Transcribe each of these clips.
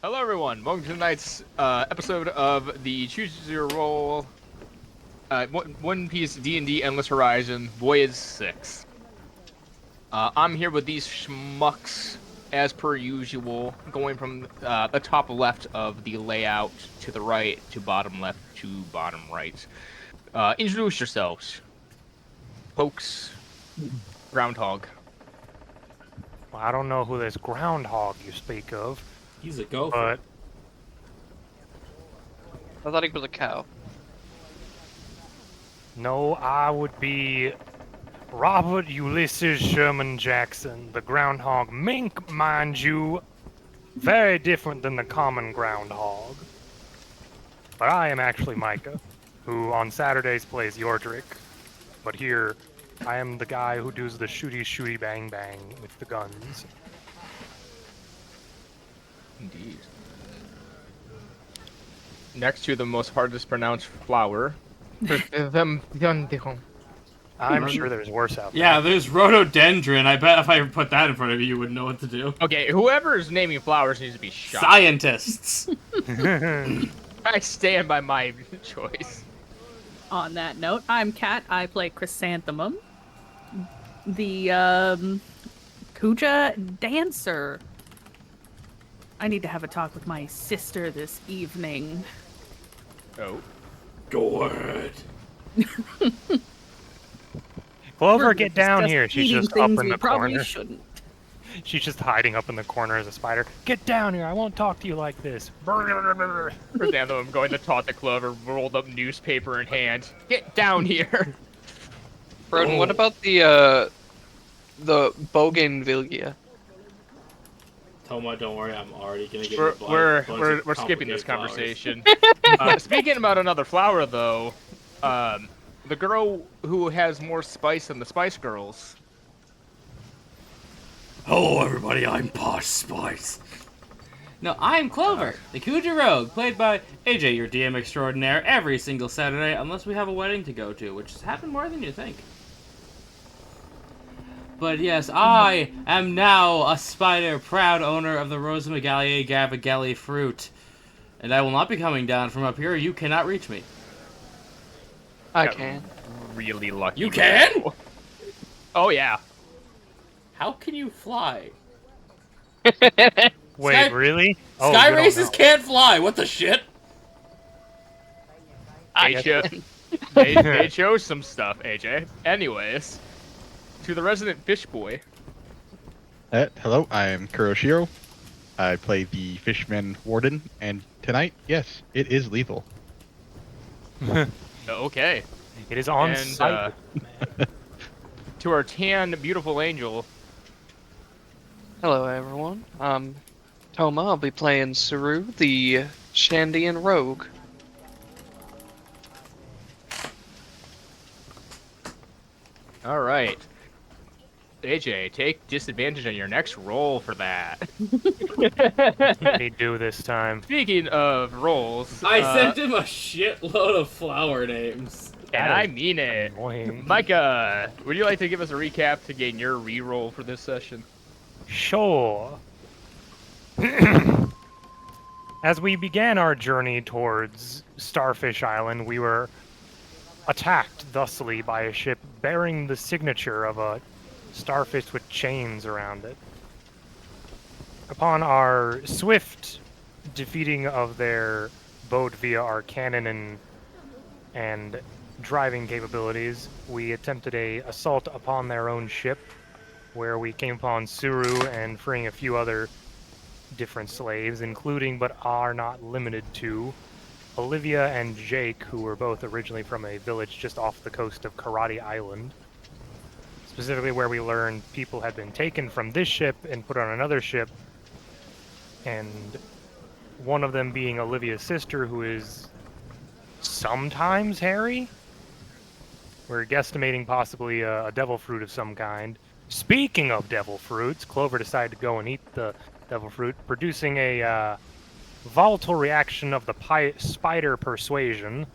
Hello, everyone. Welcome to tonight's episode of the Choose Your Roll One Piece D&D Endless Horizon Voyage 6. I'm here with these schmucks, as per usual, going from the top left of the layout to the right to bottom left to bottom right. Introduce yourselves, folks. Groundhog. Well, I don't know who this groundhog you speak of, He's a gopher. but I thought he was a cow. no, I would be Robert Ulysses Sherman Jackson, the groundhog mink, mind you. Very different than the common groundhog. But I am actually Micah, who on Saturdays plays Yordrick. But here, I am the guy who does the shooty bang bang with the guns. Indeed. Next to the most hardest pronounced flower. I'm sure there's worse out there. Yeah, there's rhododendron. I bet if I put that in front of you, you would know what to do. Okay, whoever is naming flowers needs to be shot. Scientists. I stand by my choice. On that note, I'm Kat. I play Chrysanthemum, the Kuja dancer. I need to have a talk with my sister this evening. Oh. Good. Clover, We're get down discuss here. She's eating just up things in we the probably corner. shouldn't. She's just hiding up in the corner as a spider. Get down here. I won't talk to you like this. Chrysanthemum going to taunt the Clover, rolled up newspaper in hand. Get down here! Broden, what about the bougainvillea? Toma, don't worry. I'm already gonna get. We're skipping this conversation. Speaking about another flower, though, the girl who has more spice than the Spice Girls. Hello, everybody. I'm Posh Spice. No, I'm Clover, the Kuja Rogue, played by AJ, your DM extraordinaire, every single Saturday, unless we have a wedding to go to, which has happened more than you think. But yes, I am now a spider, proud owner of the Rosamagalia Gavigelli fruit. And I will not be coming down from up here. You cannot reach me. I Got can. Really lucky. You can? Oh, yeah. How can you fly? Wait, Sky- really? Oh, Sky you don't races know. can't fly. What the shit? They chose some stuff, AJ. Anyways, to the resident fish boy. Hello, I am Kuroshiro. I play the Fishman Warden, and tonight, yes, it is lethal. Okay. It is on And, site. To our tan, beautiful angel. Hello, everyone. Toma. I'll be playing Saru, the Shandian rogue. All right. AJ, take disadvantage on your next roll for that. They do this time. Speaking of rolls, I sent him a shitload of flower names. and I mean it. Annoying. Micah, would you like to give us a recap to gain your re-roll for this session? Sure. As we began our journey towards Starfish Island, we were attacked thusly by a ship bearing the signature of a starfish with chains around it. Upon our swift defeating of their boat via our cannon and driving capabilities, we attempted a assault upon their own ship, where we came upon Suru and freeing a few other different slaves, including but are not limited to Olivia and Jake, who were both originally from a village just off the coast of Karate Island. Specifically where we learned people had been taken from this ship and put on another ship, and one of them being Olivia's sister, who is sometimes hairy. We're guesstimating possibly a devil fruit of some kind. Speaking of devil fruits, Clover decided to go and eat the devil fruit, producing a volatile reaction of the spider persuasion.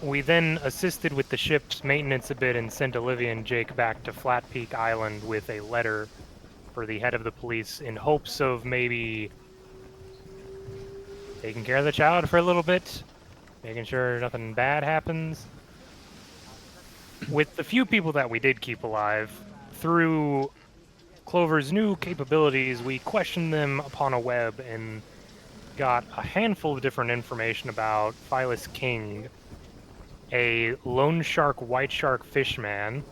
We then assisted with the ship's maintenance a bit and sent Olivia and Jake back to Flat Peak Island with a letter for the head of the police in hopes of maybe taking care of the child for a little bit, making sure nothing bad happens. With the few people that we did keep alive, through Clover's new capabilities, we questioned them upon a web and got a handful of different information about Phyllis King, a lone shark, white shark fishman,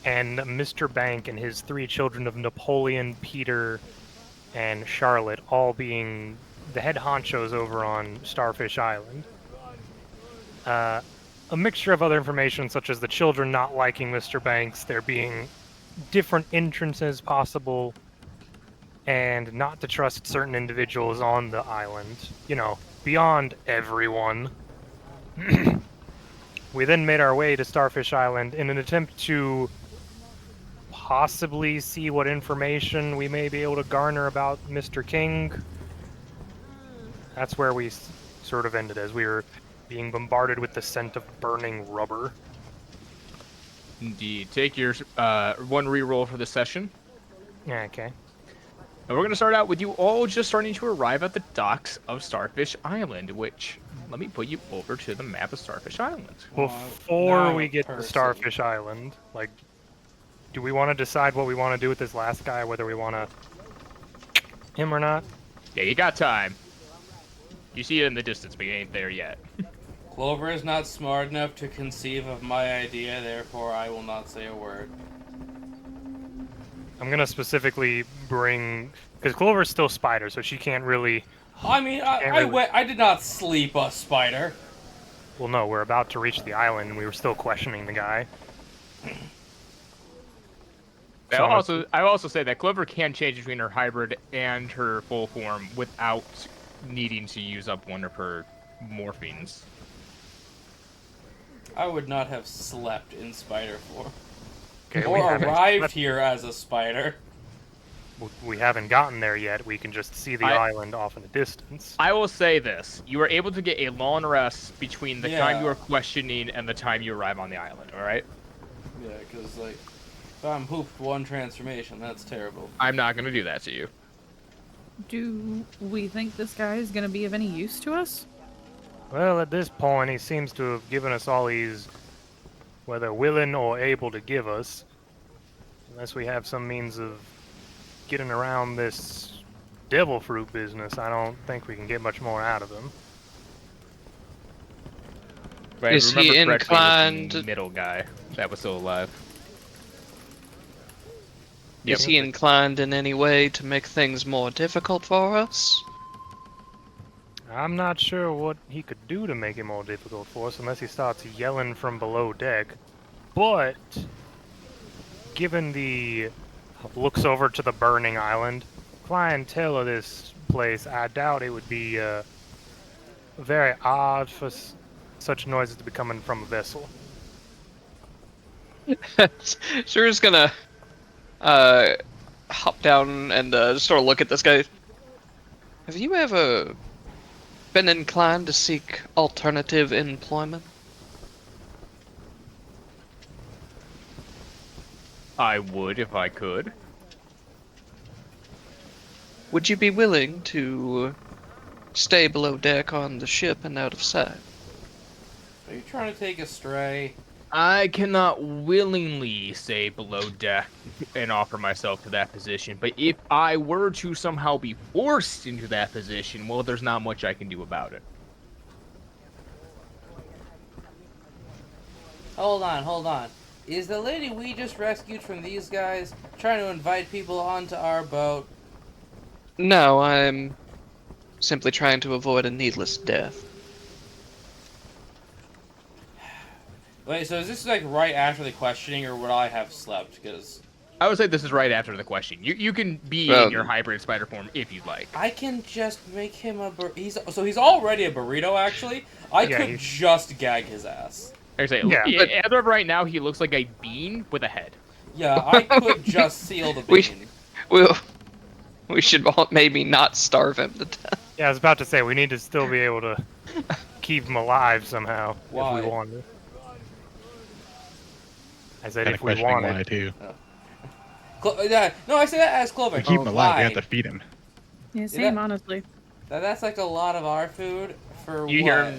and Mr. Bank and his 3 children of Napoleon, Peter, and Charlotte, all being the head honchos over on Starfish Island. A mixture of other information, such as the children not liking Mr. Banks, there being different entrances possible, and not to trust certain individuals on the island. You know, beyond everyone. We then made our way to Starfish Island in an attempt to possibly see what information we may be able to garner about Mr. King. That's where we sort of ended, as we were being bombarded with the scent of burning rubber. Indeed. Take your 1 reroll for the session. Yeah, okay. And we're going to start out with you all just starting to arrive at the docks of Starfish Island, which, let me put you over to the map of Starfish Island. Before now we get to Percy. Starfish Island, like, do we want to decide what we want to do with this last guy, whether we want to him or not? Yeah, you got time. You see it in the distance, but you ain't there yet. Clover is not smart enough to conceive of my idea, therefore I will not say a word. I'm going to specifically bring... Because Clover's still Spider, so she can't really... I mean, I did not sleep a spider. Well, no, we're about to reach the island, and we were still questioning the guy. I also say that Clover can change between her hybrid and her full form without needing to use up one of her morphines. I would not have slept in spider form. Okay, Or arrived here as a spider. We haven't gotten there yet. We can just see the island off in the distance. I will say this. You were able to get a long rest between the time Yeah. you were questioning and the time you arrive on the island, alright? Yeah, because, like, if I'm hooped 1 transformation, that's terrible. I'm not going to do that to you. Do we think this guy is going to be of any use to us? Well, at this point, he seems to have given us all he's, whether willing or able to give us. Unless we have some means of getting around this devil fruit business, I don't think we can get much more out of him. Right, Is he remember correctly, it was the inclined- middle guy that was still alive. Is he inclined in any way to make things more difficult for us? I'm not sure what he could do to make it more difficult for us unless he starts yelling from below deck. But, given the looks over to the burning island, clientele of this place, I doubt it would be very odd for such noises to be coming from a vessel. Suru's gonna hop down and just sort of look at this guy. Have you ever been inclined to seek alternative employment? I would if I could. Would you be willing to stay below deck on the ship and out of sight? Are you trying to take a stray? I cannot willingly stay below deck and offer myself to that position, but if I were to somehow be forced into that position, well, there's not much I can do about it. Hold on. Is the lady we just rescued from these guys trying to invite people onto our boat? No, I'm simply trying to avoid a needless death. Wait, so is this like right after the questioning, or would I have slept? Because I would say this is right after the question. You can be in your hybrid spider form if you'd like. I can just make him a he's already a burrito. Actually, I could just gag his ass. I say, Yeah, but- as of right now, he looks like a bean with a head. Yeah, I could just seal the We- bean. We should maybe not starve him to death. Yeah, I was about to say, we need to still be able to keep him alive somehow Why? if we want to. I said Kind of if we questioning wanted. why too. No, I say that as Clover. To keep him alive, we have Why? to feed him. Yeah, same, that- honestly. That's like a lot of our food for You what?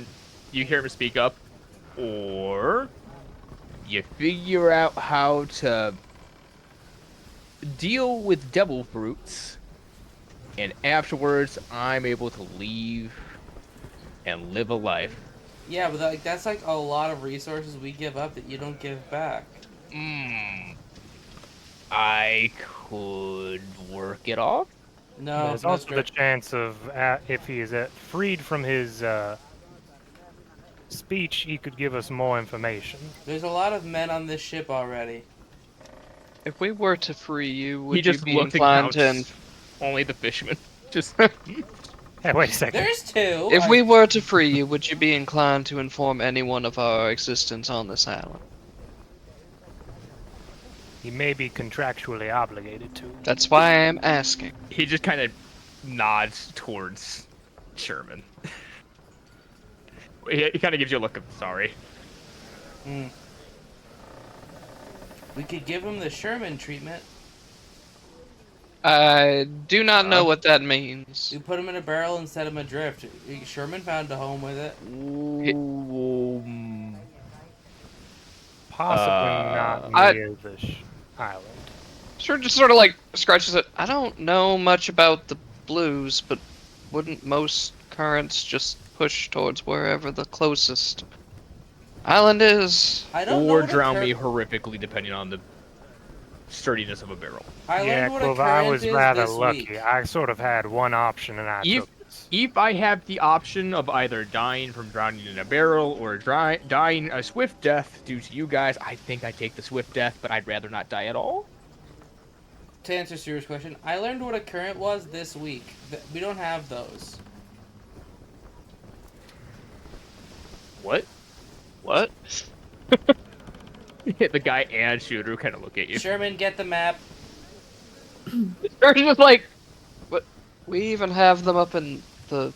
hear him speak up, or you figure out how to deal with devil fruits, and afterwards I'm able to leave and live a life. Yeah, but like that's like a lot of resources we give up that you don't give back. I could work it off. No, There's no also the chance of, if he is freed from his speech, he could give us more information. There's a lot of men on this ship already. If we were to free you, would He just you be looked and inclined counts to? only the fisherman. Just Hey, wait a second. There's two. If we were to free you, would you be inclined to inform anyone of our existence on this island? He may be contractually obligated to. That's why I am asking. he just kind of nods towards Sherman. He kind of gives you a look of sorry. We could give him the Sherman treatment. I do not know what that means. We put him in a barrel and set him adrift. Sherman found a home with it. Possibly not I- near the island. Just sort of like scratches it. I don't know much about the blues, but wouldn't most currents just push towards wherever the closest island is? I don't know Or what a drown me horrifically, depending on the sturdiness of a barrel. I Yeah, learned what a Clove, I current was is rather this lucky. week. I sort of had one option and I If- took it. If I have the option of either dying from drowning in a barrel or dying a swift death due to you guys, I think I take the swift death, but I'd rather not die at all. To answer Stuart's question, I learned what a current was this week. We don't have those. What? What? The guy and Shooter kind of look at you. Sherman, get the map. Or just like, what? We even have them up in the.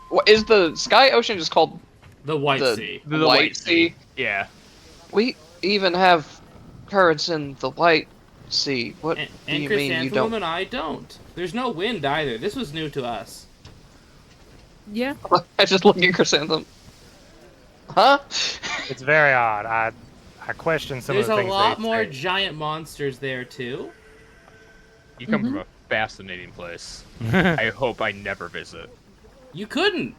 What is the Sky Ocean just called The White the, Sea. the White Sea? Yeah. We even have currents in the White Sea. What And, do and you mean you Chrysanthemum don't? and I don't. There's no wind either. This was new to us. Yeah. I just look at Chrysanthemum. Huh? It's very odd. I question some There's of the a things lot they more say. giant monsters there too. You come from a fascinating place. I hope I never visit. You couldn't.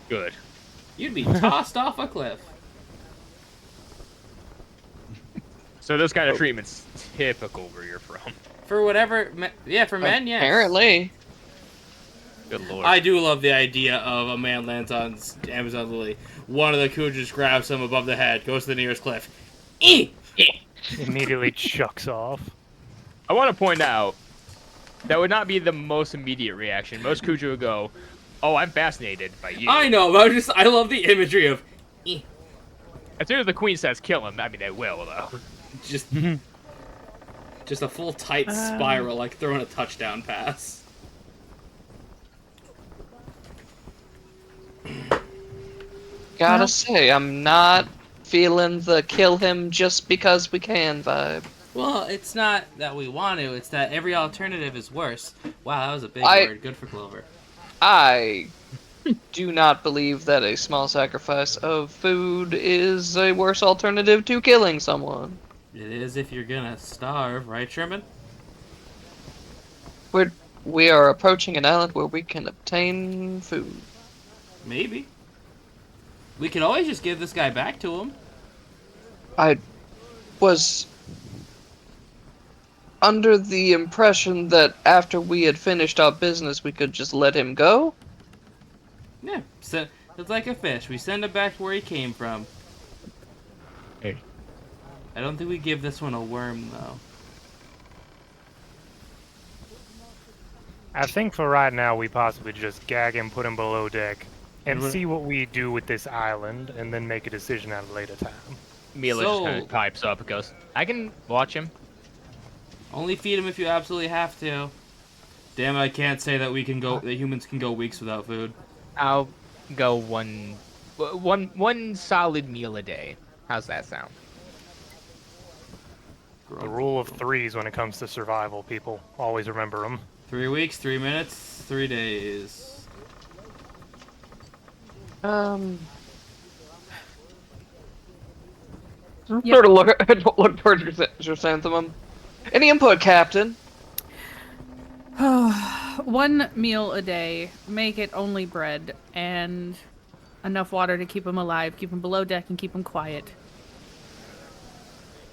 Good. You'd be tossed off a cliff. So this kind of treatment's typical where you're from. For whatever, yeah, for men, yes. Apparently. Good lord. I do love the idea of a man lands on Amazon Lily. One of the Cougars grabs him above the head, goes to the nearest cliff. Immediately chucks off. I want to point out that would not be the most immediate reaction. Most Kuju would go, "Oh, I'm fascinated by you." I know, but I love the imagery of As soon as the queen says kill him, I mean they will though. just a full tight spiral, like throwing a touchdown pass. Gotta say, I'm not feeling the kill him just because we can vibe. Well, it's not that we want to, it's that every alternative is worse. Wow, that was a big I- word. Good for Clover. I do not believe that a small sacrifice of food is a worse alternative to killing someone. It is if you're gonna starve, right, Sherman? We are approaching an island where we can obtain food. Maybe. We could always just give this guy back to him. I was under the impression that after we had finished our business, we could just let him go. Yeah, so it's like a fish. We send him back to where he came from. Hey. I don't think we give this one a worm, though. I think for right now we possibly just gag him, put him below deck, and see what we do with this island, and then make a decision at a later time. Mila So- just kind of pipes up and goes, "I can watch him." Only feed him if you absolutely have to. Damn it, I can't say that that humans can go weeks without food. I'll go one solid meal a day. How's that sound? The rule of threes when it comes to survival, people. Always remember them. 3 weeks, 3 minutes, 3 days. Sort of look towards Chrysanthemum. Any input, Captain? 1 meal a day. Make it only bread and enough water to keep him alive, keep him below deck, and keep him quiet.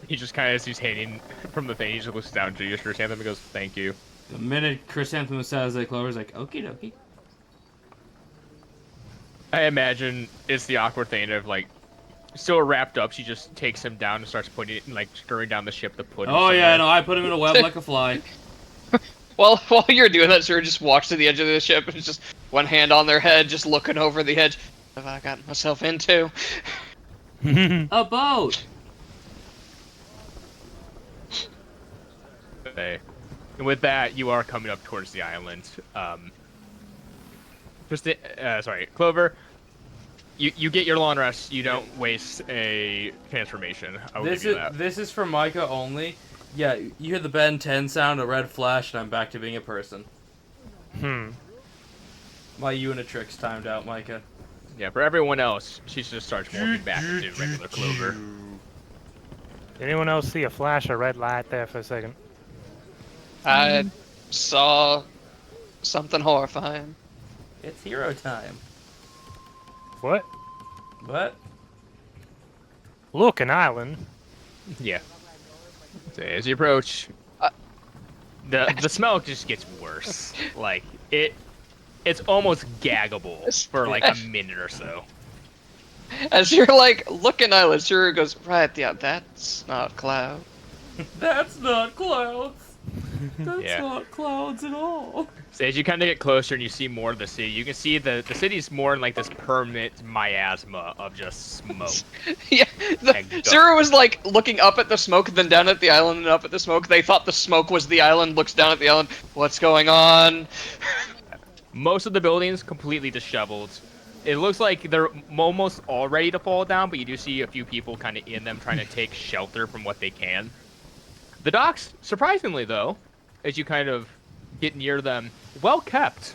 He just kind of, as he's hating from the thing, he just looks down to you, Chrysanthemum, and goes, "Thank you." The minute Chrysanthemum says that, Clover's like, okie dokie. I imagine it's the awkward thing of like, still wrapped up. She just takes him down and starts putting it, like scurrying down the ship to put him. Oh yeah, somewhere. no, I put him in a web like a fly. Well, while you're doing that, Sir just walks to the edge of the ship and just one hand on their head, just looking over the edge. What have I gotten myself into? A boat! Okay. And with that, you are coming up towards the island. Sorry, Clover. You get your long rest. You don't waste a transformation. I will give you that. This is for Micah only. Yeah, you hear the Ben 10 sound, a red flash, and I'm back to being a person. My Unitrix timed out, Micah. Yeah, for everyone else, she just starts morphing back into regular Clover. Anyone else see a flash of red light there for a second? I saw something horrifying. It's hero time. What? What? Look, an island. Yeah. So as you approach, the smell just gets worse. Like it's almost gaggable for like a minute or so. As you're like looking at it, Sir goes, right, yeah, that's not cloud. That's not clouds. That's Yeah. not clouds at all. So as you kind of get closer and you see more of the city, you can see the city's more in like this permanent miasma of just smoke. Yeah, And Sir was like looking up at the smoke, then down at the island, and up at the smoke. They thought the smoke was the island, looks down at the island. What's going on? Most of the buildings completely disheveled. It looks like they're almost all ready to fall down, but you do see a few people kind of in them trying to take shelter from what they can. The docks, surprisingly though, as you kind of get near them, well kept.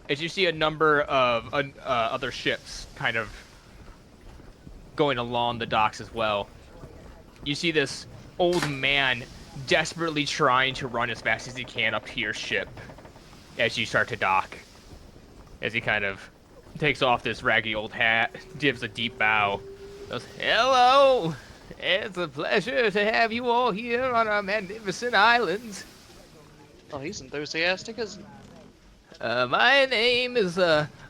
As you see a number of other ships kind of going along the docks as well. You see this old man desperately trying to run as fast as he can up to your ship as you start to dock. As he kind of takes off this raggy old hat, gives a deep bow, goes, "Hello! It's a pleasure to have you all here on our magnificent island. Oh, he's enthusiastic, isn't he? My name is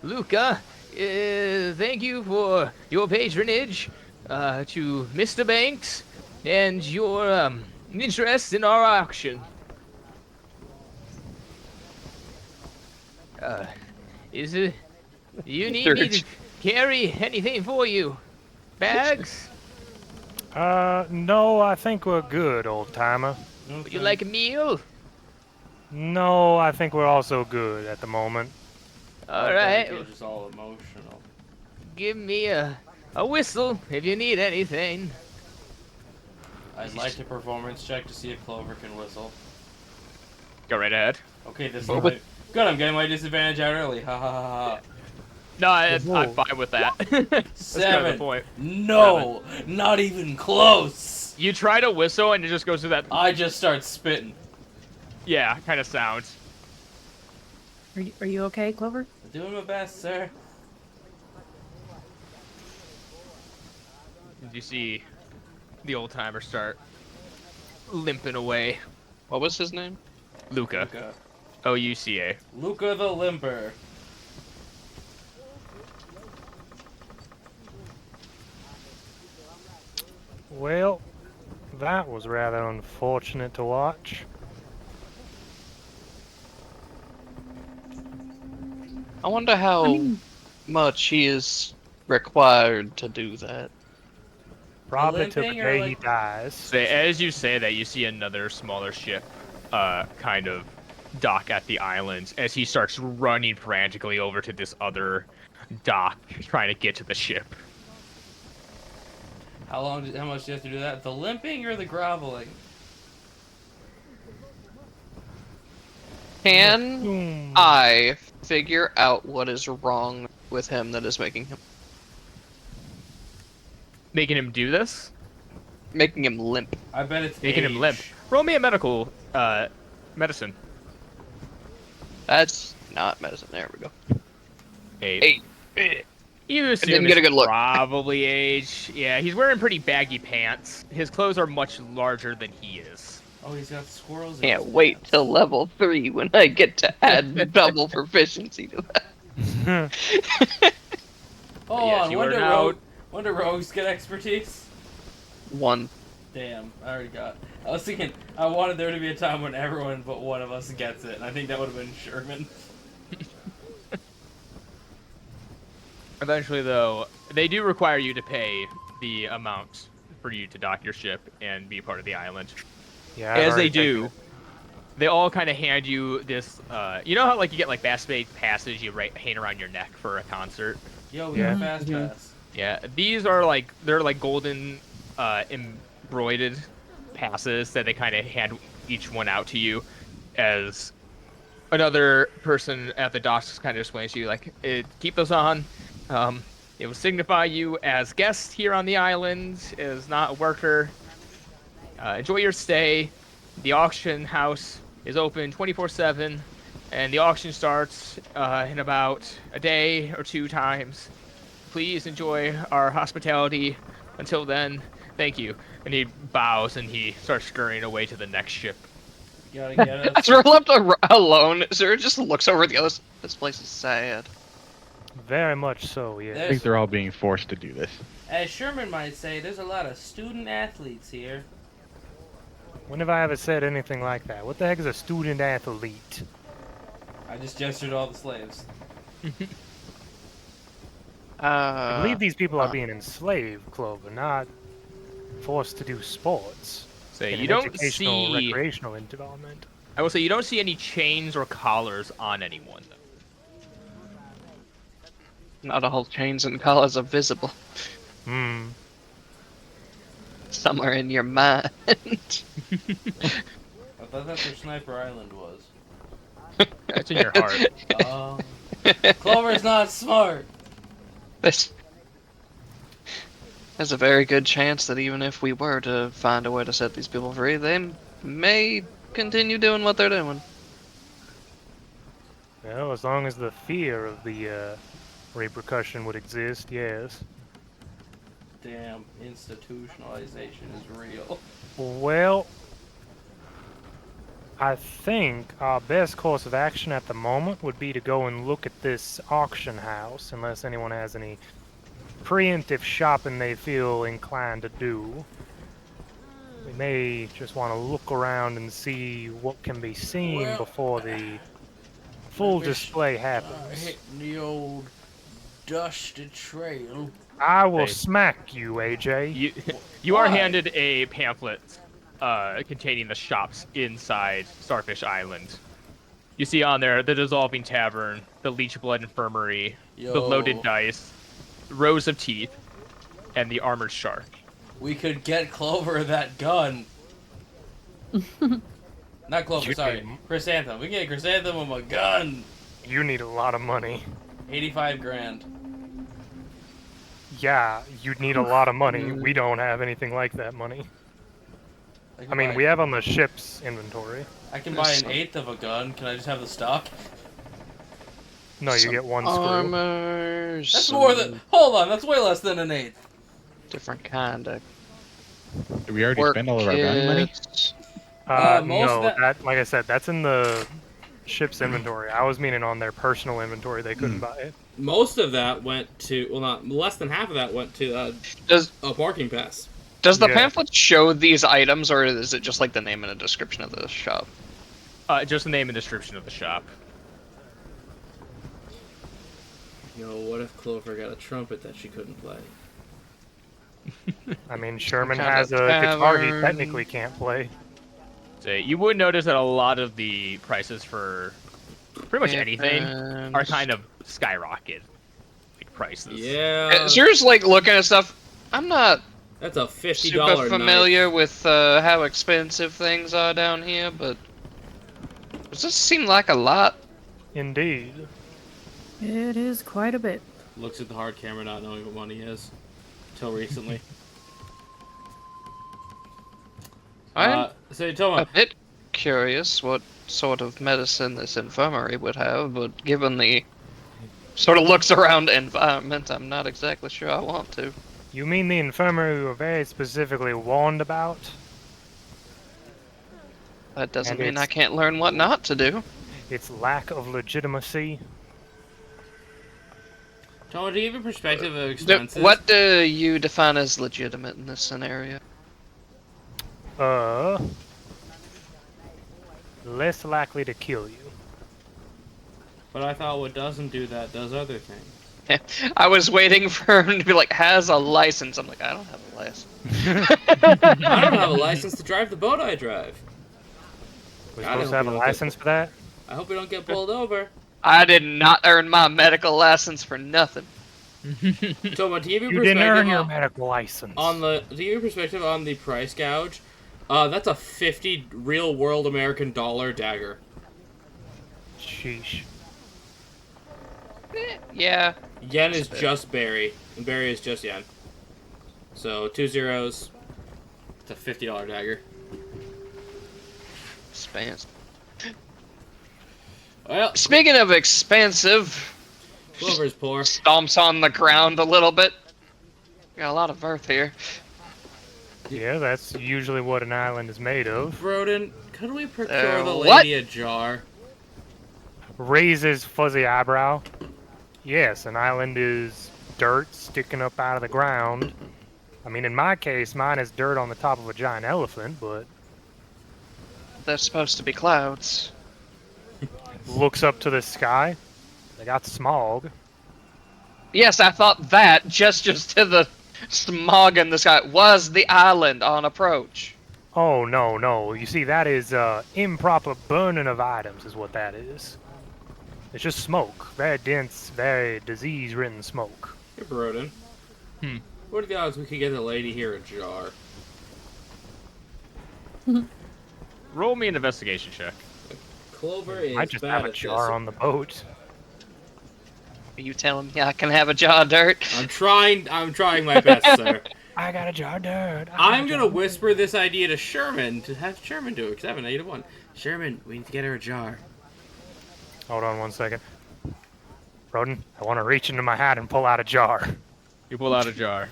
Luca. Thank you for your patronage to Mr. Banks and your interest in our auction. Is it? You need me to carry anything for you? Bags? No, I think we're good, old timer. Would you like a meal? No, I think we're also good at the moment. All right. It's just all emotional. Give me a whistle if you need anything. I'd like to performance check to see if Clover can whistle. Go right ahead. Okay, this is my... Good, I'm getting my disadvantage out early. Ha ha ha ha. No, I'm fine with that. That's kind of the 7. point. No, not even close. You try to whistle and it just goes through that, I just start spitting. yeah, kind of sound. Are you okay, Clover? I'm doing my best, sir. You see the old timer start limping away. What was his name? Luca. Luca. O-U-C-A. Luca the Limper. Well, that was rather unfortunate to watch. I wonder how much he is required to do that. Probably to the limping or day he like- dies. So as you say that, you see another smaller ship kind of dock at the island as he starts running frantically over to this other dock trying to get to the ship. How much do you have to do that? The limping or the groveling? Can Hmm. I figure out what is wrong with him that is making Making him limp. I bet it's Making age. him limp. Roll me a medical medicine. That's not medicine. There we go. 8. 8. You assume didn't get a it's good look. probably age. Yeah, he's wearing pretty baggy pants. His clothes are much larger than he is. Oh, he's got squirrels in Can't his wait pants. till level 3 when I get to add double proficiency to that. Hold yes, on, you when are do now- when do rogues get expertise? 1. Damn, I already got. I was thinking, I wanted there to be a time when everyone but one of us gets it, and I think that would have been Sherman. Eventually, though, they do require you to pay the amount for you to dock your ship and be part of the island. Yeah, I've As they already taken do, it. they all kind of hand you this. You know how like you get like Bass Bay passes you hang around your neck for a concert. Yo, we Yeah. got fast pass. Yeah, these are like they're like golden, embroidered passes that they kind of hand each one out to you, as another person at the docks kind of explains to you like, keep those on. It will signify you as guest here on the island, as not a worker. Enjoy your stay. The auction house is open 24/7, and the auction starts in about a day or 2 times. Please enjoy our hospitality. Until then, thank you. And he bows and he starts scurrying away to the next ship. You gotta get us. As we're left alone, Zura just looks over at the others. This place is sad. Very much so, yeah. I think they're all being forced to do this. As Sherman might say, there's a lot of student athletes here. When have I ever said anything like that? What the heck is a student athlete? I just gestured to all the slaves. I believe these people are uh, being enslaved, Clover, not forced to do sports. So in you an don't educational, see. recreational development. I will say you don't see any chains or collars on anyone. Not all chains and collars are visible. Hmm. Somewhere in your mind. I thought that's where Sniper Island was. That's in your heart. Oh. Clover's not smart. There's a very good chance that even if we were to find a way to set these people free, they may continue doing what they're doing. Well, as long as the fear of the repercussion would exist, yes. Damn, institutionalization is real. Well, I think our best course of action at the moment would be to go and look at this auction house, unless anyone has any preemptive shopping they feel inclined to do. We may just want to look around and see what can be seen Well, before the full display happens. Hitting the old dusted trail. I will Hey. smack you, AJ. You are Why? handed a pamphlet containing the shops inside Starfish Island. You see on there the Dissolving Tavern, the Leech Blood Infirmary, the Loaded Dice, Rows of Teeth, and the Armored Shark. We could get Clover that gun. Not Clover, Should sorry. be. Chrysanthemum. We can get Chrysanthemum a gun. You need a lot of money. 85 grand. Yeah, you'd need a lot of money. We don't have anything like that money. can I mean, buy- we have on the ship's inventory. I can buy an eighth of a gun. Can I just have the stock? No, you Some get one screw. armors. That's some more than. Hold on, that's way less than an eighth. different kind of Did we already work spend all of our bounty money? kits. Most of No, that- like I said, that's in the ship's inventory. I was meaning on their personal inventory. They couldn't buy it. Most of that went to, well, not less than half of that went to Does a parking pass. does the Yeah. pamphlet show these items, or is it just like the name and a description of the shop? Just the name and description of the shop. You know, what if Clover got a trumpet that she couldn't play? I mean, Sherman kind has a of guitar he tavern? technically can't play. So you would notice that a lot of the prices for pretty much anything are kind of skyrocketed, like prices. Yeah. Zero's like looking at stuff. I'm not That's a $50 super familiar knife. with how expensive things are down here, but does this seem like a lot? Indeed. It is quite a bit. Looks at the hard camera, not knowing what money is. Until recently. I'm So a Toma, bit curious what sort of medicine this infirmary would have, but given the sort of looks around environment, I'm not exactly sure I want to. You mean the infirmary we were very specifically warned about? That doesn't And mean I it's- can't learn what not to do. Its lack of legitimacy? Toma, do you have a perspective of expenses? What do you define as legitimate in this scenario? Less likely to kill you. But I thought what doesn't do that does other things. I was waiting for him to be like, has a license. I'm like, I don't have a license. I don't have a license to drive the boat I drive. We're God, I supposed hope to have a we don't get- license for that? I hope we don't get pulled over. I did not earn my medical license for nothing. Toma, do you have a You didn't earn perspective your on, medical license. do you have a perspective on the price gouge? That's a 50 real world American dollar dagger. Sheesh. Yeah. Yen is That's a bit. just Barry, and Barry is just yen. So 2 zeros. It's a $50 dagger. Expensive. Well, Speaking of expensive, Clover's poor. stomps on the ground a little bit. Got a lot of earth here. Yeah, that's usually what an island is made of. Broden, could we procure the what? lady a jar? Raises fuzzy eyebrow. Yes, an island is dirt sticking up out of the ground. I mean, in my case, mine is dirt on the top of a giant elephant, but They're supposed to be clouds. looks up to the sky. They got smog. Yes, I thought that just to the smog in the sky was the island on approach. Oh, no, no. You see, that is improper burning of items is what that is. It's just smoke. Very dense, very disease-ridden smoke. Hey, Broden. What are the odds we could get the lady here a jar? Roll me an investigation check. Clover is I just bad have a at jar this. on the boat. Are you telling me I can have a jar of dirt? I'm trying my best, sir. I got a jar of dirt. I'm gonna whisper this idea to Sherman to have Sherman do it, because I have a -1. Sherman, we need to get her a jar. Hold on one second. Roden, I want to reach into my hat and pull out a jar. You pull out a jar.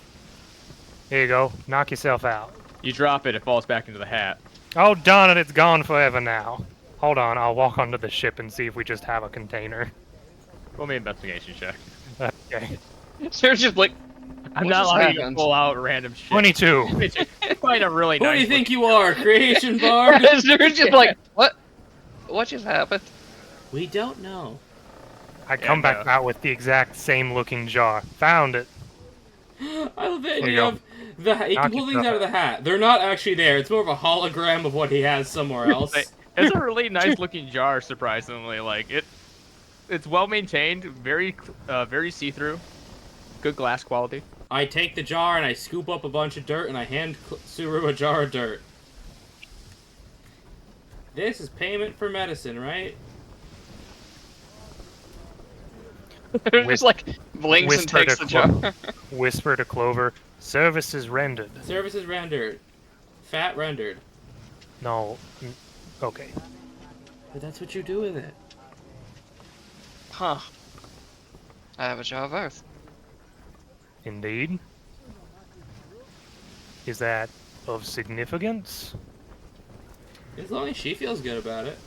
Here you go. Knock yourself out. You drop it, it falls back into the hat. Oh, darn it, it's gone forever now. Hold on, I'll walk onto the ship and see if we just have a container. Roll me an investigation check. Okay. They're just like, I'm What not just allowing you to happened? pull out random shit. 22. It's quite a really Who nice. do you think you are, creation bar? they're just like, what? What just happened? We don't know. I come back no. out with the exact same looking jar. Found it. I love it. There you You go. have you Knock can pull things yourself out of the hat. They're not actually there. It's more of a hologram of what he has somewhere else. It's a really nice looking jar, surprisingly. Like it's well maintained, very see-through, good glass quality. I take the jar and I scoop up a bunch of dirt and I hand Suru a jar of dirt. This is payment for medicine, right? They're just like blinks and Whisper takes to the jar. Whisper to Clover. Services rendered. Services rendered. Fat rendered. No. Okay. But that's what you do with it. Huh. I have a jar of earth. Indeed. Is that of significance? As long as she feels good about it.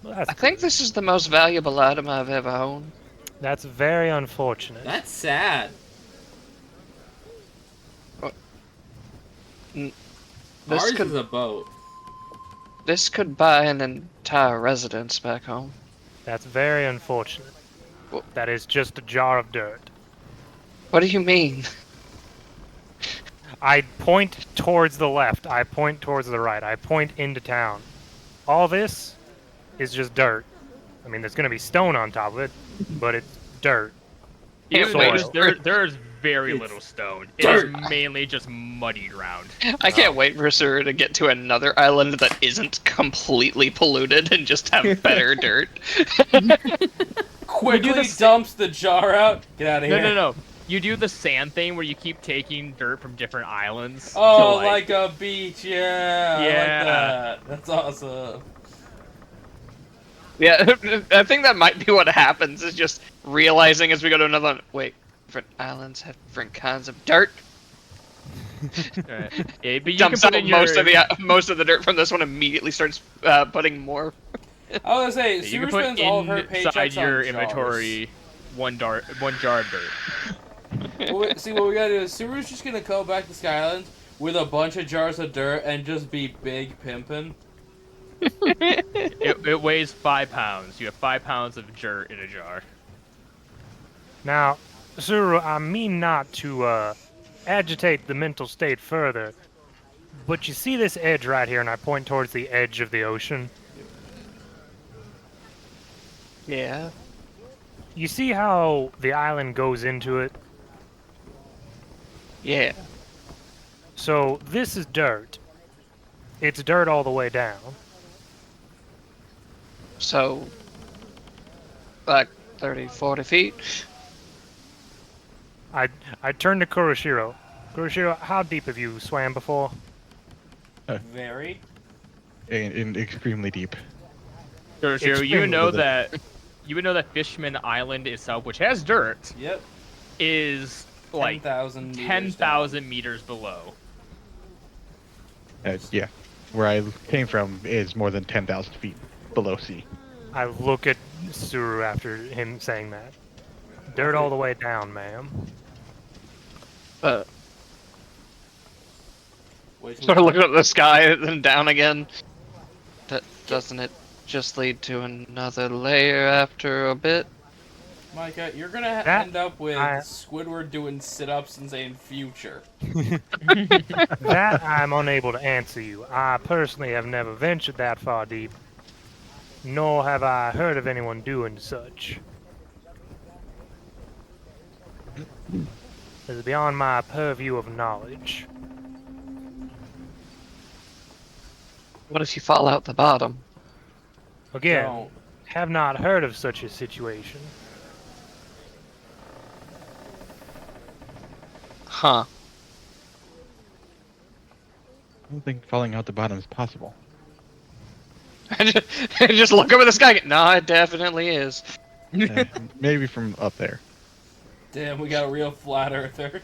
Well, that's I think good. this is the most valuable item I've ever owned. That's very unfortunate. That's sad. This Ours could is a boat. this could buy an entire residence back home. That's very unfortunate. Well- That is just a jar of dirt. What do you mean? I point towards the left. I point towards the right. I point into town. All this is just dirt. I mean, there's going to be stone on top of it, but it's dirt. You Soil. notice there's very It's little stone. dirt. It is mainly just muddy ground. I can't wait for Suru to get to another island that isn't completely polluted and just have better dirt. Quickly this- dumps the jar out. Get out of here. No. You do the sand thing where you keep taking dirt from different islands. Oh, to, like a beach, yeah. Yeah. I like that. That's awesome. Yeah, I think that might be what happens, is just realizing as we go to another one, wait, different islands have different kinds of dirt. Alright. Yeah, but you Dumps can put out in your, most of the dirt from this one, immediately starts putting more. I was gonna say, you Sue can put spends all of her inside paychecks your on inventory one jar of dirt. jars. See, what we gotta do is Suru's just gonna go back to Skyland with a bunch of jars of dirt and just be big pimpin'. It weighs 5 pounds. You have 5 pounds of dirt in a jar. Now, Suru, I mean not to agitate the mental state further, but you see this edge right here, and I point towards the edge of the ocean. Yeah. You see how the island goes into it? Yeah. So this is dirt. It's dirt all the way down. So, like 30, 40 feet. I turn to Kuroshiro. Kuroshiro, how deep have you swam before? Very. In extremely deep. So, you Extremely would know little. that Fishman Island itself, which has dirt, Yep. is like 10,000 meters 10,000 meters below. Yeah, where I came from is more than 10,000 feet below sea. I look at Suru after him saying that. Dirt all the way down, ma'am. But Wait till sort of we- looking at the sky and then down again. Doesn't it just lead to another layer after a bit? Micah, you're gonna That- end up with I- Squidward doing sit-ups and saying future. That I'm unable to answer you. I personally have never ventured that far deep, nor have I heard of anyone doing such. It is beyond my purview of knowledge. What if you fall out the bottom? Again, Don't. have not heard of such a situation. Huh. I don't think falling out the bottom is possible. Just look up at the sky. No, it definitely is. Maybe from up there. Damn, we got a real flat earther.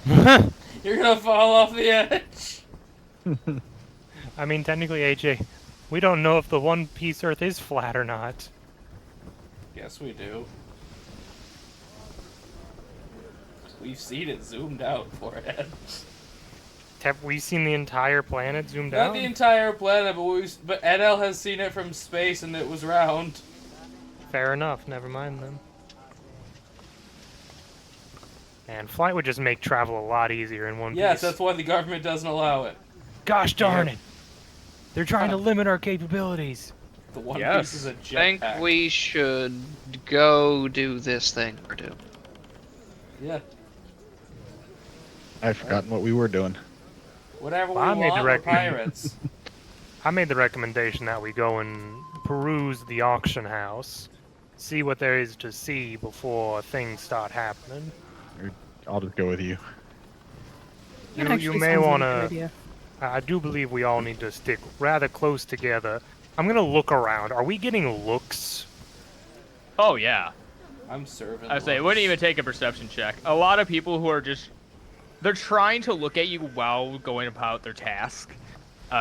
You're gonna fall off the edge. I mean, technically, AJ, we don't know if the One Piece Earth is flat or not. Yes, we do. We've seen it zoomed out, forehead. Have we seen the entire planet zoomed Not out? the entire planet, but NL has seen it from space and it was round. Fair enough, never mind then. And flight would just make travel a lot easier in One Yes, Piece. that's why the government doesn't allow it. Gosh darn it! They're trying to limit our capabilities. The One Yes. Piece is a I think jetpack. we should go do this thing we're doing. Yeah. I've forgotten what we were doing. Whatever we Well, I made the want, we're record. pirates. I made the recommendation that we go and peruse the auction house, see what there is to see before things start happening. I'll just go with you. You Actually may sounds like a want good to. idea. I do believe we all need to stick rather close together. I'm gonna look around. Are we getting looks? Oh yeah. I'm serving. I say it lunch. wouldn't even take a perception check. A lot of people who are just they're trying to look at you while going about their task.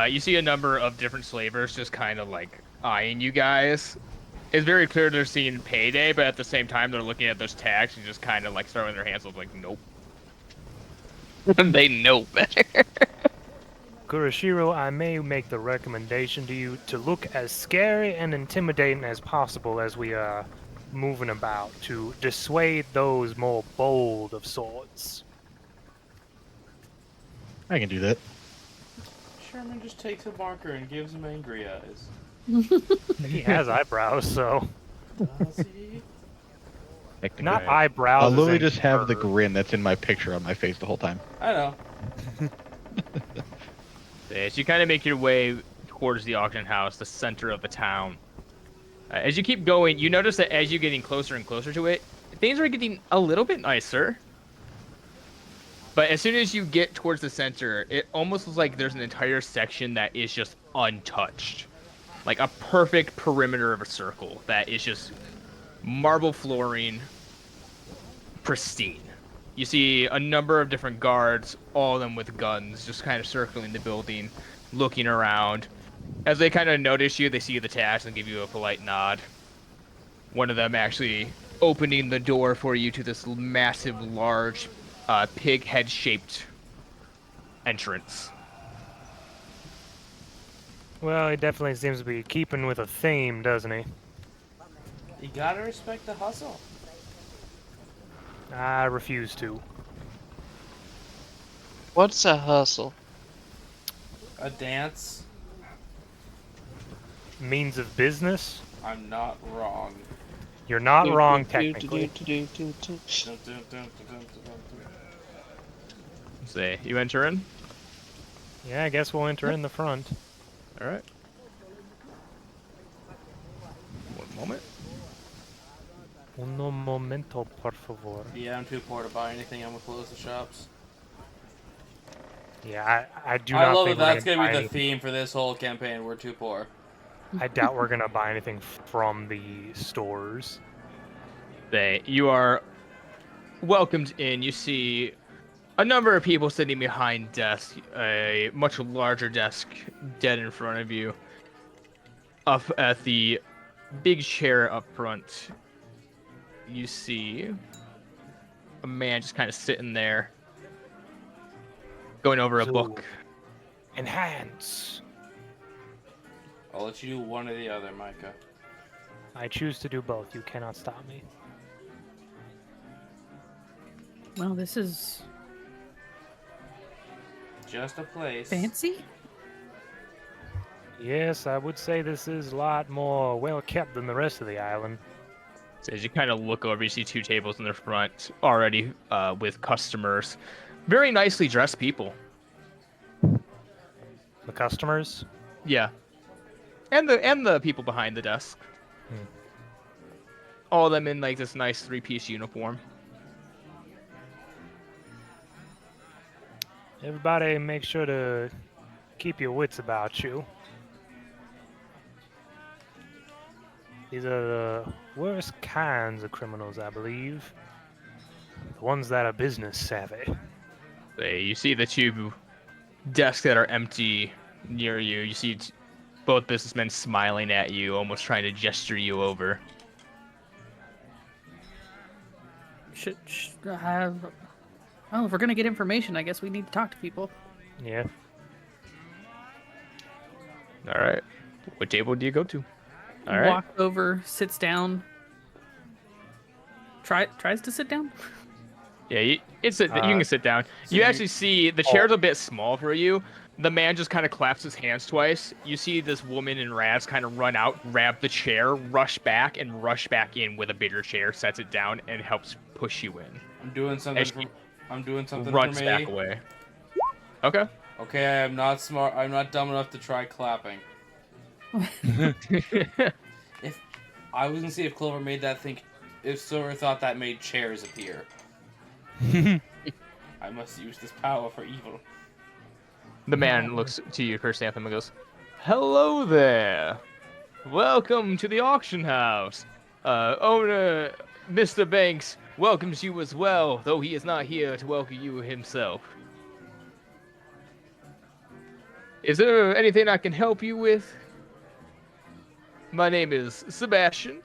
You see a number of different slavers just kind of like eyeing you guys. It's very clear they're seeing payday, but at the same time they're looking at those tags and just kind of like throwing their hands up like nope. They know better. Kuroshiro, I may make the recommendation to you to look as scary and intimidating as possible as we are moving about to dissuade those more bold of sorts. I can do that. Sherman just takes a marker and gives him angry eyes. He has eyebrows, so Does he? Technically. Not Right. eyebrows. I'll as literally in just have the fur. grin that's in my picture on my face the whole time. I know. As you kind of make your way towards the auction house, the center of the town, as you keep going, you notice that as you're getting closer and closer to it, things are getting a little bit nicer. But as soon as you get towards the center, it almost looks like there's an entire section that is just untouched. Like a perfect perimeter of a circle that is just marble flooring, pristine. You see a number of different guards, all of them with guns, just kind of circling the building, looking around. As they kind of notice you, they see the tax and give you a polite nod. One of them actually opening the door for you to this massive, large, pig head-shaped entrance. Well, he definitely seems to be keeping with a theme, doesn't he? You gotta respect the hustle. I refuse to. What's a hustle? A dance. Means of business? I'm not wrong. You're not wrong, Do, technically. do, do. Say, you enter in? Yeah, I guess we'll enter in the front. All right. One moment. Uno momento, por favor. Yeah, I'm too poor to buy anything. I'm gonna close the shops. Yeah, I do I not love think that we're that's gonna gonna buy be the anything. theme for this whole campaign. We're too poor. I doubt we're gonna buy anything from the stores. Say, you are welcomed in. You see a number of people sitting behind desks, a much larger desk dead in front of you. Up at the big chair up front, you see a man just kind of sitting there, going over a So- book. Enhance. I'll let you do one or the other, Micah. I choose to do both. You cannot stop me. Well, this is Just a place. fancy. Yes, I would say this is a lot more well kept than the rest of the island. So as you kind of look over, you see two tables in the front already with customers, very nicely dressed people. The customers? Yeah, and the people behind the desk. Hmm. All of them in like this nice three-piece uniform. Everybody make sure to keep your wits about you. These are the worst kinds of criminals, I believe. The ones that are business savvy. You see the two desks that are empty near you. You see both businessmen smiling at you, almost trying to gesture you over. Should have. Well, if we're gonna get information, I guess we need to talk to people. Yeah. All right. What table do you go to? All right. Walks over, sits down. Tries to sit down. Yeah, you can sit down. so You you- actually see the chair's a bit small for you. The man just kind of claps his hands twice. You see this woman in rags kind of run out, grab the chair, rush back, and rush back in with a bigger chair, sets it down, and helps push you in. I'm doing something. As she I'm doing something runs for me. back away. Okay. Okay, I am not smart. I'm not dumb enough to try clapping. If I was gonna see if Clover made that think, if Silver thought that made chairs appear. I must use this power for evil. The man looks to you, Chrysanthemum, and goes, "Hello there. Welcome to the auction house. Owner Mr. Banks welcomes you as well, though he is not here to welcome you himself. Is there anything I can help you with? My name is Sebastian."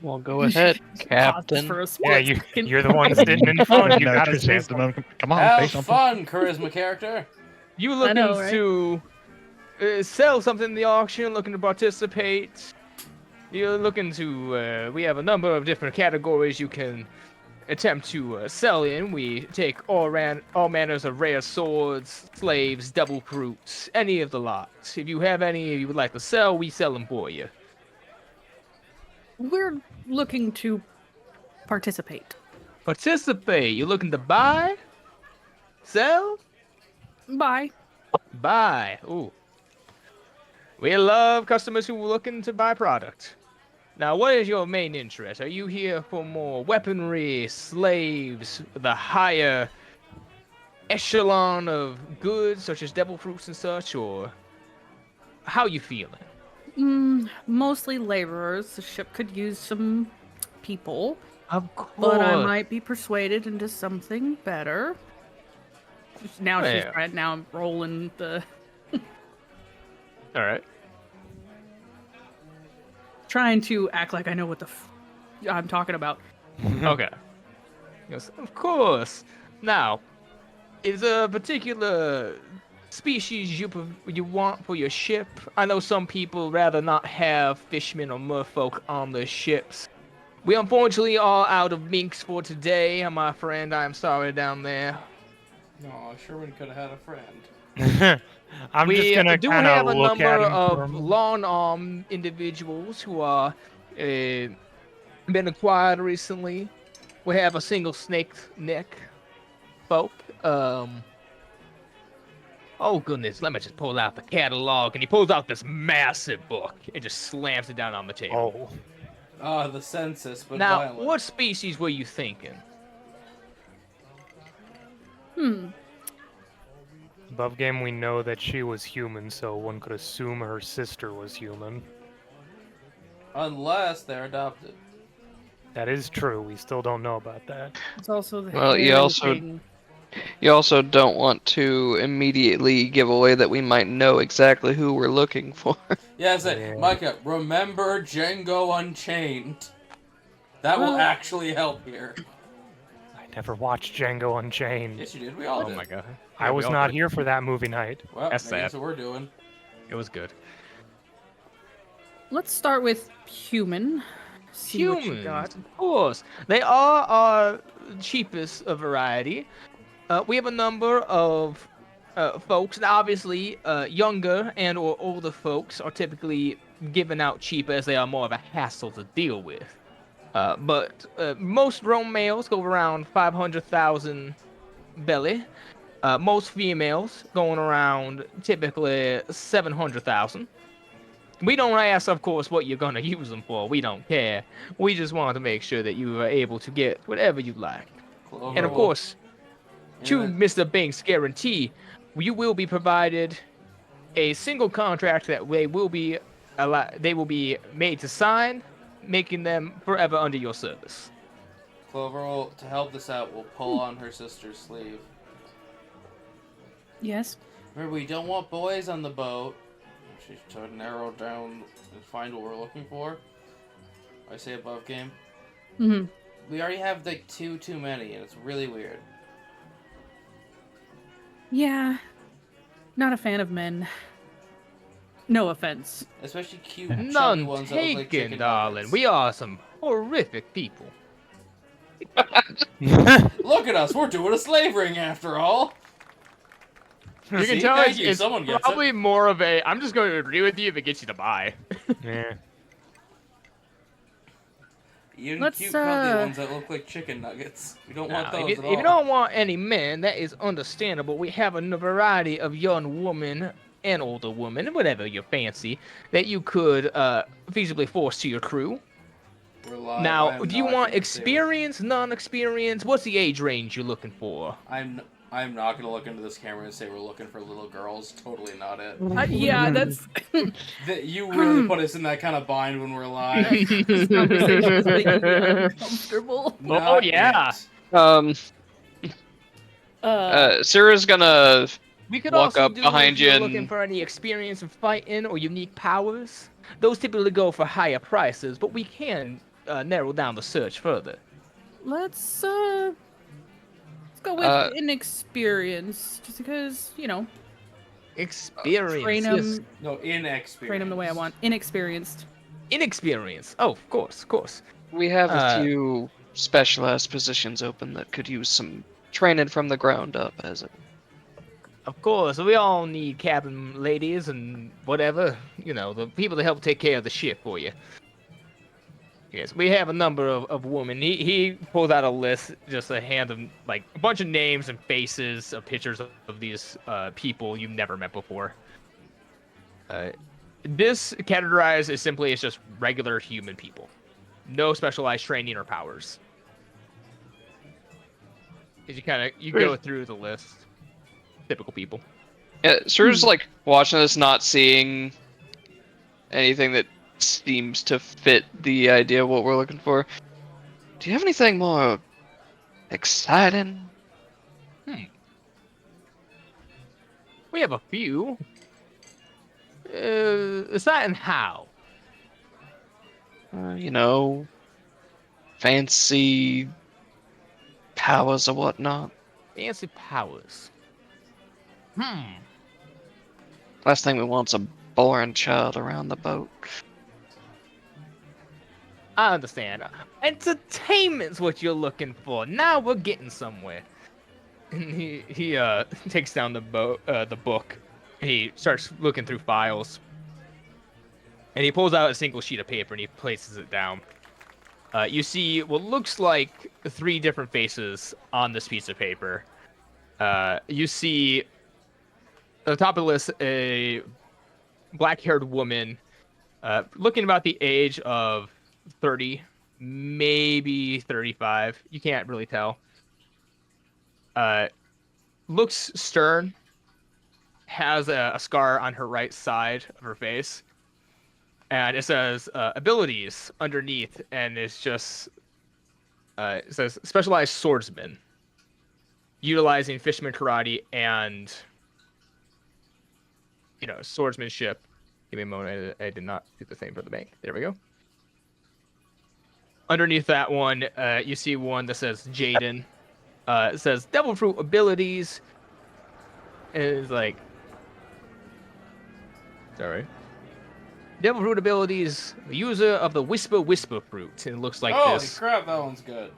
Well, go ahead, Captain. For a Yeah, split second. you're the one sitting in front. You Now, gotta say something. Chrysanthemum, come on, say Have something. fun, charisma character. You looking know, right? to sell something in the auction, looking to participate? You're looking to, we have a number of different categories you can attempt to sell in, we take all manners of rare swords, slaves, double fruits, any of the lots. If you have any you would like to sell, we sell them for you. We're looking to participate. Participate. You looking to buy? Sell? Bye. Buy. Ooh. We love customers who are looking to buy product. Now, what is your main interest? Are you here for more weaponry, slaves, the higher echelon of goods, such as devil fruits and such, or how you feeling? Mostly laborers. The ship could use some people, Of course. but I might be persuaded into something better. Now now I'm rolling the All right. trying to act like I know what the I'm talking about. Okay. Yes, of course. Now, is there a particular species you want for your ship? I know some people rather not have fishmen or merfolk on their ships. We unfortunately are out of minks for today, my friend. I'm sorry down there. No, Sherman could have had a friend. I'm We just gonna do kind have of a look at number him for a of moment. long-arm individuals who are been acquired recently. We have a single snake neck folk. Oh goodness, let me just pull out the catalog, and he pulls out this massive book and just slams it down on the table. Oh, Ah, the census, but Now, violent. what species were you thinking? above game we know that she was human, so one could assume her sister was human. Unless they're adopted. That is true. We still don't know about that. It's also the Well, you whole also- thing. You also don't want to immediately give away that we might know exactly who we're looking for. Yeah, I said, Yeah. Micah, remember Django Unchained. That will Well- actually help here. I never watched Django Unchained. Yes, you did. We all Oh did. my god. I Yeah, we was all not did. here for that movie night. Well, That's maybe that's sad. what we're doing. It was good. Let's start with human. See what you got. Humans, of course. They are our cheapest variety. We have a number of folks, and obviously younger and or older folks are typically given out cheaper as they are more of a hassle to deal with. But most Rome males go around 500,000 belly. Most females going around typically 700,000. We don't ask, of course, what you're gonna use them for. We don't care. We just want to make sure that you are able to get whatever you like. Clover And of will- course, to Yeah. Mr. Banks' guarantee, you will be provided a single contract that they will be made to sign, making them forever under your service. Clover will, to help this out, will pull on her sister's sleeve. Yes. Remember, we don't want boys on the boat. She's trying to narrow down and find what we're looking for. I say above game. Mm-hmm. We already have like too many, and it's really weird. Yeah. Not a fan of men. No offense. Especially cute, chubby None ones that look like taken, chicken darling. nuggets. We are some horrific people. Look at us, we're doing a slave ring after all. You can See? tell Thank it's, you, it's someone gets probably more of a. I'm just going to agree with you if it gets you to buy. Yeah. Even Let's, cute, cuddly ones that look like chicken nuggets. We don't want Now, those if, at you, all. if you don't want any men, that is understandable. We have a variety of young women and older women, whatever you fancy, that you could feasibly force to your crew. I Now, am do you not want gonna experience, non-experience? What's the age range you're looking for? I'm not gonna look into this camera and say we're looking for little girls. Totally not it. Yeah, that's You really put us in that kind of bind when we're live. this conversation is making me uncomfortable. Oh, yeah. Sarah's gonna We could walk also up do behind if you you're and- looking for any experience in fighting or unique powers. Those typically go for higher prices, but we can narrow down the search further. Let's go with inexperience, just because Experience. train yes. them, No, inexperience. train them the way I want. Inexperienced. Inexperience. Oh, of course, of course. we have a few specialized positions open that could use some training from the ground up, as it. Of course, we all need cabin ladies and whatever, the people to help take care of the ship for you. Yes, we have a number of women. He pulls out a list, just a hand of like a bunch of names and faces of pictures of these people you've never met before. This categorized is simply as just regular human people, no specialized training or powers. As you go through the list, typical people. Yeah, so we're just like watching this, not seeing anything that seems to fit the idea of what we're looking for. Do you have anything more exciting? We have a few. Exciting how? Fancy powers or whatnot. Fancy powers. Last thing we want's a boring child around the boat. I understand. Entertainment's what you're looking for. Now we're getting somewhere. And he takes down the book. And he starts looking through files. And he pulls out a single sheet of paper and he places it down. You see what looks like 3 different faces on this piece of paper. You see at the top of the list a black-haired woman, looking about the age of 30, maybe 35. You can't really tell. Looks stern. Has a scar on her right side of her face. And it says abilities underneath, and it's just it says specialized swordsman, utilizing fisherman karate and swordsmanship. Give me a moment. I did not do the same for the bank. There we go. Underneath that one, you see one that says Jaden. It says devil fruit abilities. And it's like, sorry. Devil fruit abilities, user of the whisper fruit. And it looks like this. Holy crap, that one's good.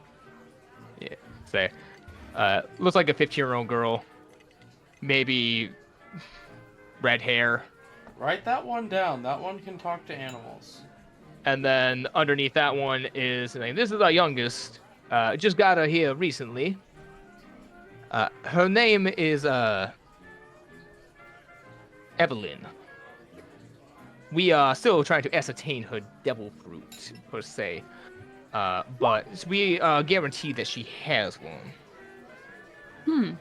Yeah, say. Looks like a 15-year-old girl. Maybe red hair. Write that one down. That one can talk to animals. And then underneath that one is, this is our youngest. Just got her here recently. Her name is Evelyn. We are still trying to ascertain her devil fruit, per se. But we guarantee that she has one.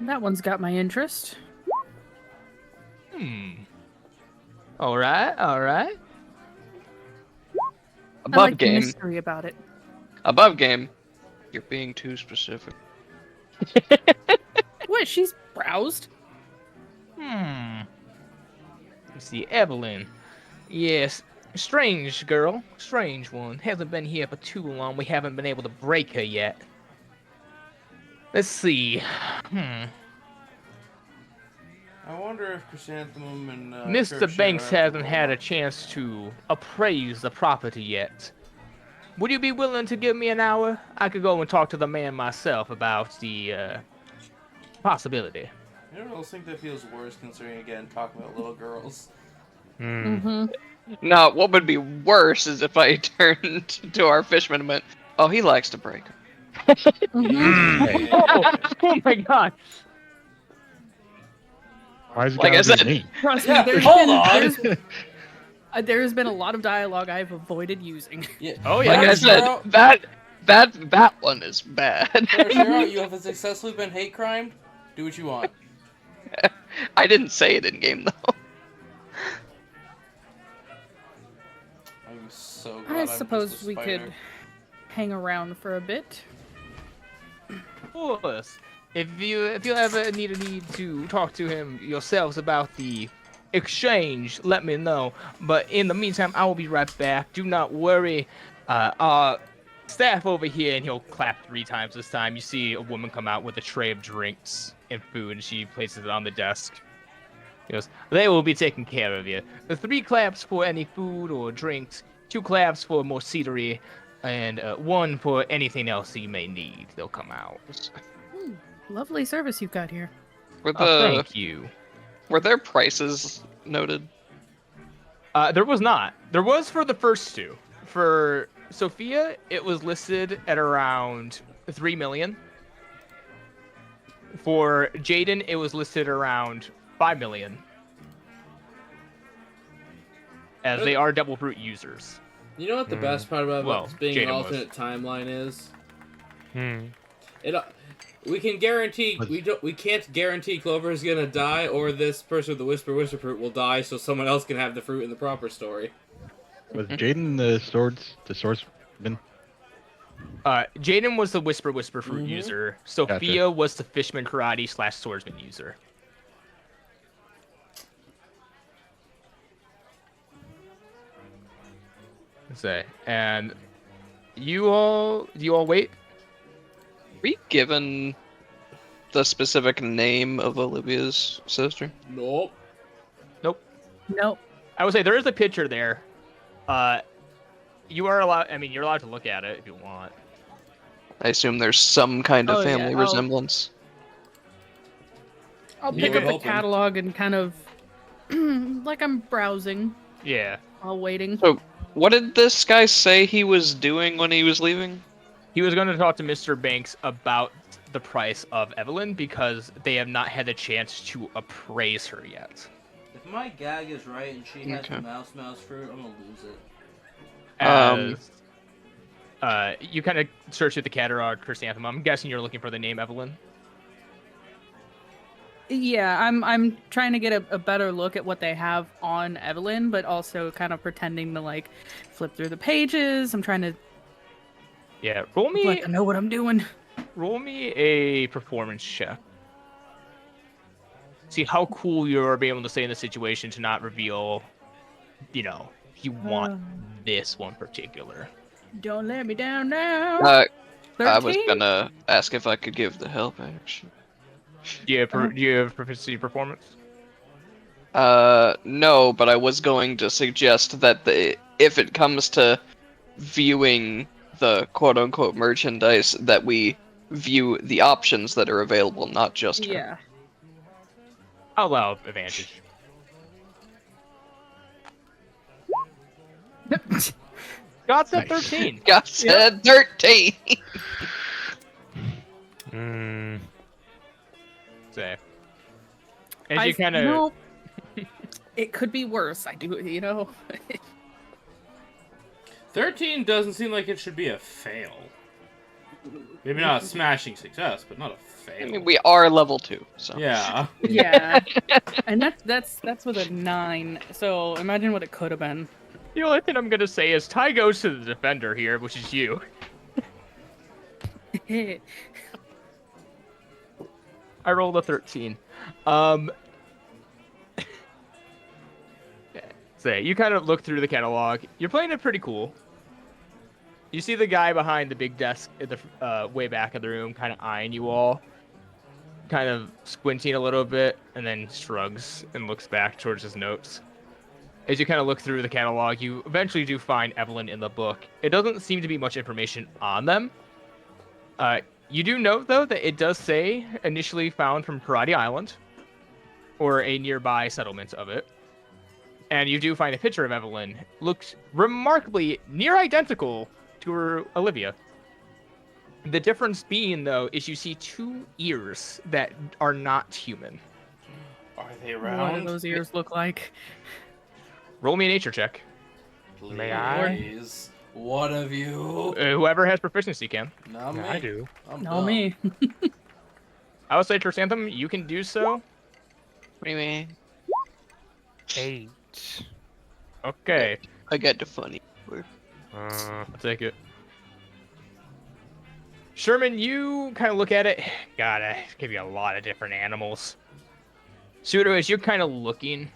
That one's got my interest. All right. I Above like the game. mystery about it. Above game. You're being too specific. What? She's browsed. Let's see, Evelyn. Yes, strange girl. Strange one. Hasn't been here for too long. We haven't been able to break her yet. Let's see. I wonder if Chrysanthemum and Mr. Kirsch Banks are- hasn't had a chance to appraise the property yet. Would you be willing to give me an hour? I could go and talk to the man myself about the possibility. I don't think that feels worse considering, again, talking about little girls. No, what would be worse is if I turned to our fisherman and went, oh, he likes to break. Oh my god! Why is it Like I gotta be said- me? Trust Yeah, me, hold on. There's been a lot of dialogue I've avoided using. Yeah. Oh, yeah. Like I Shiro- said, that one is bad. Shiro, you have successfully been hate crimed. Do what you want. I didn't say it in game though. I'm so glad I I'm suppose just a we spider. could hang around for a bit. Of course. If you ever need to talk to him yourselves about the exchange, let me know. But in the meantime, I will be right back. Do not worry. Our staff over here, and he'll clap 3 times this time. You see a woman come out with a tray of drinks and food, and she places it on the desk. He goes, they will be taking care of you. The 3 claps for any food or drinks. 2 claps for more scenery, and 1 for anything else that you may need. They'll come out. Lovely service you've got here. Were Oh, thank you. were there prices noted? There was not. There was for the first 2. For Sophia, it was listed at around 3 million. For Jaden, it was listed around 5 million. As they are double fruit users. You know what the best part about Well, this being an Jaden was. alternate timeline is? Hmm. We can guarantee we can't guarantee Clover is gonna die or this person with the whisper fruit will die, so someone else can have the fruit in the proper story. Was Jaden the swordsman? Jaden was the whisper fruit user. Sophia was the fishman karate / swordsman user. Say, and do you all wait? Were you given the specific name of Olivia's sister? Nope. Nope. I would say there is a picture there. You are allowed. I mean, you're allowed to look at it if you want. I assume there's some kind of Oh, yeah, family I'll- resemblance. I'll Yeah, pick we're up the hoping. catalog and kind of like I'm browsing Yeah, while waiting. So, what did this guy say he was doing when he was leaving? he was going to talk to Mr. Banks about the price of Evelyn because they have not had the chance to appraise her yet. If my gag is right and she has Okay. the mouse fruit, I'm gonna lose it. As, you kind of search through the catalog, Chrysanthemum. I'm guessing you're looking for the name Evelyn. Yeah, I'm trying to get a better look at what they have on Evelyn, but also kind of pretending to like flip through the pages. I'm trying to Yeah, roll me let them know what I'm doing. a performance check. See how cool you're being able to stay in the situation to not reveal, you want this one particular. Don't let me down now. I was 13? gonna ask if I could give the help action. Do you have proficiency performance? No, but I was going to suggest that if it comes to viewing the quote-unquote merchandise, that we view the options that are available, not just her. Yeah. I'll allow advantage. Got said Nice. 13. God said 13! Hmm. Say. As you kind of. No, it could be worse. I do, 13 doesn't seem like it should be a fail. Maybe not a smashing success, but not a fail. I mean, we are level 2, so. Yeah. Yeah. And that's with a 9. So imagine what it could have been. The only thing I'm gonna say is Ty goes to the defender here, which is you. I rolled a 13. Say, you kind of look through the catalog. You're playing it pretty cool. You see the guy behind the big desk at the way back of the room, kind of eyeing you all, kind of squinting a little bit, and then shrugs and looks back towards his notes. As you kind of look through the catalog, you eventually do find Evelyn in the book. It doesn't seem to be much information on them. You do note, though, that it does say initially found from Karate Island, or a nearby settlement of it. And you do find a picture of Evelyn. Looks remarkably near identical to her Olivia. The difference being, though, is you see 2 ears that are not human. Are they What do those ears look like? Roll me a nature check. May I? Please. What of you? Whoever has proficiency can. Not me. Yeah, I do. I'm No, dumb. me. I would say, Chrysanthemum, you can do so. What do you mean? 8. Okay, I got the funny. I'll take it. Sherman, you kind of look at it. God, I give you a lot of different animals. Pseudo, as you're kind of looking,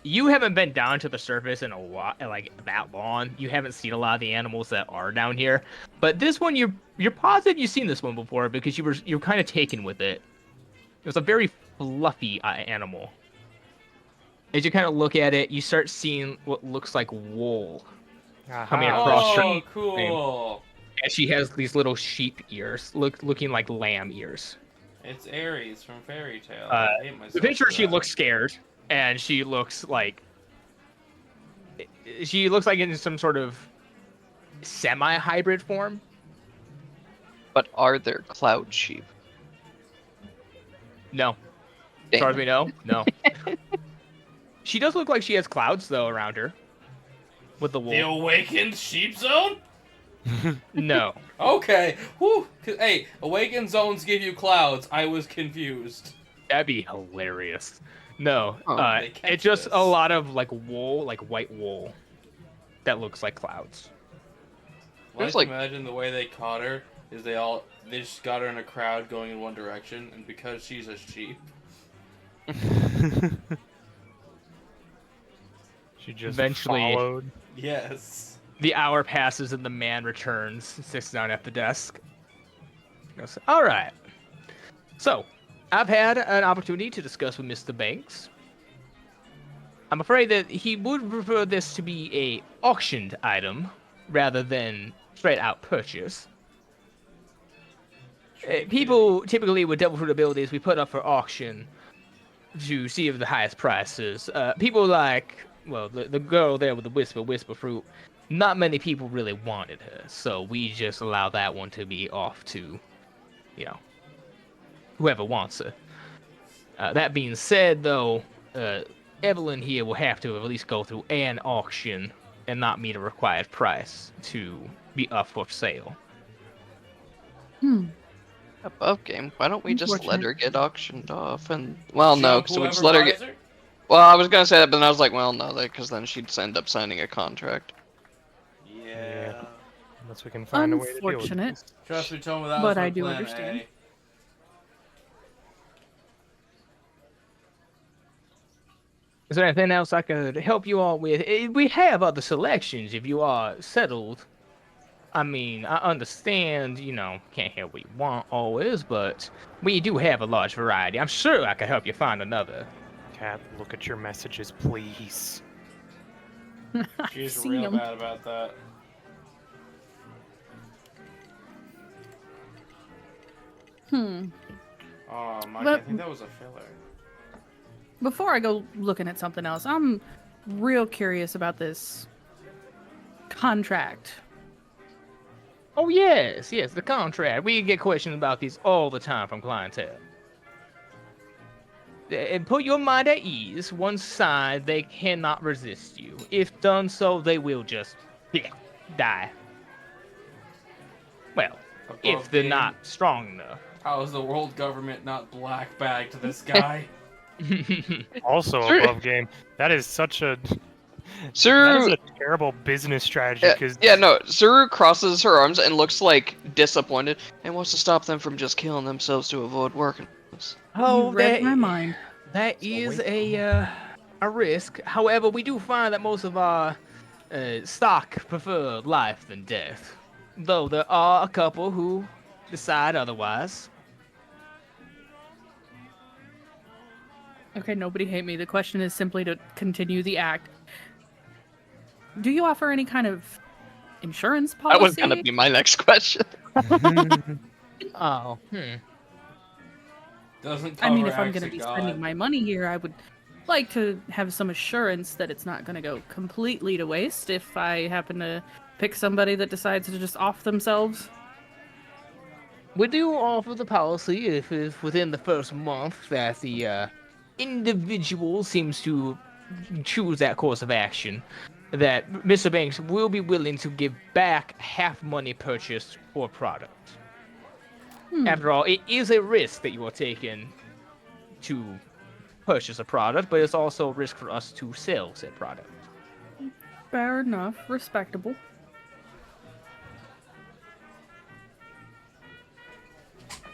you haven't been down to the surface in a while, like that long. You haven't seen a lot of the animals that are down here. But this one, you're positive you've seen this one before because you're kind of taken with it. It was a very fluffy animal. As you kind of look at it, you start seeing what looks like wool coming Aha. across her. Oh, cool. And she has these little sheep ears, looking like lamb ears. It's Aries from Fairy Tale. Uh, I hate myself. The picture, for she that. looks scared, and she looks like in some sort of semi-hybrid form. But are there cloud sheep? No, Damn. as far as we know, no. She does look like she has clouds though around her, with the The wool. Awakened Sheep Zone? No, Okay. Whew. Hey, Awakened Zones give you clouds. I was confused. that'd be hilarious. No, Oh, they catch it's just this. a lot of like wool, like white wool, that looks like clouds. I There's, like like- to imagine the way they caught her is they just got her in a crowd going in one direction, and because she's a sheep, She just Eventually- followed. yes. The hour passes and the man returns, sits down at the desk. Goes, all right. So, I've had an opportunity to discuss with Mr. Banks. I'm afraid that he would prefer this to be a auctioned item rather than straight out purchase. People typically with devil fruit abilities we put up for auction to see if the highest prices. People like, well, the girl there with the whisper fruit. Not many people really wanted her, so we just allow that one to be off to, whoever wants her. That being said, though, Evelyn here will have to at least go through an auction and not meet a required price to be up for sale. Above game. Why don't we just let Unfortunate. her get auctioned off? And well, no, Jump because we just whoever let her buys get. Well, I was gonna say that, but then I was like, well, no, because then she'd end up signing a contract. Yeah. Unless we can find a way to deal with Unfortunate. this. Trust me, Tom, that But was my I do plan understand. A. Is there anything else I could help you all with? We have other selections if you are settled. I mean, I understand, can't have what you want always, but we do have a large variety. I'm sure I could help you find another. Cat, look at your messages, please. She's seen real 'em. bad about that. Oh, Mike, I But- think that was a filler. Before I go looking at something else, I'm real curious about this contract. Oh, yes, the contract. We get questions about these all the time from clientele. And put your mind at ease. Once signed, they cannot resist you. If done so, they will just, die. Well, if Above they're game. not strong enough. How is the world government not black bagged this guy? Also Sure. above game. That is such a that is Suru, a terrible business strategy because Suru crosses her arms and looks like disappointed and wants to stop them from just killing themselves to avoid working. You read my mind. That is a risk. However, we do find that most of our stock prefer life than death. Though there are a couple who decide otherwise. Okay, nobody hate me. The question is simply to continue the act. Do you offer any kind of insurance policy? That was gonna be my next question. Oh, Doesn't I cover mean, if I'm acts going to of be God. spending my money here, I would like to have some assurance that it's not going to go completely to waste if I happen to pick somebody that decides to just off themselves. We do offer the policy if within the first month that the individual seems to choose that course of action, that Mr. Banks will be willing to give back half money purchased for product. After all, it is a risk that you are taking to purchase a product, but it's also a risk for us to sell said product. Fair enough. Respectable.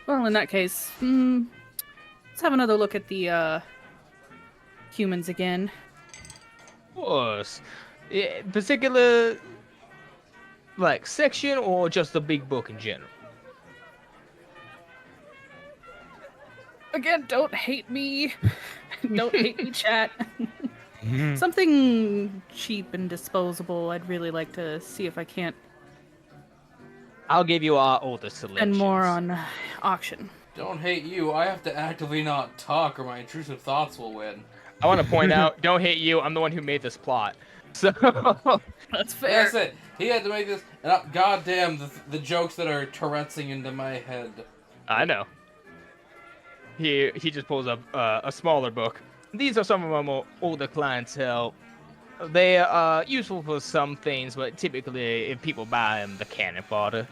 Well, in that case, let's have another look at the humans again. Of course. Particular, section or just the big book in general? Again, don't hate me. Don't hate me, chat. Something cheap and disposable. I'd really like to see if I can't I'll give you our older selections. spend more on auction. Don't hate you. I have to actively not talk, or my intrusive thoughts will win. I want to point out, don't hate you. I'm the one who made this plot. So That's fair. That's it. He had to make this. And goddamn, the jokes that are Tourette'sing into my head. I know. He just pulls up a smaller book. These are some of my more older clientele. They are useful for some things, but typically, if people buy them, the cannon fodder.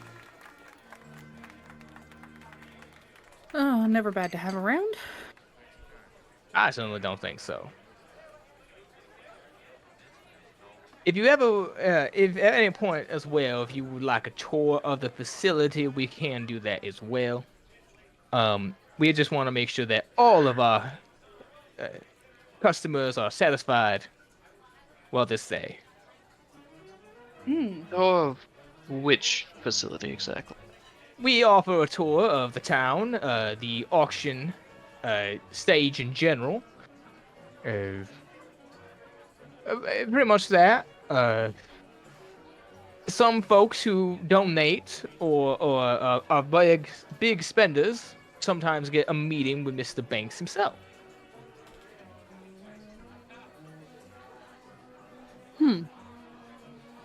Oh, never bad to have around. I certainly don't think so. If you ever, if at any point as well, if you would like a tour of the facility, we can do that as well. We just want to make sure that all of our customers are satisfied while they stay. Oh, which facility exactly? We offer a tour of the town, the auction stage in general. Pretty much that. Some folks who donate or are big spenders sometimes get a meeting with Mr. Banks himself.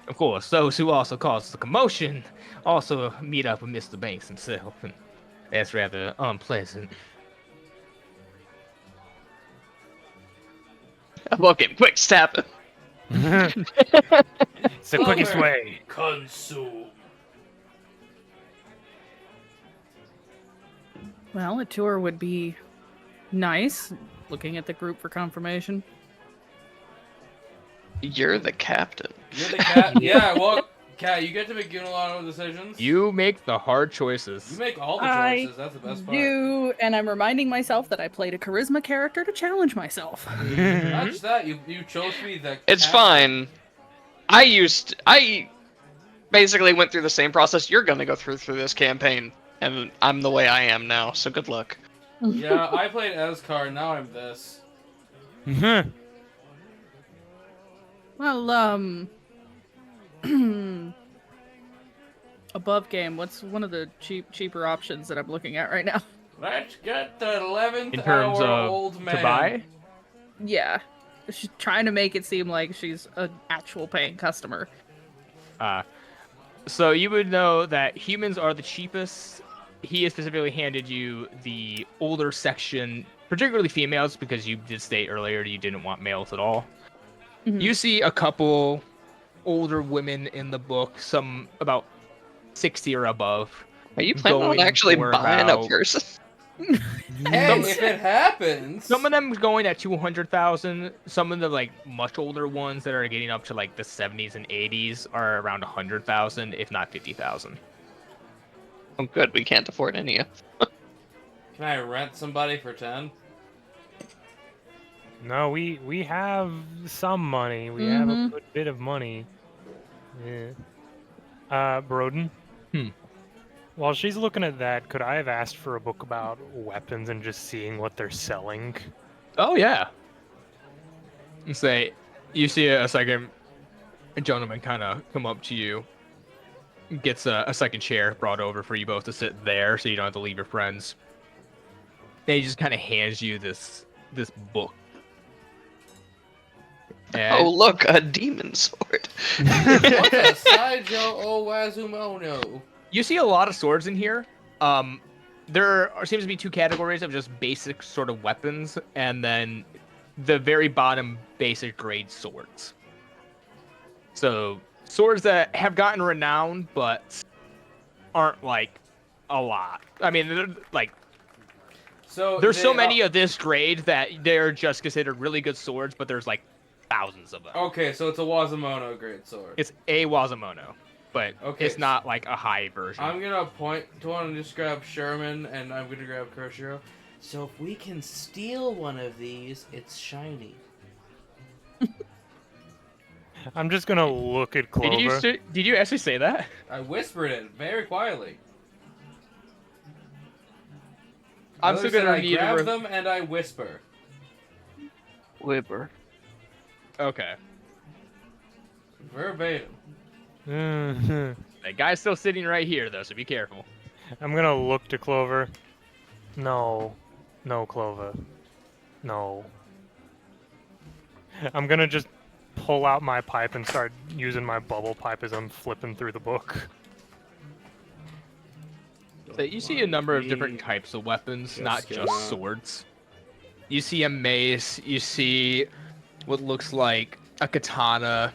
Of course, those who also cause the commotion also meet up with Mr. Banks himself, and that's rather unpleasant. Okay, quick, stab him. It's the quickest way. Consume. Well, a tour would be nice. Looking at the group for confirmation. You're the captain. You're the cat. Yeah, well, Cat, you get to make unilateral decisions. You make the hard choices. You make all the I choices. That's the best part. And I'm reminding myself that I played a charisma character to challenge myself. Not just that, you chose me the. It's captain. fine. I basically went through the same process you're gonna go through this campaign, and I'm the way I am now. So good luck. Yeah, I played Eskar. Now I'm this. Well, above game, what's one of the cheaper options that I'm looking at right now? Let's get the 11th In terms hour of old man. to buy, Yeah. She's trying to make it seem like she's an actual paying customer. so you would know that humans are the cheapest. He has specifically handed you the older section, particularly females, because you did state earlier you didn't want males at all. Mhm. You see a couple older women in the book, some about 60 or above. Are you planning on Going actually for buying a about- person? Hey, if it happens. Some of them going at 200,000. Some of the like much older ones that are getting up to like the 70s and 80s are around 100,000, if not 50,000. Oh, good. We can't afford any. Can I rent somebody for 10? No, we have some money. We have a good bit of money. Yeah. Broden. While she's looking at that, could I have asked for a book about weapons and just seeing what they're selling? Oh yeah. And say, you see a second gentleman kind of come up to you, gets a second chair brought over for you both to sit there, so you don't have to leave your friends. And he just kind of hands you this book. And Oh, look, a demon sword. What's a Saijo Owazumono? you see a lot of swords in here. Seems to be two categories of just basic sort of weapons, and then the very bottom basic grade swords. So swords that have gotten renowned, but aren't like a lot. I mean, they're, like So there's so they- many of this grade that they're just considered really good swords, but there's like thousands of them. Okay, so it's a Wazumono great sword. It's a Wazumono, but Okay, it's not like a high version. I'm gonna point to one and just grab Sherman, and I'm gonna grab Kuroshiro. So if we can steal one of these, it's shiny. I'm just gonna look at Clover. Did you actually say that? I whispered it very quietly. I'm I still said gonna I need grab them and I whisper. Wibber. Okay. Verbatim. That guy's still sitting right here, though, so be careful. I'm gonna look to Clover. No. No, Clover. No. I'm gonna just pull out my pipe and start using my bubble pipe as I'm flipping through the book. So you see a number of different types of weapons, not just swords. You see a mace, you see what looks like a katana.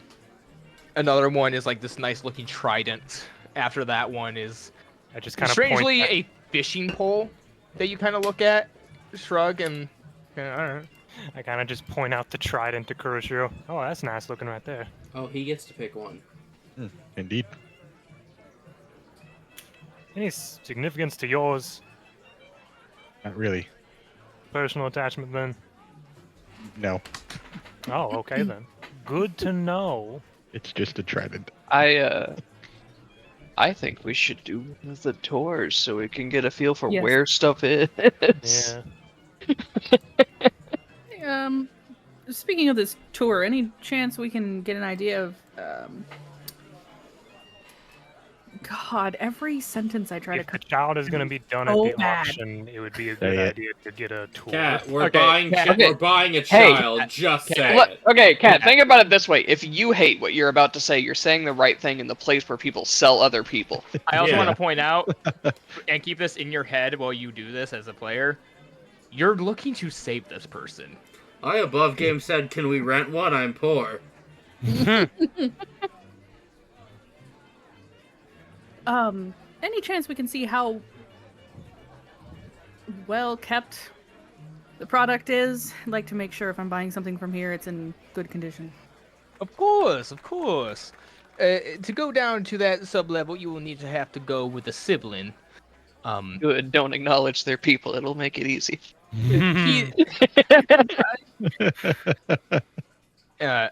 Another one is like this nice looking trident. After that one is I just kind of strangely a fishing pole that you kind of look at, shrug, and alright. I kind of just point out the trident to Kuroshiro. Oh, that's nice looking right there. Oh, he gets to pick one. Indeed. Any significance to yours? Not really. Personal attachment then? No. Oh, okay then. Good to know. It's just a trident. I think we should do the tours so we can get a feel for Yes. where stuff is. Yeah. Speaking of this tour, any chance we can get an idea of God, every sentence I try If to the cut. child is going to be done at So the bad. auction, it would be a good Yeah. idea to get a tour. Cat, we're Okay, buying. Cat. We're buying a Hey, child. Just say Look, it. okay, Kat, think about it this way. If you hate what you're about to say, you're saying the right thing in the place where people sell other people. I also Yeah. want to point out, and keep this in your head while you do this as a player, you're looking to save this person. I above game said, "Can we rent one? I'm poor." Any chance we can see how well kept the product is? I'd like to make sure if I'm buying something from here, it's in good condition. Of course, of course. To go down to that sub-level, you will need to have to go with a sibling. Good, don't acknowledge their people. It'll make it easy.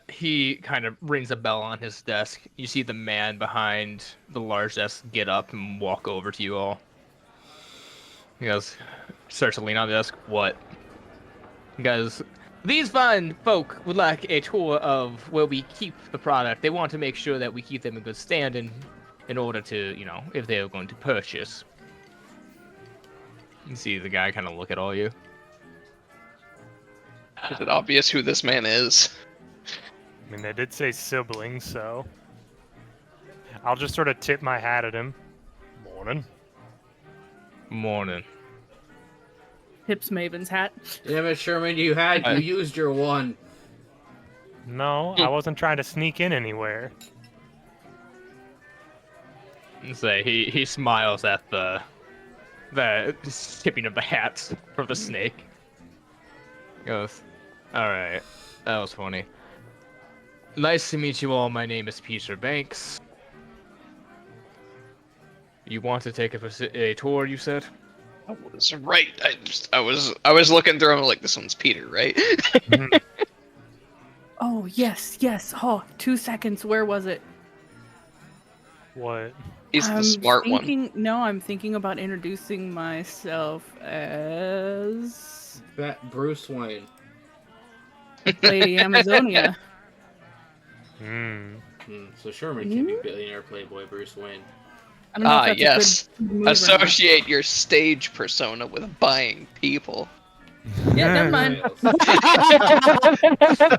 He kind of rings a bell on his desk. You see the man behind the large desk get up and walk over to you all. He goes, starts to lean on the desk. What? He goes, these fine folk would like a tour of where we keep the product. They want to make sure that we keep them in good standing in order to, you know, if they are going to purchase. You see the guy kind of look at all you. Is it obvious who this man is? I mean, they did say siblings, so I'll just sort of tip my hat at him. Morning. Morning. Hips Maven's hat. Damn it, Sherman! You used your one. No, I wasn't trying to sneak in anywhere. Say he smiles at the tipping of the hats for the snake. He goes, all right, that was funny. Nice to meet you all. My name is Peter Banks. You want to take a tour? You said. I was right. I was looking through him like this one's Peter, right? Oh, yes. Oh, 2 seconds. Where was it? What? He's the I'm smart one. thinking, No, I'm thinking about introducing myself as That Bruce Wayne. Lady Amazonia. So Sherman can be billionaire playboy Bruce Wayne. I don't know if that's Yes. a good move or not. Associate your stage persona with buying people. Yeah, never mind.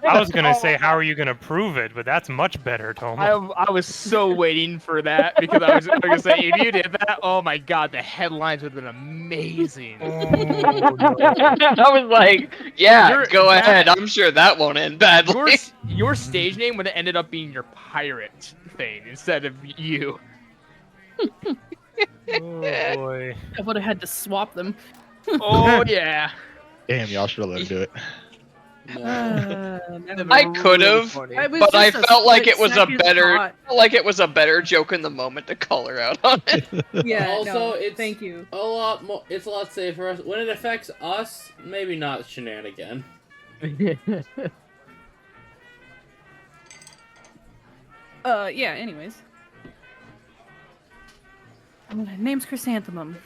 I was gonna say, how are you gonna prove it? But that's much better, Toma. I was so waiting for that because I was gonna say if you did that, oh my god, the headlines would have been amazing. I was like, yeah, You're- go that- ahead. I'm sure that won't end badly. Your stage name would have ended up being your pirate thing instead of you. Oh boy. I would have had to swap them. Oh yeah. Damn, y'all should have let him do it. Never I mind. could have, Funny. It was but I just a felt like it was a split-second better, thought. joke in the moment to call her out on it. Yeah, Also, no, it's thank you. a lot more. It's a lot safer. When it affects us, maybe not shenanigan. Yeah, anyways. Name's Chrysanthemum.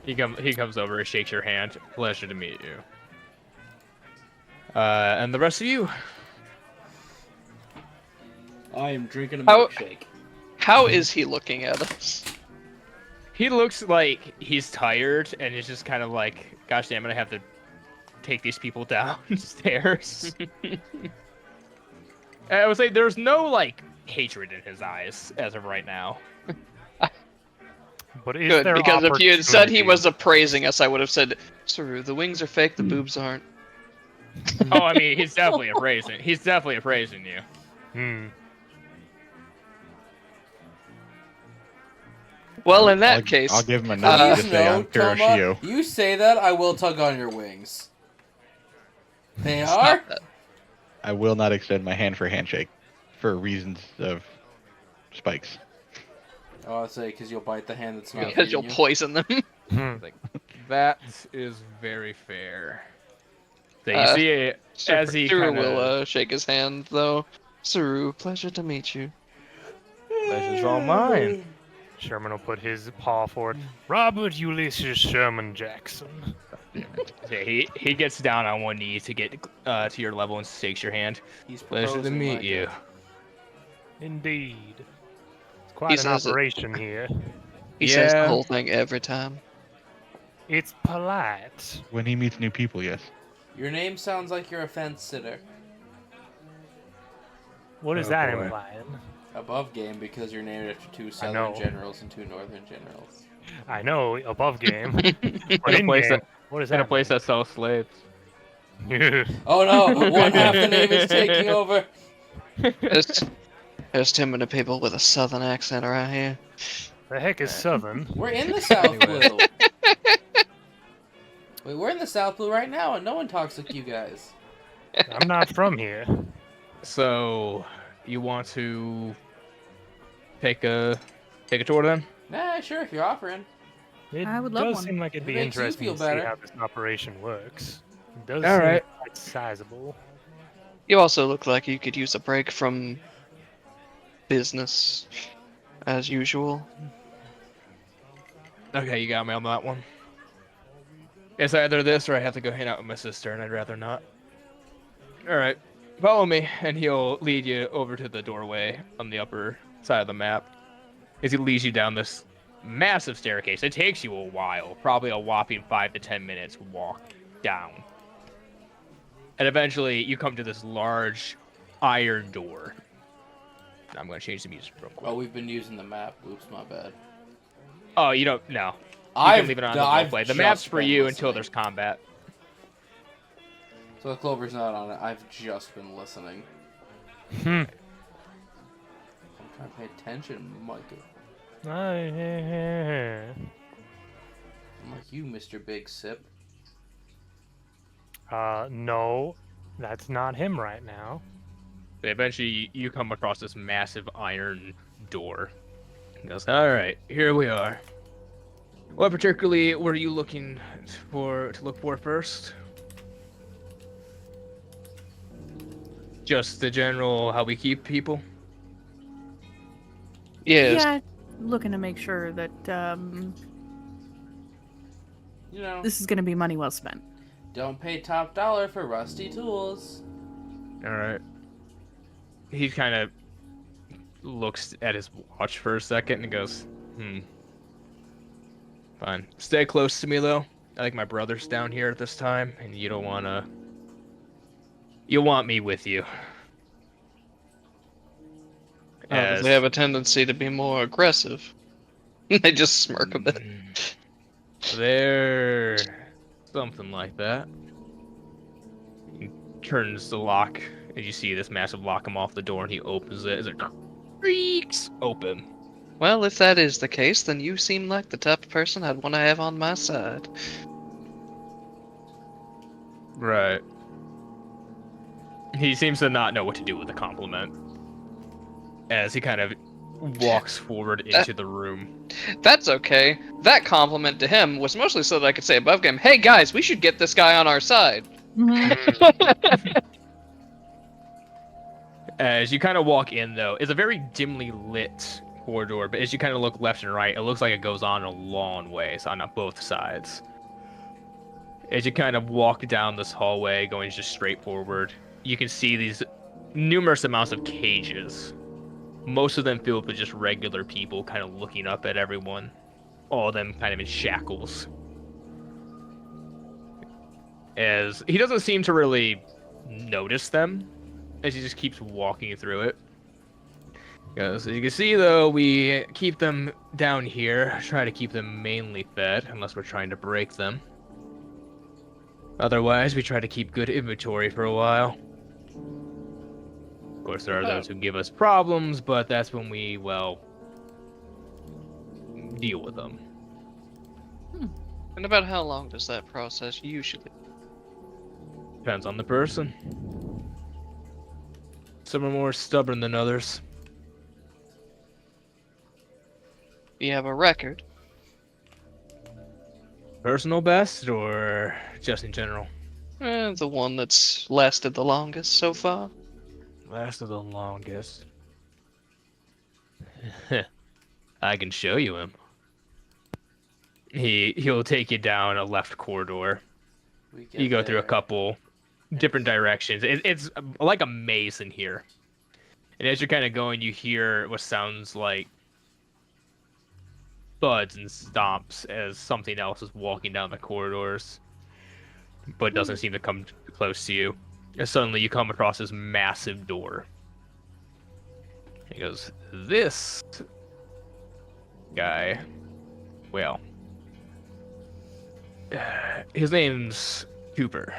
He comes over and shakes your hand. Pleasure to meet you. And the rest of you? I am drinking a How- milkshake. How is he looking at us? He looks like he's tired, and he's just kind of like, gosh damn it, I have to take these people downstairs. I would say there's no, like, hatred in his eyes as of right now. But is Good, there because if you had said he opportunity- was appraising us, I would have said, Saru, the wings are fake, the boobs aren't. Oh, I mean, he's definitely appraising. He's definitely appraising you. Hmm. Well, in that case, I'll give him a nod to Please say I'm no, Toma, Kuroshio. you say that, I will tug on your wings. They it's are? not that. I will not extend my hand for a handshake, for reasons of spikes. Oh, I'll say, because you'll bite the hand that's not Because you'll feeding you. poison them. Hmm. That is very fair. So you Uh, see it as he Saru kind will of... shake his hand, though. Saru, pleasure to meet you. Pleasure's all mine. Sherman will put his paw forward. Robert Ulysses Sherman Jackson. Yeah, he gets down on one knee to get to your level and shakes your hand. He's Pleasure to proposing meet like you. it. Indeed. It's quite He an says it. operation here. He says the Yeah. whole thing every time. It's polite. When he meets new people, yes. Your name sounds like you're a fence sitter. What is Oh, that boy. implying? Above game because you're named after two southern know. generals and two northern generals. I know, above game. But in place game, what is In that? a place that sells slaves. mean? Oh no, one half the name is taking over. There's too many people with a southern accent around here. The heck is Southern? We're in the South Anyway. Blue. Wait, we're in the South Blue right now and no one talks like you guys. I'm not from here. So, you want to take a tour then? Nah, sure, if you're offering. It I would love does one. seem like it'd If be it makes you interesting feel to see better. how this operation works. It does All seem right. quite sizable. You also look like you could use a break from business, as usual. Okay, you got me on that one. It's either this or I have to go hang out with my sister, and I'd rather not. Alright, follow me, and he'll lead you over to the doorway on the upper side of the map. As he leads you down this massive staircase. It takes you a while, probably a whopping 5 to 10 minutes walk down. And eventually, you come to this large iron door. I'm going to change the music real quick. Oh, we've been using the map. Oops, my bad. Oh, you don't... No. You I've can leave it on I've the play. The just map's for been you listening. until there's combat. So the Clover's not on it. I've just been listening. Hmm. I'm trying to pay attention, Michael. I'm like you, Mr. Big Sip. No, that's not him right now. But eventually, you come across this massive iron door. He goes, all right, here we are. What particularly were you looking to look for first? Just the general how we keep people? Yes. Yeah, looking to make sure that You know, this is going to be money well spent. don't pay top dollar for rusty tools. All right. He kind of looks at his watch for a second and goes, Fine. Stay close to me, though. I think my brother's down here at this time, and you don't want to... You want me with you. As- They have a tendency to be more aggressive. They just smirk a bit. They're something like that. He turns the lock, and you see this massive lock come off the door, and he opens it. It's like creaks open. Well, if that is the case, then you seem like the type of person I'd want to have on my side. Right. He seems to not know what to do with the compliment, as he kind of walks forward into the room. That's okay. That compliment to him was mostly so that I could say above game, hey guys, we should get this guy on our side. As you kind of walk in, though, it's a very dimly lit corridor, but as you kind of look left and right, it looks like it goes on a long ways on both sides. As you kind of walk down this hallway, going just straight forward, you can see these numerous amounts of cages. Most of them filled with just regular people kind of looking up at everyone. All of them kind of in shackles. As he doesn't seem to really notice them, as he just keeps walking through it. As you can see, though, we keep them down here, try to keep them mainly fed, unless we're trying to break them. Otherwise, we try to keep good inventory for a while. Of course, there are those who give us problems, but that's when we, well, deal with them. And about how long does that process usually? Depends on the person. Some are more stubborn than others. You have a record? Personal best, or just in general? The one that's lasted the longest so far. Lasted the longest. I can show you him. He'll take you down a left corridor. You go through a couple different directions. It's like a maze in here. And as you're kind of going, you hear what sounds like thuds and stomps as something else is walking down the corridors, but doesn't seem to come close to you. And suddenly you come across this massive door. He goes, this guy, well, his name's Cooper.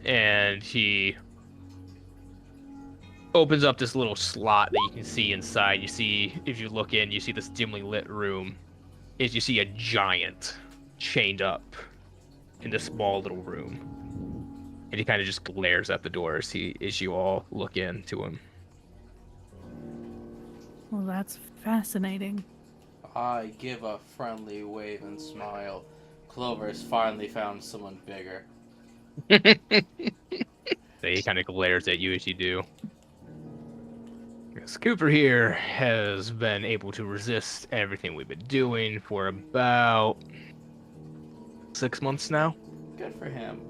And he opens up this little slot that you can see inside. You see, if you look in, you see this dimly lit room. Is you see a giant chained up in this small little room. And he kind of just glares at the door as you all look into him. Well, that's fascinating. I give a friendly wave and smile. Clover has finally found someone bigger. So he kind of glares at you as you do. Because Cooper here has been able to resist everything we've been doing for about 6 months now. Good for him.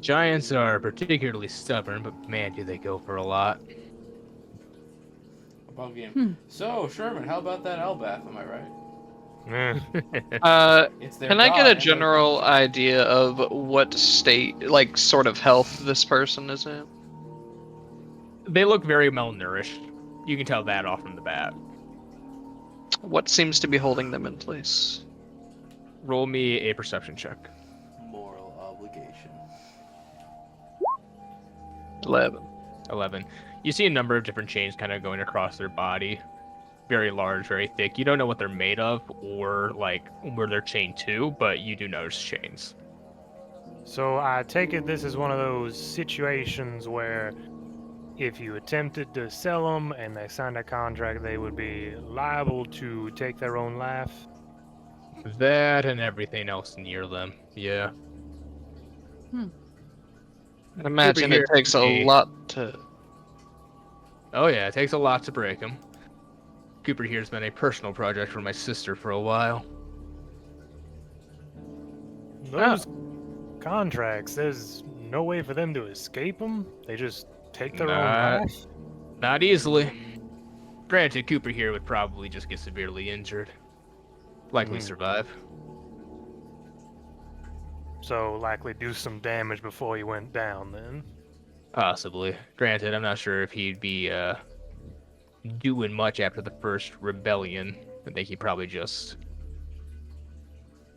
Giants are particularly stubborn, but man, do they go for a lot. Above game. So, Sherman, how about that Elbath? Am I right? It's their Can I god, get a and general idea of what state, like, sort of health this person is in? They look very malnourished. You can tell that off from the bat. What seems to be holding them in place? Roll me a perception check. moral obligation. 11. You see a number of different chains kind of going across their body. Very large, very thick. You don't know what they're made of or, like, where they're chained to, but you do notice chains. So I take it this is one of those situations where if you attempted to sell them and they signed a contract, they would be liable to take their own life. That and everything else near them, yeah. I imagine Over it takes a here, lot to... Oh yeah, it takes a lot to break them. Cooper here's been a personal project for my sister for a while. Those contracts, there's no way for them to escape them? They just take their own life? Not easily. Granted, Cooper here would probably just get severely injured. Likely survive. So likely do some damage before he went down then. Possibly. Granted, I'm not sure if he'd be doing much after the first rebellion. I think he'd probably just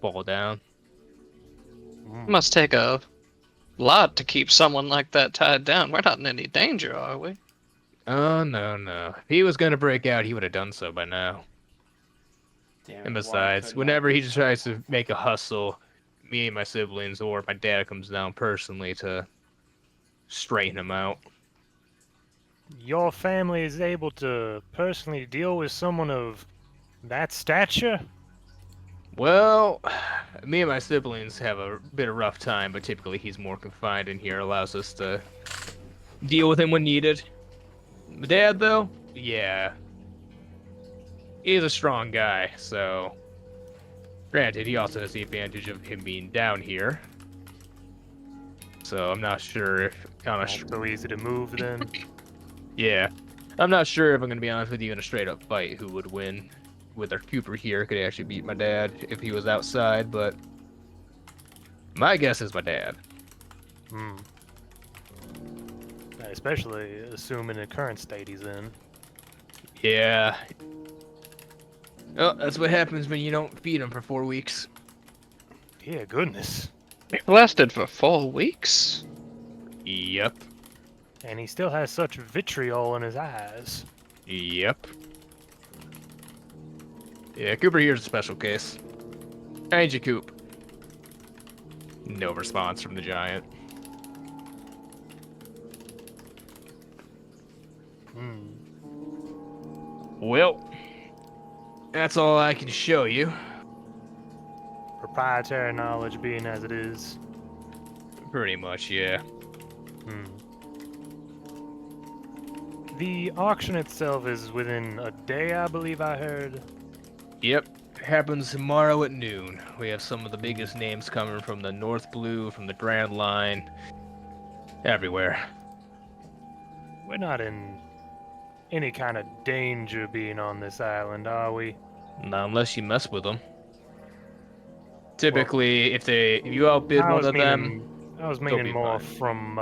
fall down. Must take a lot to keep someone like that tied down. We're not in any danger, are we? Oh, no. If he was gonna break out, he would have done so by now. Damn, And why besides, couldn't whenever I- he tries to make a hustle, me and my siblings or my dad comes down personally to straighten him out. Your family is able to personally deal with someone of that stature? Well, me and my siblings have a bit of rough time, but typically he's more confined in here, allows us to deal with him when needed. My dad, though, yeah. He's a strong guy, so Granted, he also has the advantage of him being down here. So I'm not sure if Not so easy to move then. yeah, I'm not sure if I'm gonna be honest with you in a straight up fight who would win. Whether Cooper here could actually beat my dad if he was outside, but my guess is my dad. Hmm. Especially assuming the current state he's in. Yeah. Oh, that's what happens when you don't feed him for 4 weeks. Yeah, goodness. It lasted for 4 weeks. Yep. And he still has such vitriol in his eyes. Yep. Yeah, Cooper here's a special case. Ain't you, Coop? No response from the giant. Hmm. Well, that's all I can show you. Proprietary knowledge being as it is. Pretty much, yeah. Hmm. The auction itself is within a day, I believe I heard. Yep. Happens tomorrow at noon. We have some of the biggest names coming from the North Blue, from the Grand Line, everywhere. We're not in any kind of danger being on this island, are we? Not unless you mess with them. Typically, if you outbid I one was of them, I was they'll meaning be more fine. from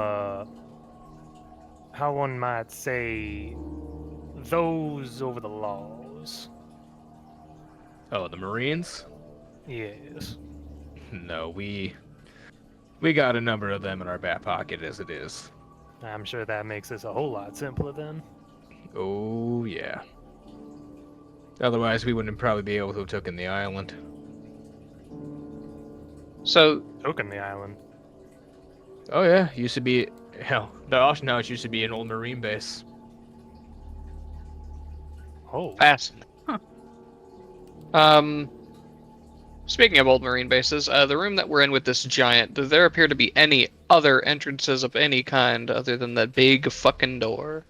how one might say those over the laws. oh, the Marines? Yes. No, we got a number of them in our back pocket as it is. I'm sure that makes this a whole lot simpler then. Oh yeah. Otherwise, we wouldn't probably be able to have taken the island. So, Token the island. Oh yeah, used to be hell. The auction house used to be an old Marine base. Oh. fascinating. Speaking of old marine bases, the room that we're in with this giant, do there appear to be any other entrances of any kind other than that big fucking door?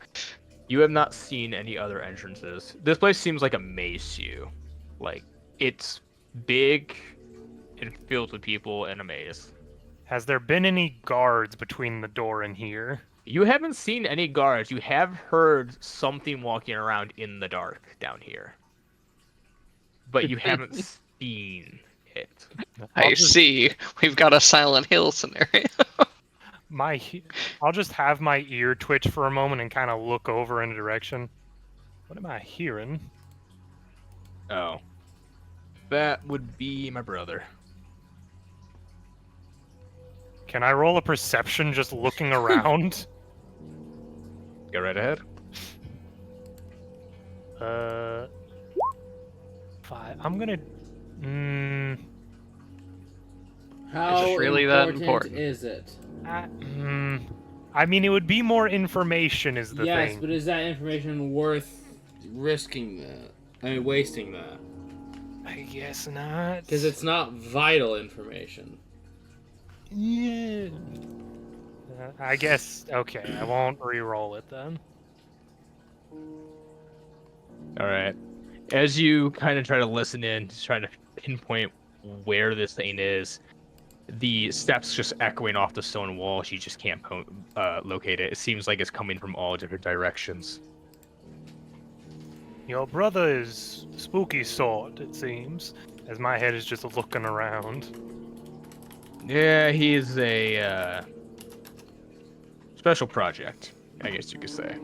You have not seen any other entrances. This place seems like a maze to you. Like, it's big and filled with people in a maze. Has there been any guards between the door and here? You haven't seen any guards. You have heard something walking around in the dark down here. But you haven't seen it. I see. We've got a Silent Hill scenario. I'll just have my ear twitch for a moment and kind of look over in a direction. What am I hearing? Oh. That would be my brother. Can I roll a perception just looking around? Go right ahead. 5. I'm gonna. How Is it really that important? is it? I mean, it would be more information, is the Yes, thing. but is that information worth risking that? I mean, wasting that? I guess not. Because it's not vital information. Yeah. I guess. Okay, I won't re-roll it then. All right. As you kind of try to listen in, just trying to pinpoint where this thing is, the steps just echoing off the stone wall. She just can't locate it. It seems like it's coming from all different directions. Your brother is spooky sort, it seems, as my head is just looking around. Yeah, he's a special project, I guess you could say.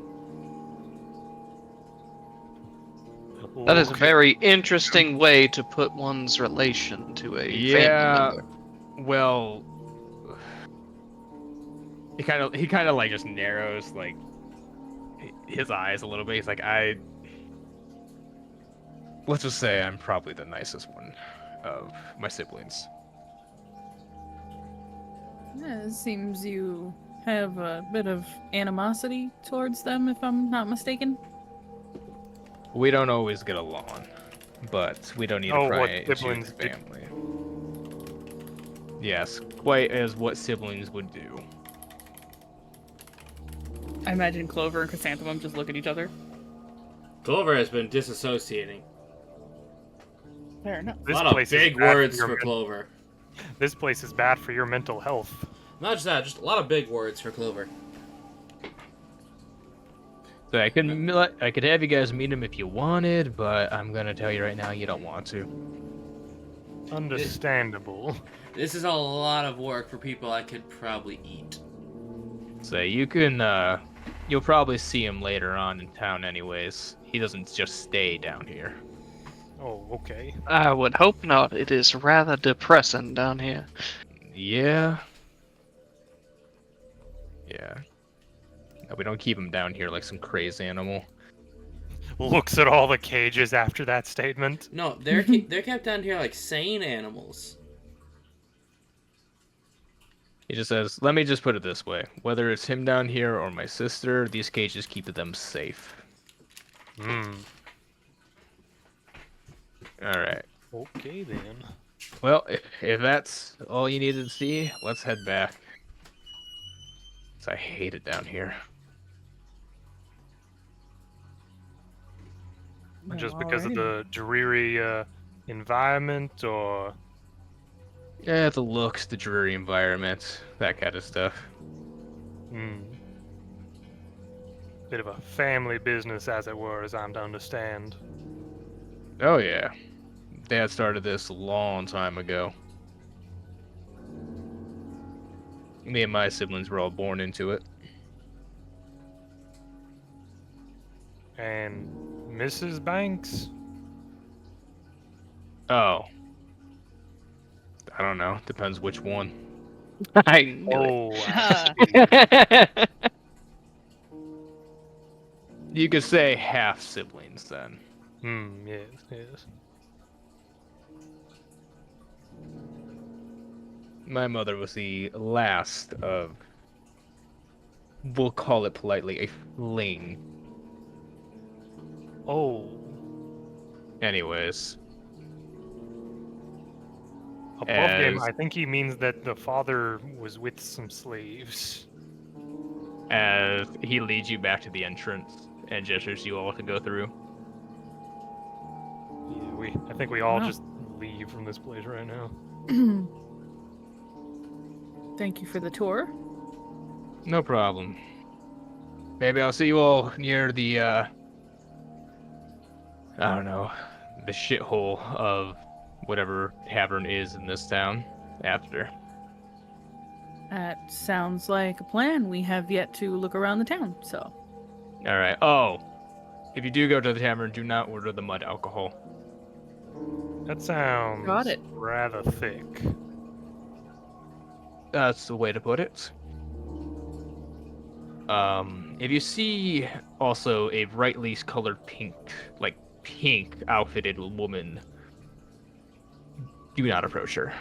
That is a Okay. very interesting way to put one's relation to a Yeah. family member. Well, he kind of like just narrows like his eyes a little bit. He's like, let's just say I'm probably the nicest one of my siblings. Yeah, it seems you have a bit of animosity towards them, if I'm not mistaken. We don't always get along, but we don't need Oh, to pry what into siblings the do. family. Yes, quite as what siblings would do. I imagine Clover and Chrysanthemum just look at each other. Clover has been disassociating. Fair enough. A This lot of place is big bad words your for men- Clover. This place is bad for your mental health. Not just that, just a lot of big words for Clover. So I could have you guys meet him if you wanted, but I'm gonna tell you right now, you don't want to. Understandable. This is a lot of work for people I could probably eat. So you can, you'll probably see him later on in town anyways. He doesn't just stay down here. Oh, okay. I would hope not. It is rather depressing down here. Yeah. Yeah. No, we don't keep him down here like some crazy animal. Looks at all the cages after that statement. No, they're kept down here like sane animals. He just says, let me just put it this way. Whether it's him down here or my sister, these cages keep them safe. Hmm. Alright. Okay then. Well, if that's all you needed to see, let's head back. 'Cause I hate it down here. Just because of Alrighty. the dreary environment, or Yeah, the looks, the dreary environment, that kind of stuff. bit of a family business, as it were, as I'm to understand. Oh yeah. Dad started this a long time ago. Me and my siblings were all born into it. And Mrs. Banks? Oh. I don't know. Depends which one. I knew Oh, it. You could say half siblings then. yes, yes. My mother was the last of, we'll call it politely, a fling. Oh, Anyways. above game, As- I think he means that the father was with some slaves. As he leads you back to the entrance and gestures you all to go through. Yeah, I think we all Wow. just leave from this place right now. Thank you for the tour. No problem. Maybe I'll see you all near the, I don't know, the shithole of whatever tavern is in this town after. That sounds like a plan. We have yet to look around the town, so. Alright. Oh! If you do go to the tavern, do not order the mud alcohol. That sounds Got it. rather thick. That's the way to put it. If you see also a brightly colored pink outfitted woman, do not approach her.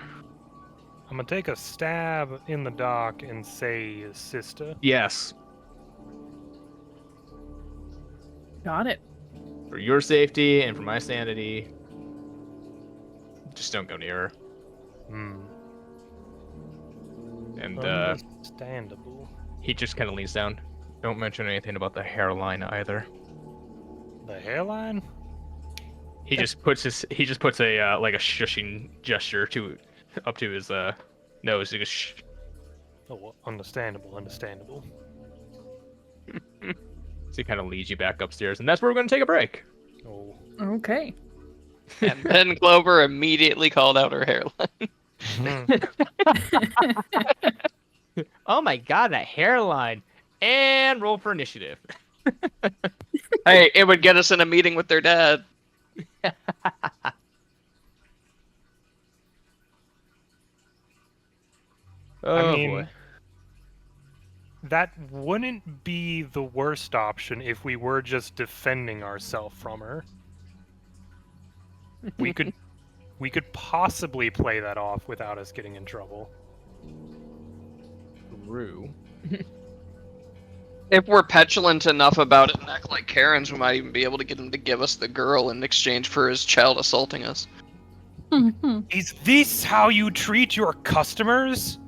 I'm gonna take a stab in the dark and say sister. Yes, Got it. for your safety and for my sanity, just don't go near her. And Understandable. he just kind of leans down. Don't mention anything about the hairline either. The hairline? He just puts a like a shushing gesture up to his nose. He goes, shh. Oh, well, understandable. So he kind of leads you back upstairs, and that's where we're going to take a break. Oh. Okay. And then Clover immediately called out her hairline. Oh my god, that hairline! And roll for initiative. Hey, it would get us in a meeting with their dad. Oh I mean, boy. that wouldn't be the worst option if we were just defending ourselves from her. We could possibly play that off without us getting in trouble. True. If we're petulant enough about it and act like Karens, we might even be able to get him to give us the girl in exchange for his child assaulting us. Is this how you treat your customers?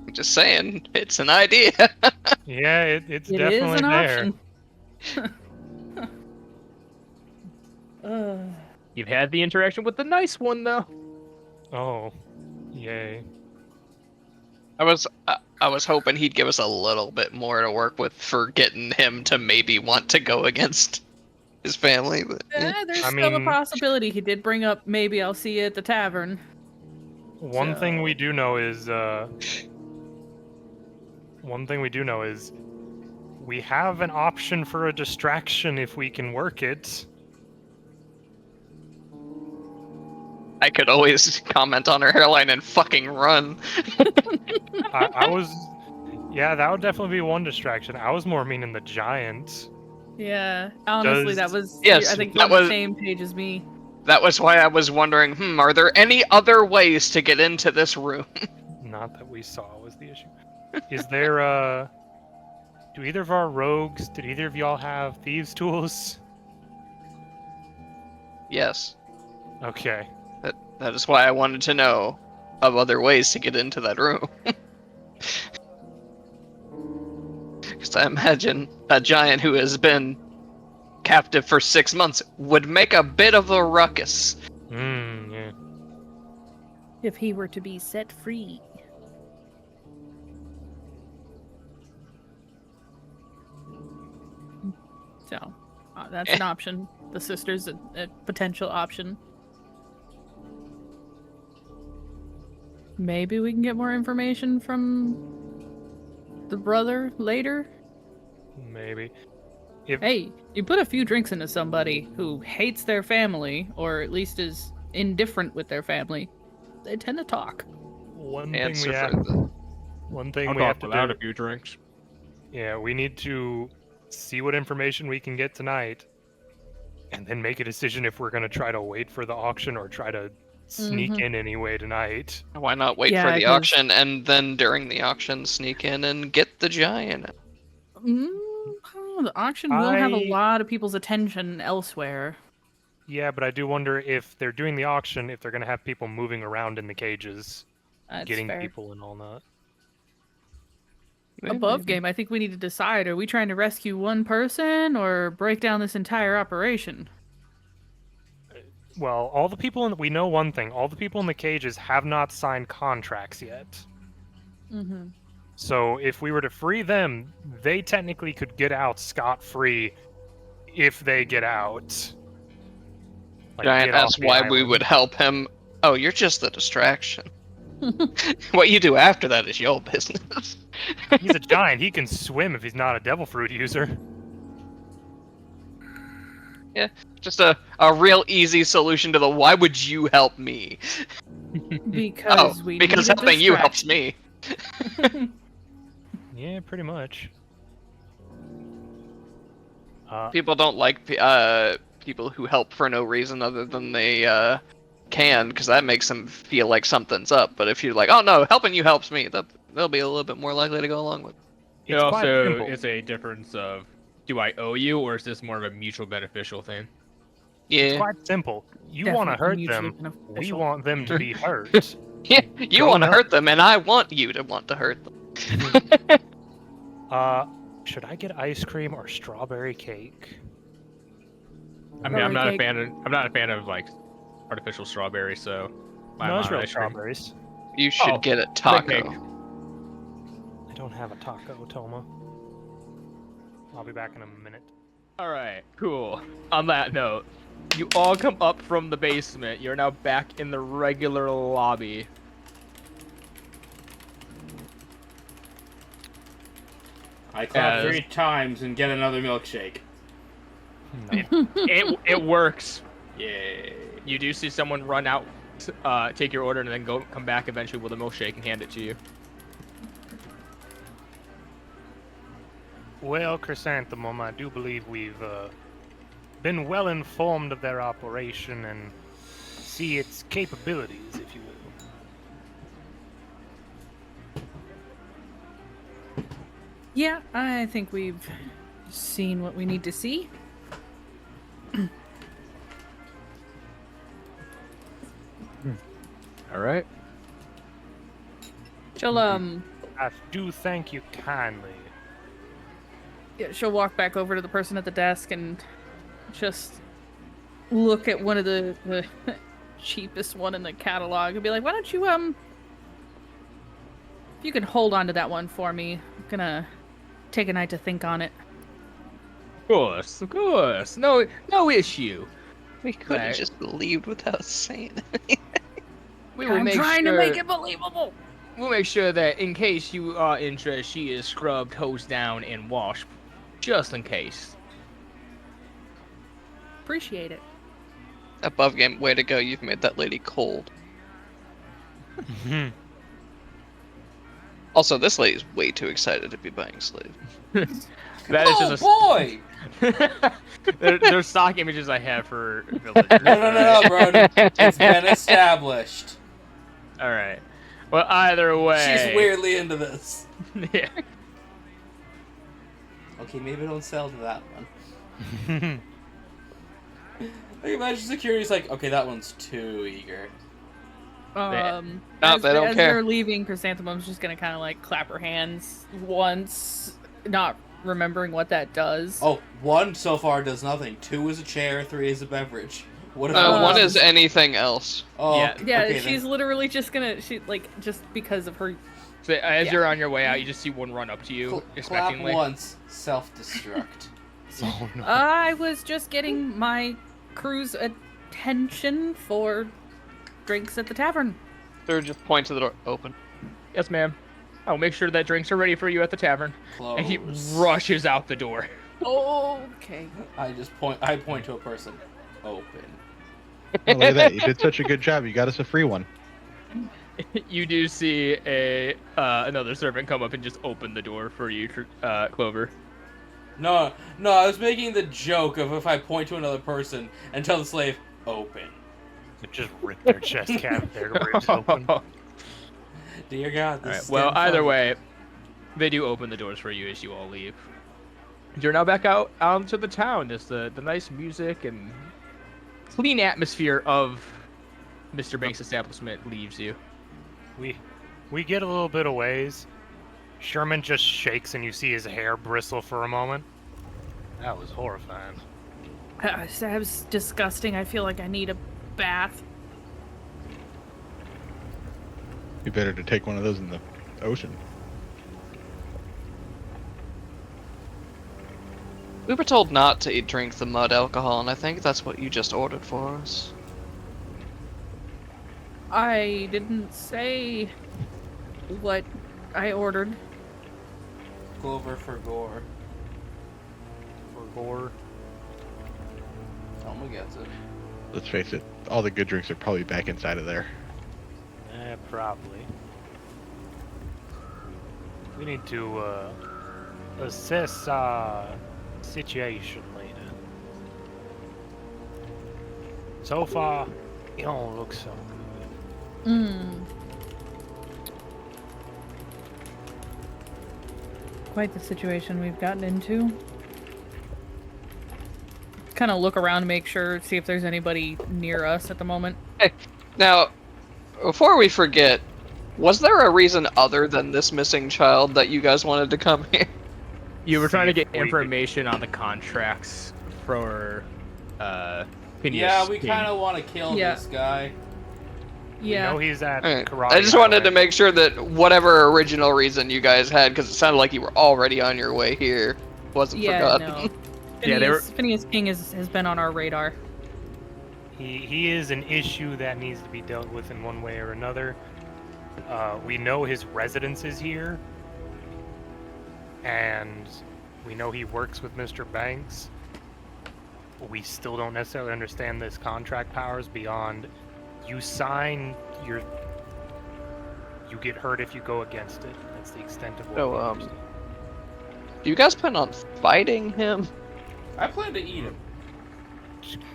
I'm just saying, it's an idea. Yeah, it's It is definitely an there. option. You've had the interaction with the nice one, though. Oh, yay. I was hoping he'd give us a little bit more to work with for getting him to maybe want to go against his family. But There's I still a mean- possibility. He did bring up maybe I'll see you at the tavern. One thing So- we do know is we have an option for a distraction if we can work it. I could always comment on her hairline and fucking run. Yeah, that would definitely be one distraction. I was more meaning the giant. Yeah, honestly, that Does- was. Yes, I think that you're on was- the same page as me. That was why I was wondering, are there any other ways to get into this room? Not that we saw was the issue. Is there, do either of our rogues, did either of y'all have thieves' tools? Yes. Okay. That is why I wanted to know of other ways to get into that room. Because I imagine a giant who has been captive for 6 months would make a bit of a ruckus. Yeah. If he were to be set free. So, that's an option. The sister's a potential option. Maybe we can get more information from the brother later. Maybe. Hey, you put a few drinks into somebody who hates their family, or at least is indifferent with their family, they tend to talk. One thing Answer we have, for the... one thing I'll we have talk to without do. a few drinks. Yeah, we need to see what information we can get tonight, and then make a decision if we're gonna try to wait for the auction or try to sneak in anyway tonight. Why not wait Yeah, for the 'cause- auction and then during the auction sneak in and get the giant? The auction will have a I- lot of people's attention elsewhere. Yeah, but I do wonder if they're doing the auction, if they're gonna have people moving around in the cages, That's getting fair. people and all that. Above game, I think we need to decide: are we trying to rescue one person or break down this entire operation? Well, all the people we know one thing: all the people in the cages have not signed contracts yet. Mm-hmm. So if we were to free them, they technically could get out scot-free if they get out. Like, Giant get off asked the why we island. would help him. Oh, you're just the distraction. What you do after that is your business. He's a giant. He can swim if he's not a devil fruit user. Just a real easy solution to the why would you help me? Because we because need a helping you helps distraction. me. Yeah, pretty much. People don't like people who help for no reason other than they can, because that makes them feel like something's up. But if you're like, oh no, helping you helps me, they'll be a little bit more likely to go along with it. It It's quite also simple. is a difference of, do I owe you, or is this more of a mutual beneficial thing? It's Yeah. quite simple. You want to hurt Definitely them. mutually We beneficial. want them to be hurt. Yeah, you Go want to nuts. hurt them, and I want you to want to hurt them. Should I get ice cream or strawberry cake? I mean, I'm not Strawberry I'm not a fan of like artificial strawberries, so I'm No, it's on real ice cream. strawberries. You should Oh, get a cake. taco. I don't have a taco, Toma. I'll be back in a minute. All right, cool. On that note, you all come up from the basement. You're now back in the regular lobby. I clap As- 3 times and get another milkshake. No. It works. Yay. You do see someone run out, take your order, and then come back eventually with a milkshake and hand it to you. Well, Chrysanthemum, I do believe we've been well informed of their operation and see its capabilities, if you will. Yeah, I think we've seen what we need to see. All right. She'll I do thank you kindly. Yeah, she'll walk back over to the person at the desk and just look at one of the cheapest one in the catalog and be like, why don't you, if you can hold on to that one for me, I'm gonna take a night to think on it. Of course. No issue. We could have Right. just believed without saying anything. We will I'm make trying sure, to make it believable. We'll make sure that in case you are interested, she is scrubbed, hosed down, and washed, just in case. Appreciate it. Above game, way to go, you've made that lady cold. Also, this lady's way too excited to be buying a slave. That is just boy! There's stock images I have for villagers. No, bro. It's been established. All right. Well, either way. She's weirdly into this. Yeah. Okay, maybe don't sell to that one. Like, imagine security's like, okay, that one's too eager. No, As they don't care. they're leaving, Chrysanthemum's just gonna kind of like clap her hands once, not remembering what that does. Oh, 1 so far does nothing. 2 is a chair, 3 is a beverage. What if One is anything else. Oh, Yeah. Yeah, okay, she's then. literally just gonna just because of her. So as Yeah. you're on your way out, you just see one run up to you, Clap expectingly. once, self-destruct. Oh no. I was just getting my crew's attention for drinks at the tavern. They're just point to the door. Open. Yes, ma'am. I'll make sure that drinks are ready for you at the tavern. Close. And he rushes out the door. Okay. I point to a person. Open. Oh, look at that. You did such a good job. You got us a free one. You do see another servant come up and just open the door for you, Clover. No, I was making the joke of if I point to another person and tell the slave, open. Just rip their chest cavity ribs open. Dear God, this Alright, is well, getting either funny. way, they do open the doors for you as you all leave. You're now back out into the town. There's the nice music and clean atmosphere of Mr. Banks' establishment leaves you. We get a little bit of ways. Sherman just shakes and you see his hair bristle for a moment. That was horrifying. That was disgusting. I feel like I need a bath. Be better to take one of those in the ocean. We were told not to drink the mud alcohol, and I think that's what you just ordered for us. I didn't say what I ordered. Clover for gore. For gore. Thelma gets it. Let's face it, all the good drinks are probably back inside of there. Probably. We need to assess our situation later. So far, it don't look so good. Quite the situation we've gotten into. Kind of look around, make sure, see if there's anybody near us at the moment. Hey, now, before we forget, was there a reason other than this missing child that you guys wanted to come here? You were trying to See if get we could- information on the contracts for Phineas Yeah, we King. kind of want to kill Yeah. this guy. Yeah. We know he's at Alright, Karate I just wanted to Island. make sure that whatever original reason you guys had, because it sounded like you were already on your way here, wasn't forgotten. No. Yeah, they were- Phineas King has been on our radar. He is an issue that needs to be dealt with in one way or another. We know his residence is here, and we know he works with Mr. Banks. We still don't necessarily understand this contract powers beyond you sign you get hurt if you go against it. That's the extent of what So, we understand. Do you guys plan on fighting him? I plan to eat him.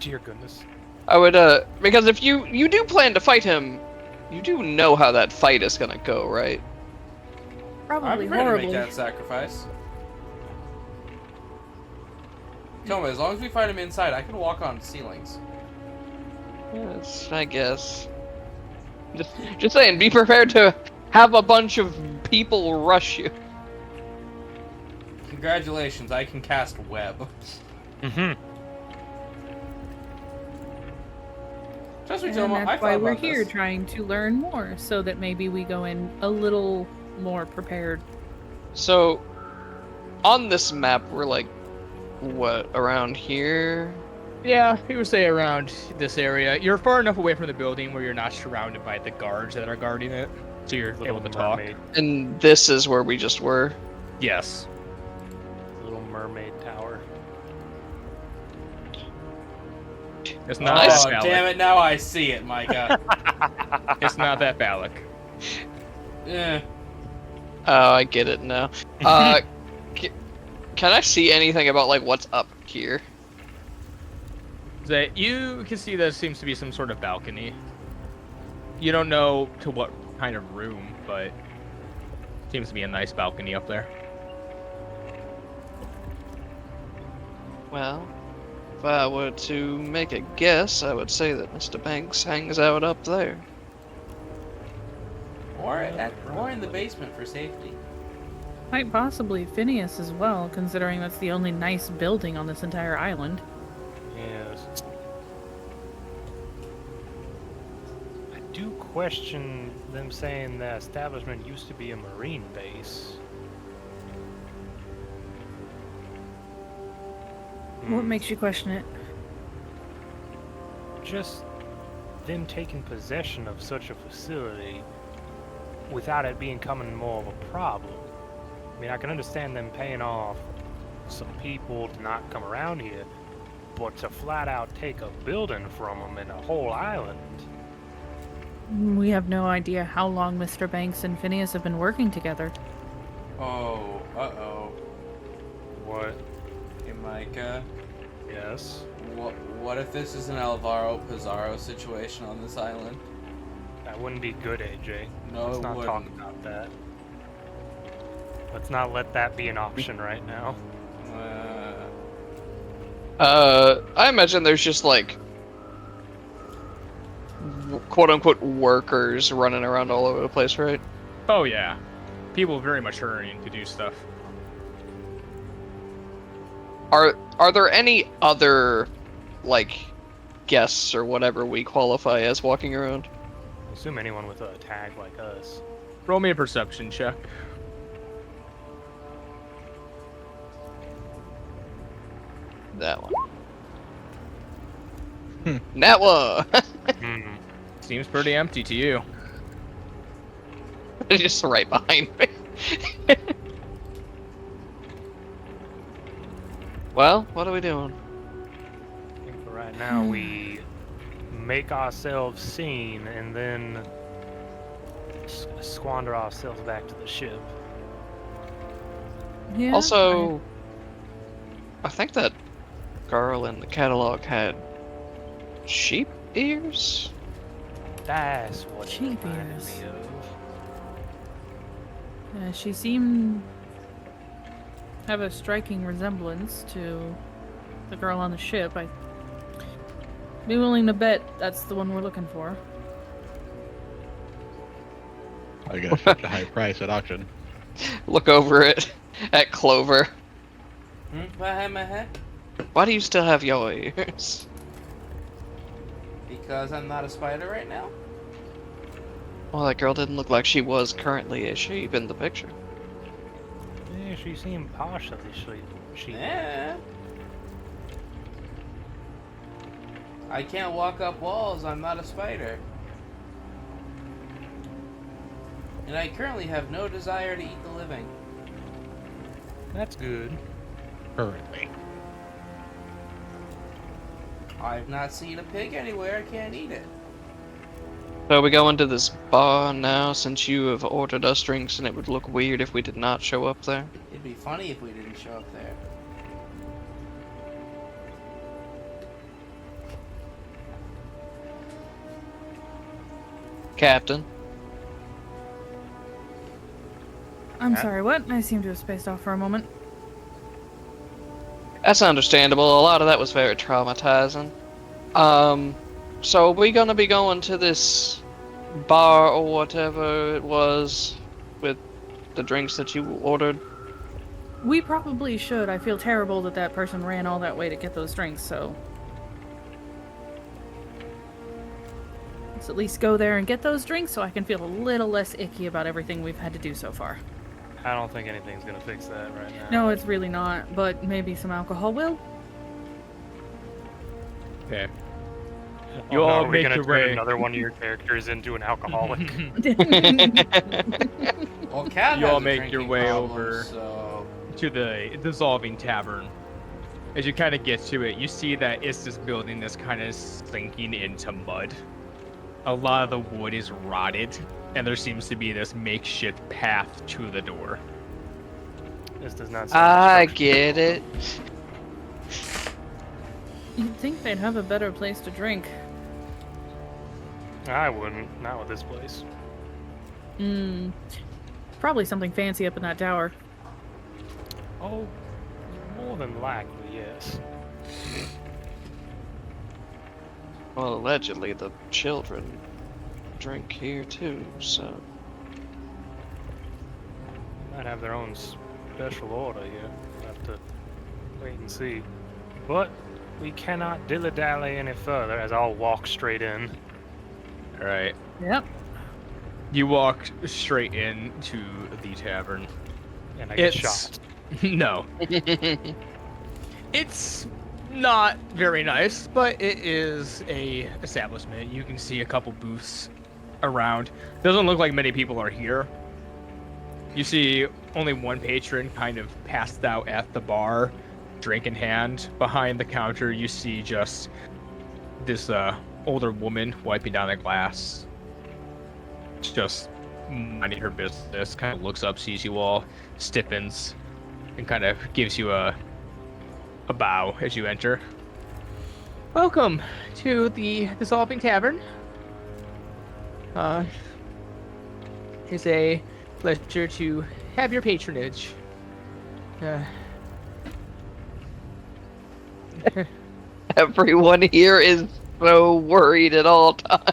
Dear goodness. I would, because if you do plan to fight him, you do know how that fight is gonna go, right? Probably I'm ready to horribly. make that sacrifice. Tell me, as long as we fight him inside, I can walk on ceilings. Yes, I guess. Just saying, be prepared to have a bunch of people rush you. Congratulations, I can cast web. Mm-hmm. Trust me, And Tomo, I that's thought why we're about here, this. trying to learn more, so that maybe we go in a little more prepared. So, on this map, we're like, what, around here? Yeah, you would say around this area. You're far enough away from the building where you're not surrounded by the guards that are guarding it, so you're able to talk. Mermaid, And this is where we just were. Yes. Little mermaid tower. It's not Nice. that Oh, phallic. damn it, now I see it, Micah. It's not that phallic. Eh. Oh, I get it now. Can I see anything about like what's up here? That you can see there seems to be some sort of balcony. You don't know to what kind of room, but seems to be a nice balcony up there. Well, if I were to make a guess, I would say that Mr. Banks hangs out up there. Or in the basement for safety. Quite possibly Phineas as well, considering that's the only nice building on this entire island. Yes. I do question them saying the establishment used to be a marine base. What Hmm. makes you question it? Just them taking possession of such a facility without it becoming more of a problem. I mean, I can understand them paying off some people to not come around here, but to flat out take a building from them and a whole island. We have no idea how long Mr. Banks and Phineas have been working together. Oh, uh-oh. What? Hey, Micah. Yes. What if this is an Alvaro Pizarro situation on this island? That wouldn't be good, AJ. No, Let's it not wouldn't. talk about that. Let's not let that be an option right now. I imagine there's just like quote unquote workers running around all over the place, right? Oh yeah, people very much hurrying to do stuff. Are there any other like guests or whatever we qualify as walking around? Assume anyone with a tag like us. Roll me a perception check. That one. That one. Hmm. Seems pretty empty to you. Just right behind me. Well, what are we doing? I think for right now we make ourselves seen and then squander ourselves back to the ship. Yeah. Also, I think that girl in the catalog had sheep ears. That's what it Sheep reminded ears. me of. She seemed have a striking resemblance to the girl on the ship. I'd be willing to bet that's the one we're looking for. I got such a high price at auction. Look over it at Clover. Behind my head? Why do you still have your ears? Because I'm not a spider right now? Well, that girl didn't look like she was currently a sheep in the picture. Yeah, she seemed partially sheep. Yeah. I can't walk up walls, I'm not a spider. And I currently have no desire to eat the living. That's good. Currently. I've not seen a pig anywhere, I can't eat it. So we go into this bar now since you have ordered us drinks and it would look weird if we did not show up there. It'd be funny if we didn't show up there. Captain. I'm sorry, what? I seem to have spaced off for a moment. That's understandable. A lot of that was very traumatizing. So are we gonna be going to this bar or whatever it was with the drinks that you ordered? We probably should. I feel terrible that that person ran all that way to get those drinks, so... Let's at least go there and get those drinks so I can feel a little less icky about everything we've had to do so far. I don't think anything's gonna fix that right now. No, it's really not, but maybe some alcohol will. Okay. Oh, You no, all are we make gonna your turn way. another one of your characters into an alcoholic? Well, Cat You has all a make your drinking way problem, over. So... To the dissolving tavern. As you kind of get to it, you see that it's this building that's kind of sinking into mud. A lot of the wood is rotted, and there seems to be this makeshift path to the door. This does not sound I structured. get it. You'd think they'd have a better place to drink. I wouldn't. Not with this place. Probably something fancy up in that tower. Oh, more than likely, yes. Well, allegedly the children drink here too, so. Might have their own special order here. We'll have to wait and see. But we cannot dilly-dally any further, as I'll walk straight in. All right. Yep. You walk straight into the tavern. And I get It's- shot. No. It's not very nice, but it is a establishment. You can see a couple booths around. Doesn't look like many people are here. You see only one patron kind of passed out at the bar, drink in hand. Behind the counter, you see just this older woman wiping down the glass. Just minding her business. Kind of looks up, sees you all, stiffens, and kind of gives you a bow as you enter. Welcome to the Dissolving Tavern. It's a pleasure to have your patronage. Everyone here is so worried at all times.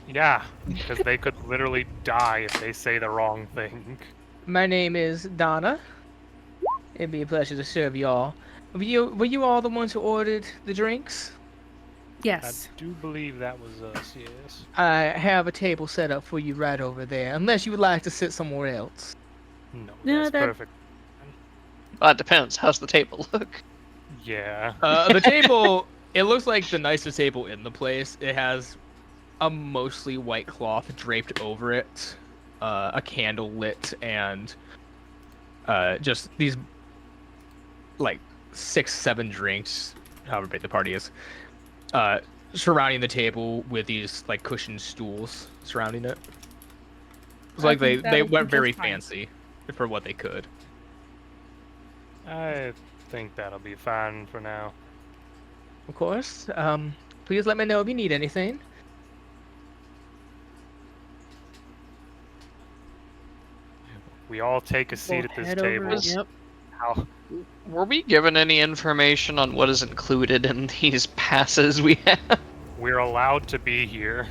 Yeah, because they could literally die if they say the wrong thing. My name is Donna. It'd be a pleasure to serve y'all. Were you all the ones who ordered the drinks? Yes. I do believe that was us, yes. I have a table set up for you right over there, unless you would like to sit somewhere else. No, No, that's that- perfect. Well, it depends. How's the table look? Yeah. The table, it looks like the nicest table in the place. It has a mostly white cloth draped over it, a candle lit, and just these like 6-7 drinks, however big the party is, surrounding the table with these like cushioned stools surrounding it. It's I like think they that'll be went very just fine. fancy for what they could. I think that'll be fine for now. Of course. Please let me know if you need anything. We all take a seat at We'll this head over table. it, Yep. How? Were we given any information on what is included in these passes we have? We're allowed to be here.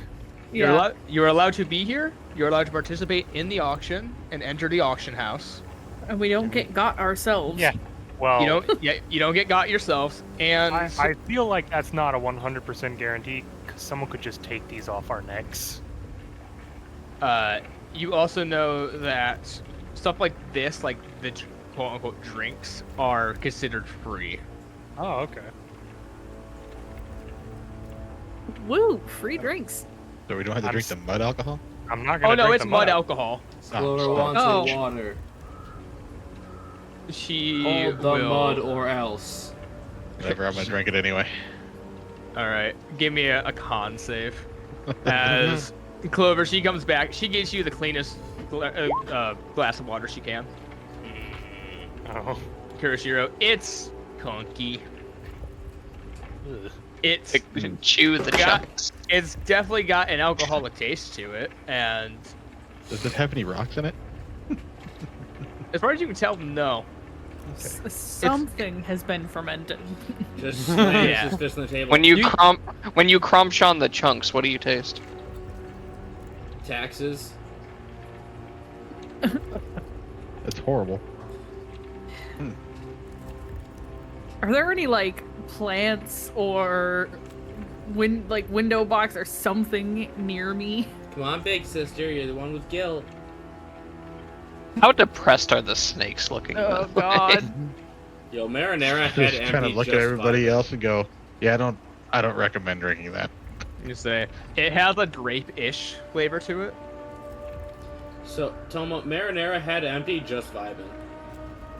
Yeah. You're allowed to be here. You're allowed to participate in the auction and enter the auction house. And we don't get got ourselves. Yeah. Well, You don't get got yourselves, and I feel like that's not a 100% guarantee, because someone could just take these off our necks. you also know that stuff like this, like the quote-unquote drinks, are considered free. Oh, okay. Woo! Free drinks. So we don't have to I'm drink the mud alcohol? I'm not gonna Oh no, drink it's the mud alcohol. Clover Oh, wants oh. the water. She Hold the will... mud or else. Whatever, I'm gonna drink it anyway. All right, give me a con save. As Clover, she comes back. She gives you the cleanest glass of water she can. Oh. Kuroshiro, it's conky. Ugh. It's Chew the got, chunks. it's definitely got an alcoholic taste to it, and Does it have any rocks in it? as far as you can tell, no. Something has been fermented. Just Yeah. just on the table. When you crunch on the chunks, what do you taste? Taxes. That's horrible. Are there any like plants or window box or something near me? Come on, big sister, you're the one with guilt. How depressed are the snakes looking? Oh by the way? god. Yo, Marinara had Just empty kind of look at just everybody fine. else and go, yeah, I don't recommend drinking that. You say it has a drape-ish flavor to it. So, Tomo, Marinara had empty, just vibing.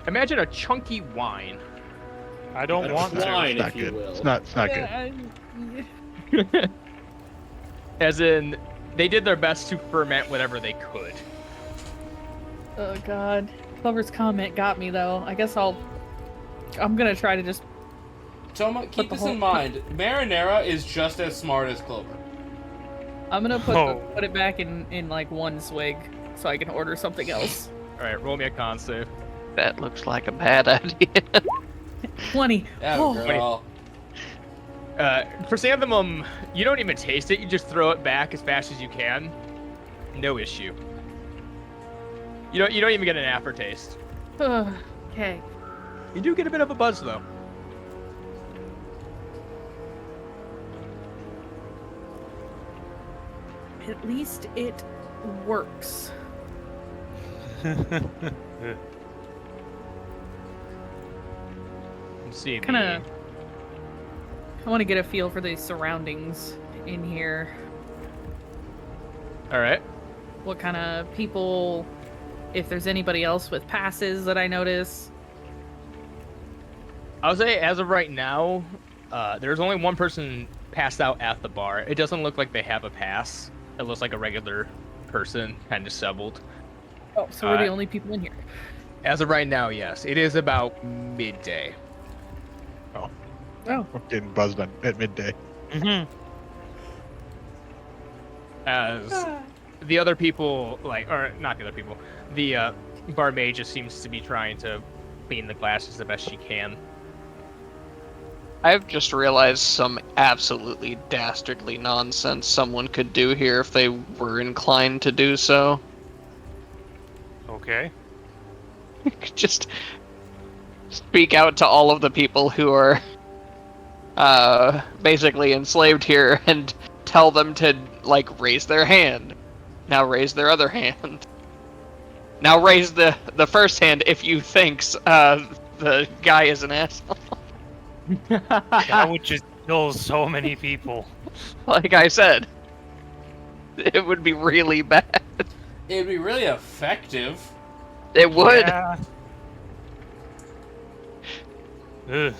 Imagine a chunky wine. I don't A want to. wine, It's not if you good. will. It's not good. As in, they did their best to ferment whatever they could. Oh god. Clover's comment got me though. I guess I'm gonna try to just Tomo, Put keep the this in whole- mind. Marinara is just as smart as Clover. I'm gonna Oh. put it back in like one swig so I can order something else. All right, roll me a con save. That looks like a bad idea. 20. Yeah, Oh. girl. Chrysanthemum, you don't even taste it. You just throw it back as fast as you can. No issue. You don't even get an aftertaste. Okay. You do get a bit of a buzz though. At least it works. Let's see. Kinda I want to get a feel for the surroundings in here. All right. What kind of people, if there's anybody else with passes that I notice. I would say as of right now, there's only one person passed out at the bar. It doesn't look like they have a pass. It looks like a regular person, kind of disheveled. Oh, so we're the Alright. only people in here. As of right now, yes. It is about midday. Oh. I'm getting buzzed at midday. As the other people, or not the other people, the barmaid just seems to be trying to clean the glasses the best she can. I've just realized some absolutely dastardly nonsense someone could do here if they were inclined to do so. Okay. Just speak out to all of the people who are basically enslaved here and tell them to, like, raise their hand. Now raise their other hand. Now raise the first hand if you think the guy is an asshole. That would just kill so many people. Like I said, it would be really bad. It'd be really effective. It would. Yeah. Ugh.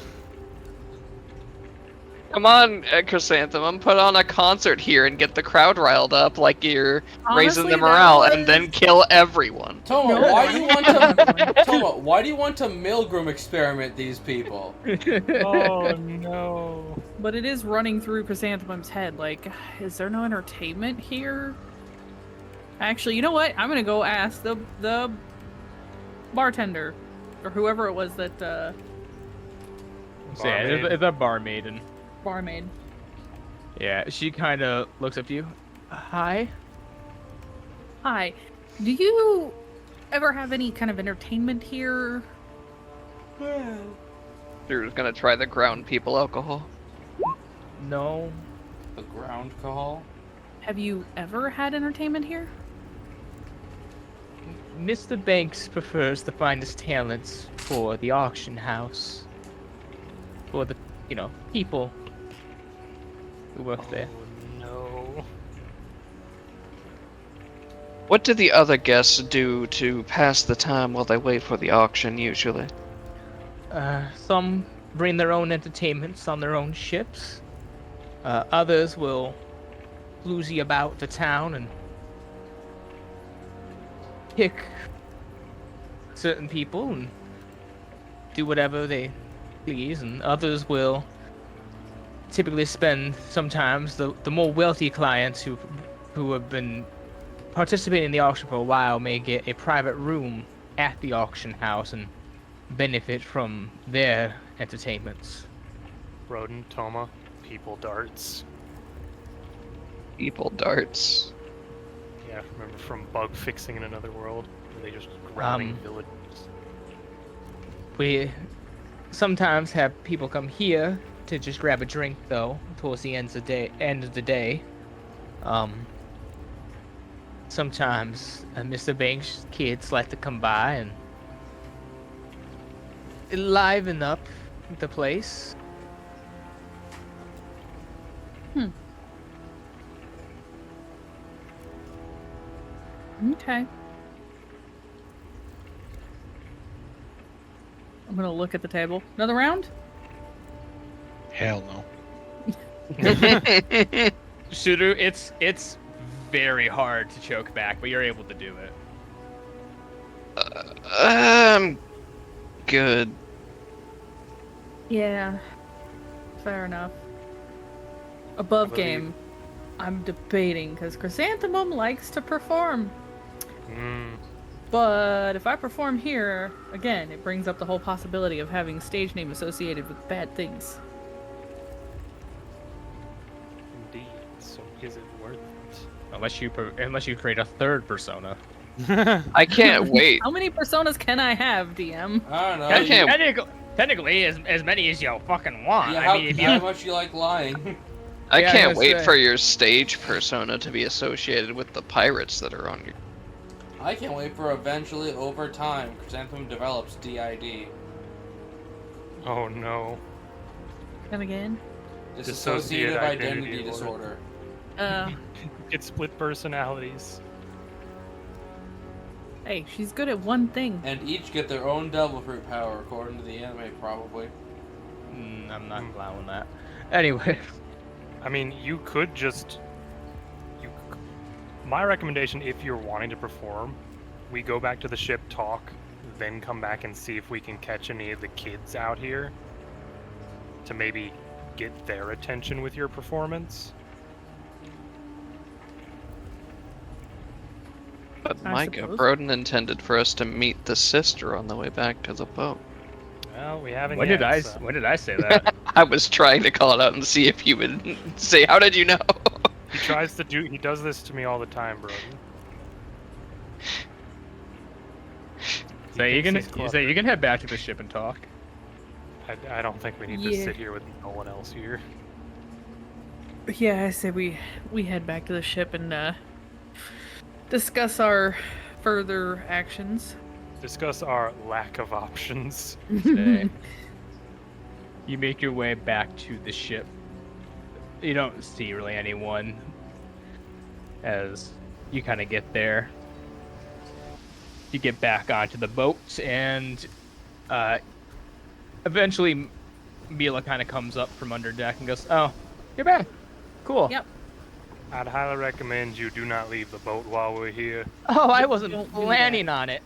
Come on, Chrysanthemum, put on a concert here and get the crowd riled up like you're raising Honestly, the that morale, was- and then kill everyone. Tomo, No, why do you want to Tomo, why do you want to Milgram experiment these people? Oh no. But it is running through Chrysanthemum's head. Like, is there no entertainment here? Actually, you know what? I'm gonna go ask the bartender or whoever it was that So yeah, it's a barmaid, and barmaid. yeah, she kind of looks up to you. Hi. Hi. Do you ever have any kind of entertainment here? Drew's gonna try the ground people alcohol. No. The ground call. Have you ever had entertainment here? Mr. Banks prefers the finest talents for the auction house. For the, people who work there. Oh no. What do the other guests do to pass the time while they wait for the auction, usually? Some bring their own entertainments on their own ships. Others will floozy about the town and pick certain people and do whatever they please, and others will typically spend sometimes the more wealthy clients who have been participating in the auction for a while may get a private room at the auction house and benefit from their entertainments. Rodent, Toma, people darts. People darts. Yeah, remember from bug fixing in another world? Where they just grounding villages. sometimes have people come here to just grab a drink, though, towards the end of the day. Sometimes Mr. Banks' kids like to come by and liven up the place. Okay. I'm gonna look at the table. Another round? Hell no. Shooter, it's very hard to choke back, but you're able to do it. Good. Yeah. Fair enough. Above believe- game. I'm debating because Chrysanthemum likes to perform. But if I perform here, again, it brings up the whole possibility of having stage name associated with bad things. Indeed. So is it worth it? Unless you create a third persona. I can't wait. How many personas can I have, DM? I don't know. I can't- Technically, as many as you fucking want. Yeah, I how, mean, if how you much you like lying? I Yeah, I can't was wait gonna for say. your stage persona to be associated with the pirates that are on your. I can't wait for eventually, over time, Chrysanthemum develops DID. Oh no. Come again? Dissociative Identity Identity Disorder. It's split personalities. Hey, she's good at one thing. And each get their own devil fruit power, according to the anime, probably. I'm not allowing that. Anyway, I mean, you could just. My recommendation, if you're wanting to perform, we go back to the ship, talk, then come back and see if we can catch any of the kids out here to maybe get their attention with your performance. But I Micah, suppose. Broden intended for us to meet the sister on the way back to the boat. Well, we haven't when yet. did I say that? I was trying to call it out and see if you would say, how did you know? He does this to me all the time, bro. So you can head back to the ship and talk. I don't think we need to Yeah. sit here with no one else here. Yeah, I say we head back to the ship and discuss our further actions. Discuss our lack of options. Say. You make your way back to the ship. You don't see really anyone as you kind of get there. You get back onto the boat, and eventually Mila kind of comes up from under deck and goes, "Oh, you're back. Cool." Yep. I'd highly recommend you do not leave the boat while we're here. Oh, I wasn't Don't do planning on it.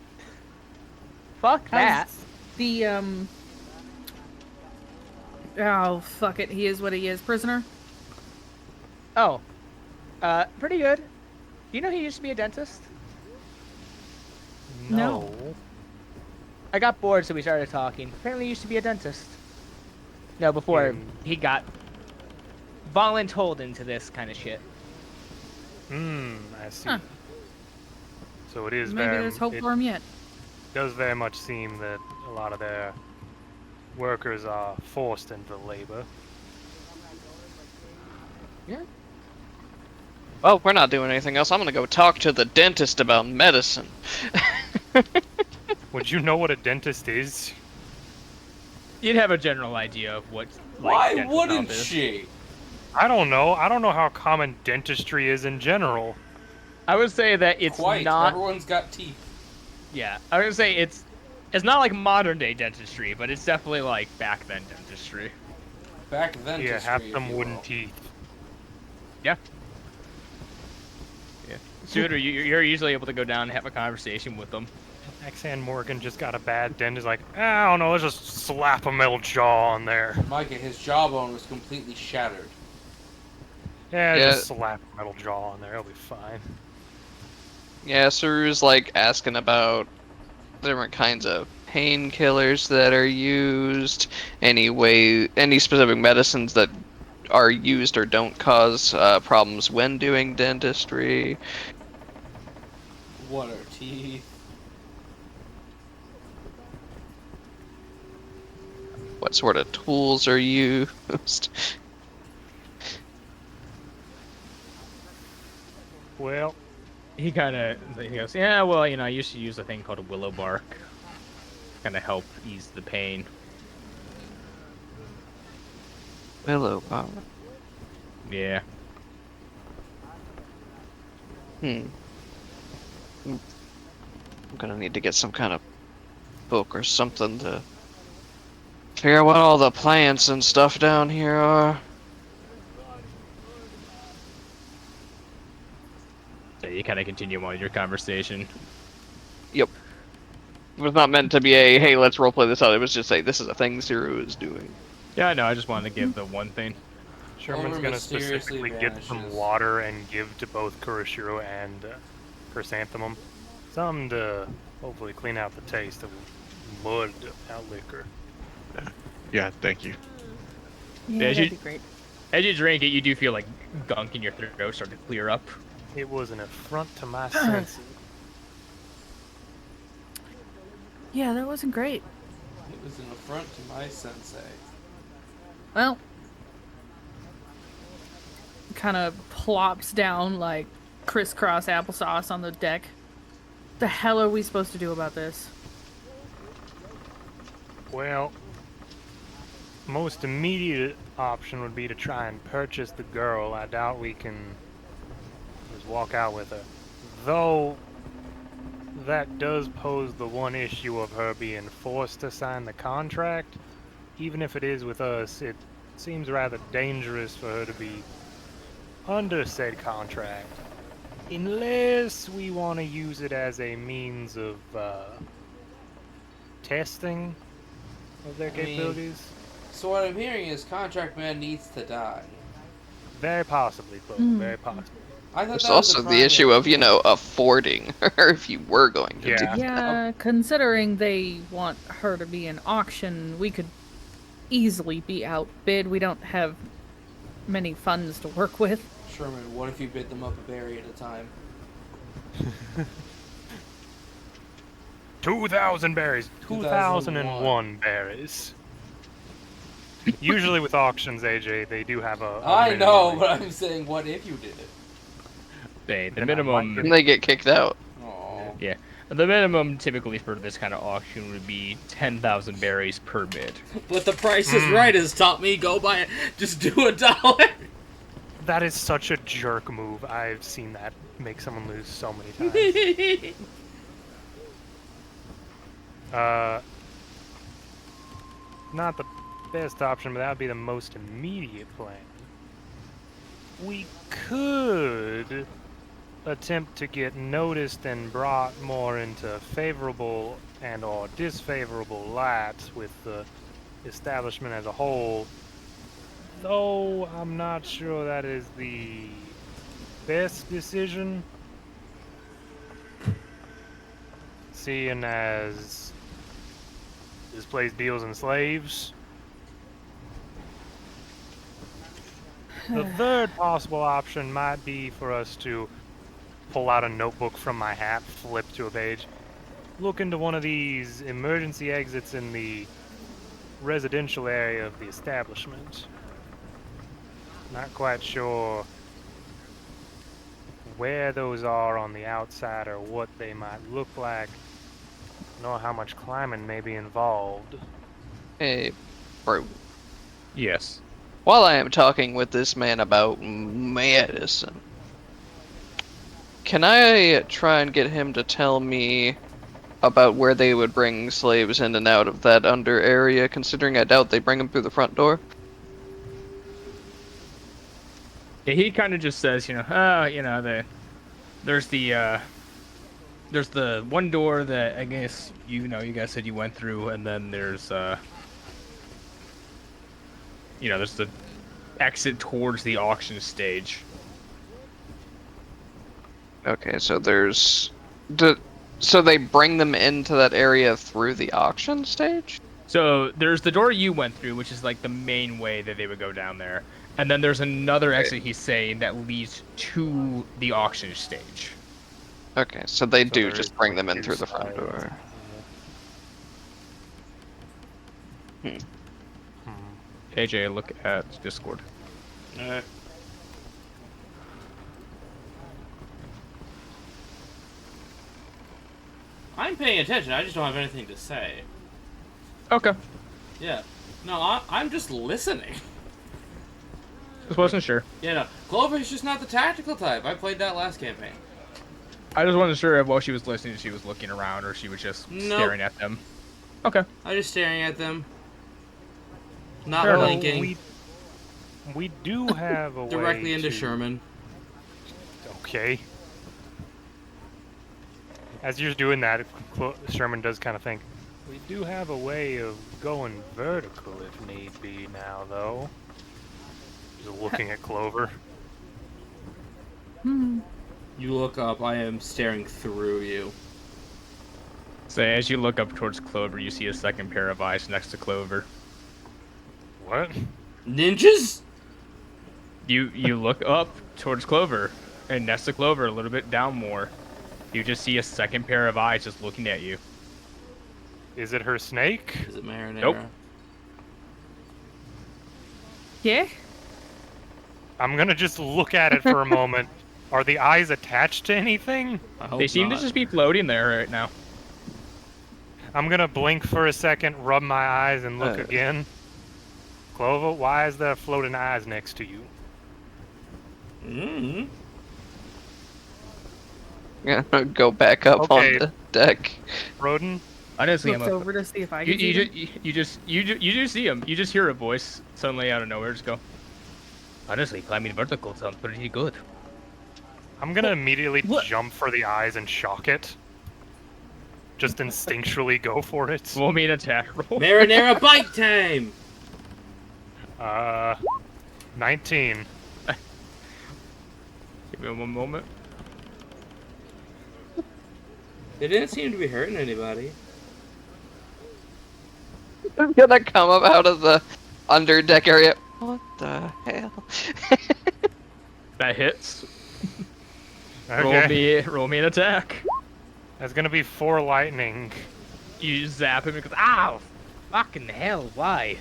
Fuck that. How's the oh fuck it, he is what he is. Prisoner? Oh, pretty good. You know he used to be a dentist? No. I got bored, so we started talking. Apparently he used to be a dentist. No, before he got voluntold into this kind of shit. I see. Huh. So it is Maybe very. there's hope it for him yet. does very much seem that a lot of their workers are forced into labor. Well, we're not doing anything else. I'm gonna go talk to the dentist about medicine. Would you know what a dentist is? You'd have a general idea of what. Why dental wouldn't health is. she? I don't know. I don't know how common dentistry is in general. I would say that it's Quite. not. Everyone's got teeth. Yeah, I would say it's not like modern day dentistry, but it's definitely like back then dentistry. Back then, Yeah, have if some you wooden will. teeth. Yeah. Yeah. Shooter, you're usually able to go down and have a conversation with them. Exan Morgan just got a bad dent. He's like, I don't know, let's just slap a metal jaw on there. Micah, his jawbone was completely shattered. Yeah, Yeah. just slap a metal jaw on there. It'll be fine. Yeah, Saru's like asking about different kinds of painkillers that are used, any specific medicines that are used or don't cause problems when doing dentistry. What are teeth? What sort of tools are used? Well, He goes, yeah, well, I used to use a thing called a willow bark. Kind of help ease the pain. Willow power. Yeah. I'm gonna need to get some kind of book or something to figure out what all the plants and stuff down here are. So you kind of continue on your conversation. Yep. It was not meant to be a, hey, let's roleplay this out. It was just say, this is a thing Zero is doing. Yeah, I know. I just wanted to give the one thing. Sherman's Over gonna mysteriously specifically get some vanishes. water and give to both Kuroshiro and Chrysanthemum. Some to hopefully clean out the taste of mud out liquor. Yeah, thank you. Yeah, As that'd you- be great. As you drink it, you do feel like gunk in your throat start to clear up. It was an affront to my senses. Yeah, that wasn't great. It was an affront to my sensei. Well, kind of plops down like crisscross applesauce on the deck. The hell are we supposed to do about this? Well, most immediate option would be to try and purchase the girl. I doubt we can just walk out with her. Though, that does pose the one issue of her being forced to sign the contract. Even if it is with us, it seems rather dangerous for her to be under said contract. Unless we want to use it as a means of testing of their I mean- capabilities. So what I'm hearing is Contract Man needs to die. Very possibly, Chloe. Very possibly. I thought There's that was also the issue of, affording her if you were going to do Yeah. Yeah, considering they want her to be an auction, we could easily be outbid. We don't have many funds to work with. Sherman, what if you bid them up a berry at a time? 2,000 berries. 2,001 berries. Usually with auctions, AJ, they do have a I minimum know, rate. but I'm saying, what if you did it? The Then I minimum. might And they get kicked out. Aww. Yeah. The minimum typically for this kind of auction would be 10,000 berries per bid. But the Price is Right has taught me go buy it. Just do $1. That is such a jerk move. I've seen that make someone lose so many times. Not the best option, but that would be the most immediate plan. We could attempt to get noticed and brought more into favorable and or disfavorable light with the establishment as a whole, though I'm not sure that is the best decision, seeing as this place deals in slaves. The third possible option might be for us to pull out a notebook from my hat, flip to a page, look into one of these emergency exits in the residential area of the establishment. Not quite sure where those are on the outside or what they might look like, nor how much climbing may be involved. Hey, bro. Yes. While I am talking with this man about medicine, can I try and get him to tell me about where they would bring slaves in and out of that under area, considering I doubt they bring them through the front door? Yeah, he kind of just says, there's the one door that I guess you guys said you went through, and then there's there's the exit towards the auction stage. Okay, so so they bring them into that area through the auction stage? So there's the door you went through, which is like the main way that they would go down there. And then there's another exit he's saying that leads to the auction stage. Okay, so they So do there just is bring like them in two through the front sides. door. AJ, look at Discord. I'm paying attention. I just don't have anything to say. Okay. Yeah. No, I'm just listening. Just wasn't sure. Yeah, no. Clover's just not the tactical type. I played that last campaign. I just wasn't sure if while she was listening, she was looking around or she was just staring at them. Okay. I'm just staring at them. Not So blinking. we do have a Directly way into to... Sherman. Okay. As you're doing that, Sherman does kind of think, we do have a way of going vertical if need be now, though. Just looking at Clover. Hmm. You look up, I am staring through you. So as you look up towards Clover, you see a second pair of eyes next to Clover. What? Ninjas? You look up towards Clover, and next to Clover, a little bit down more, you just see a second pair of eyes just looking at you. Is it her snake? Is it marinara? Nope. Yeah? I'm gonna just look at it for a moment. Are the eyes attached to anything? I hope They seem not. to just be floating there right now. I'm gonna blink for a second, rub my eyes, and look again. Clover, why is there floating eyes next to you? Mm-hmm. Yeah, go back up Okay. on the deck. Roden? Honestly, Looks over to see if I can see them. you just see him. You just hear a voice suddenly out of nowhere. Just go. Honestly, climbing vertical sounds pretty good. I'm gonna immediately What? jump for the eyes and shock it. Just instinctually go for it. Roll me an attack roll. Marinara bite time! 19. Give me one moment. They didn't seem to be hurting anybody. I'm gonna come up out of the underdeck area. What the hell? That hits. Okay. Roll me an attack. That's gonna be 4 lightning. You zap him because ow, fucking hell, why?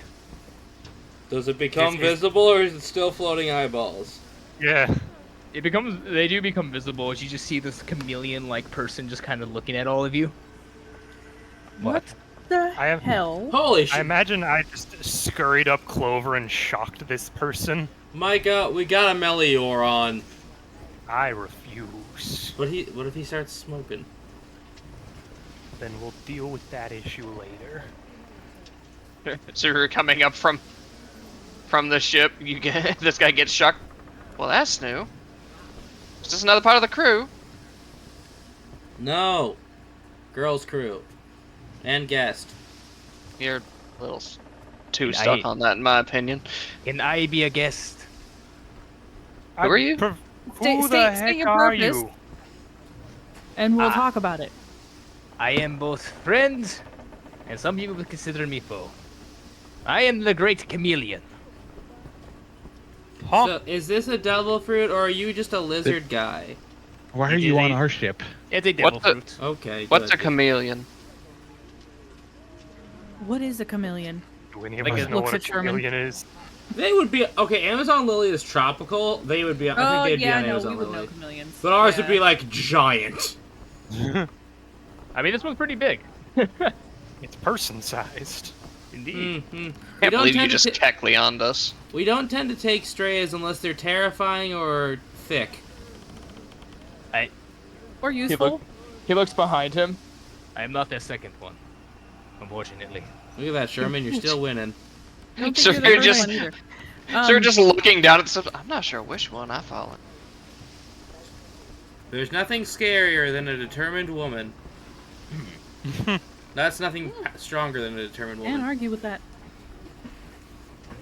Does it become It's- visible or is it still floating eyeballs? Yeah. They do become visible as you just see this chameleon-like person just kind of looking at all of you. What the I have- hell? Holy I shit! imagine I just scurried up Clover and shocked this person. Micah, we got a Melior on. I refuse. What if he starts smoking? Then we'll deal with that issue later. So you're coming up from the ship. You get this guy gets shocked. Well, that's new. Is this another part of the crew? No. Girls crew. And guest. You're a little too I- stuck on that, in my opinion. Can I be a guest? Who are you? Who State- the state heck your are purpose. you? And we'll talk about it. I am both friend, and some people would consider me foe. I am the great chameleon. Huh? So, is this a devil fruit or are you just a lizard guy? Why are You you did on a- our ship? It's a devil What the- fruit. Okay. What's a good. chameleon? What is a chameleon? Do any of Like us it know looks what a at Sherman. chameleon is? They would be okay. Amazon Lily is tropical. They would be. I Oh, think they'd yeah, be on no, Amazon we would Lily. know chameleons. But ours Yeah. would be like giant. I mean, this one's pretty big. It's person-sized. Indeed. Mm-hmm. Can't believe you just check Leon'd us. We don't tend to take strays unless they're terrifying or thick. Or useful. He looks behind him. I am not the second one, unfortunately. Look at that, Sherman. You're still winning. I don't think So you're the you're first just- one either. So we're just looking down at stuff. I'm not sure which one I followed. There's nothing scarier than a determined woman. That's nothing stronger than a determined Can't woman. argue with that.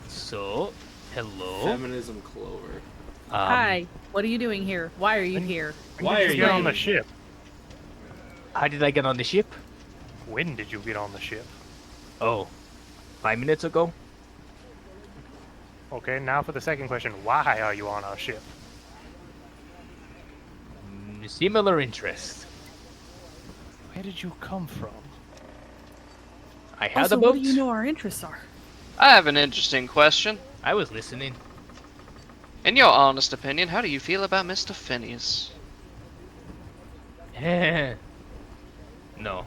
So, hello. Feminism Clover. Hi. What are you doing here? Why are you here? Why are Get you on the here? ship. How did I get on the ship? When did you get on the ship? Oh, 5 minutes ago. Okay, now for the second question. Why are you on our ship? Similar interest. Where did you come from? I had Also, a what boat. do you know our interests are? I have an interesting question. I was listening. In your honest opinion, how do you feel about Mr. Phineas? No.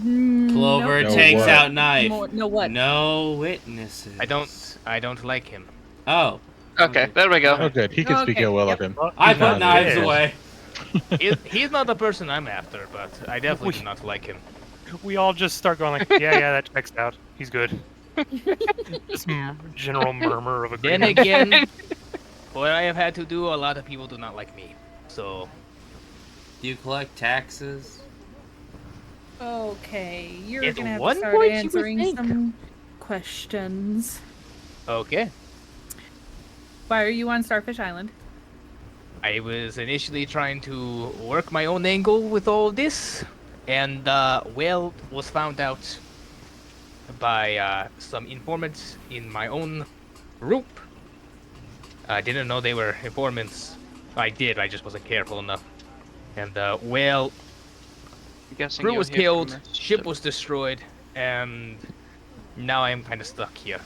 Clover No takes what? out knife. No what? No witnesses. I don't like him. Oh. Okay, there we go. Oh, good. He can speak Okay, ill will yep. of him. Well, I he's put not knives there. away. He's not the person I'm after, but I definitely do not like him. We all just start going like, yeah, that checks out. He's good. Just general murmur of Then agreement. again, what I have had to do, a lot of people do not like me. So, Do you collect taxes? Okay, you're At gonna have one to start point you would answering think. some questions. okay. Why are you on Starfish Island? I was initially trying to work my own angle with all this, and was found out by some informants in my own group. I didn't know they were informants. I did, I just wasn't careful enough. And I'm guessing crew you'll was hear from killed, Mr. ship was destroyed, and now I'm kind of stuck here.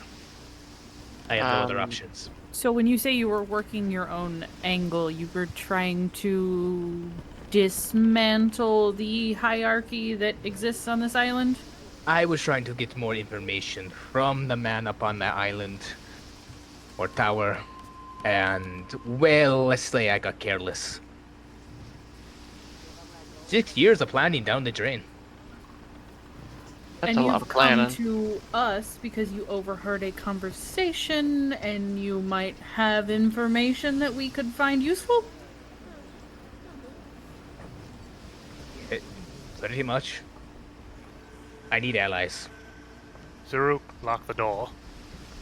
I have no other options. So when you say you were working your own angle, you were trying to dismantle the hierarchy that exists on this island? I was trying to get more information from the man up on the island or tower, and well, let's say I got careless. 6 years of planning down the drain. That's and a you've lot of come planning. to us because you overheard a conversation and you might have information that we could find useful? Pretty much. I need allies. Zaruk, lock the door.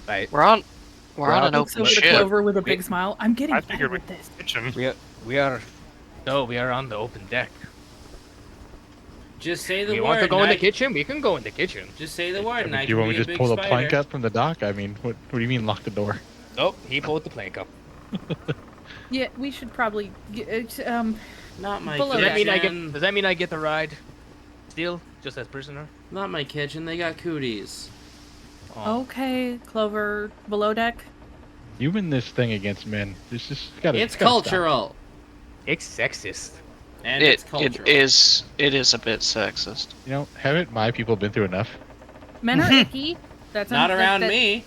Right. We're on an Looks open over to ship. Clover with a big smile. I'm getting I better figured with this. kitchen. We are. No, we are on the open deck. Just say the You word. want to go in and the I- kitchen? We can go in the kitchen. Just say the word, and I Do you can want me be to a just big pull the spider. plank up from the dock? I mean, what do you mean lock the door? Oh, he pulled the plank up. Yeah, we should probably get, Not my Below Does that mean I kitchen. get? Does that mean I get the ride? Still, just as prisoner? Not my kitchen. They got cooties. okay, Clover, below deck. You win this thing against men. This is gotta. It's gotta stop. cultural. It's sexist. And it's It cultural. is a bit sexist. You know, haven't my people been through enough? Men are icky. That's Not around that, me.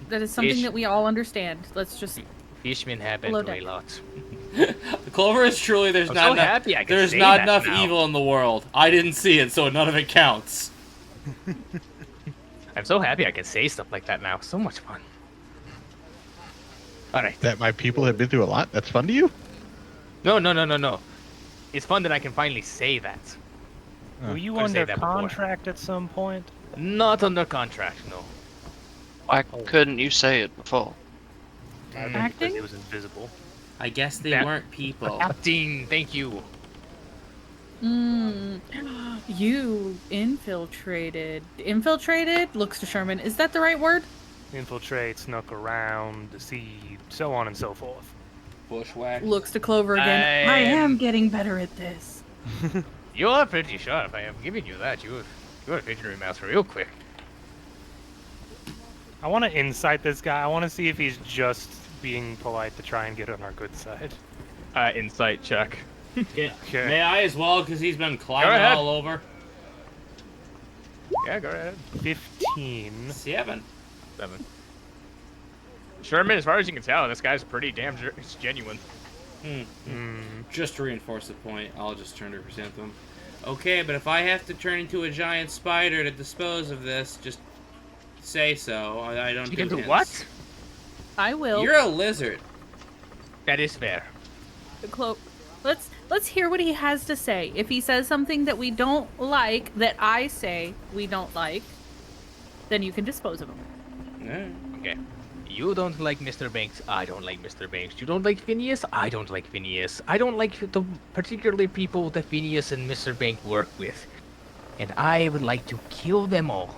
That is something Ish. that we all understand. Let's just Fishmen have been Below through a deck. lot. Clover is truly there's I'm not so enough, happy I can there's say not that enough now. evil in the world. I didn't see it, so none of it counts. I'm so happy I can say stuff like that now. So much fun. All right. That my people have been through a lot? That's fun to you? No. It's fun that I can finally say that. Huh. Were you Could've said under that before. contract at some point? Not under contract, no. Why couldn't you say it before? Acting? Because it was invisible. I guess they That- weren't people. Acting, thank you. You infiltrated. Infiltrated? Looks to Sherman. Is that the right word? Infiltrate, snuck around, deceived, so on and so forth. Bushwhack. Looks to Clover again. I am getting better at this. You are pretty sharp. I am giving you that. You are figuring him out real quick. I want to insight this guy. I want to see if he's just being polite to try and get on our good side. Insight check. Yeah. Okay. May I as well, because he's been climbing ahead. all over. Yeah, go ahead. 15. 7. 7. Sherman, as far as you can tell, this guy's pretty damn it's genuine. Just to reinforce the point, I'll just turn to present them. Okay, but if I have to turn into a giant spider to dispose of this, just say so. I don't You do can do hints. what? I will. You're a lizard. That is fair. Let's hear what he has to say. If he says something that we don't like, that I say we don't like, then you can dispose of him. Yeah. Okay. You don't like Mr. Banks. I don't like Mr. Banks. You don't like Phineas. I don't like Phineas. I don't like the particularly people that Phineas and Mr. Banks work with. And I would like to kill them all.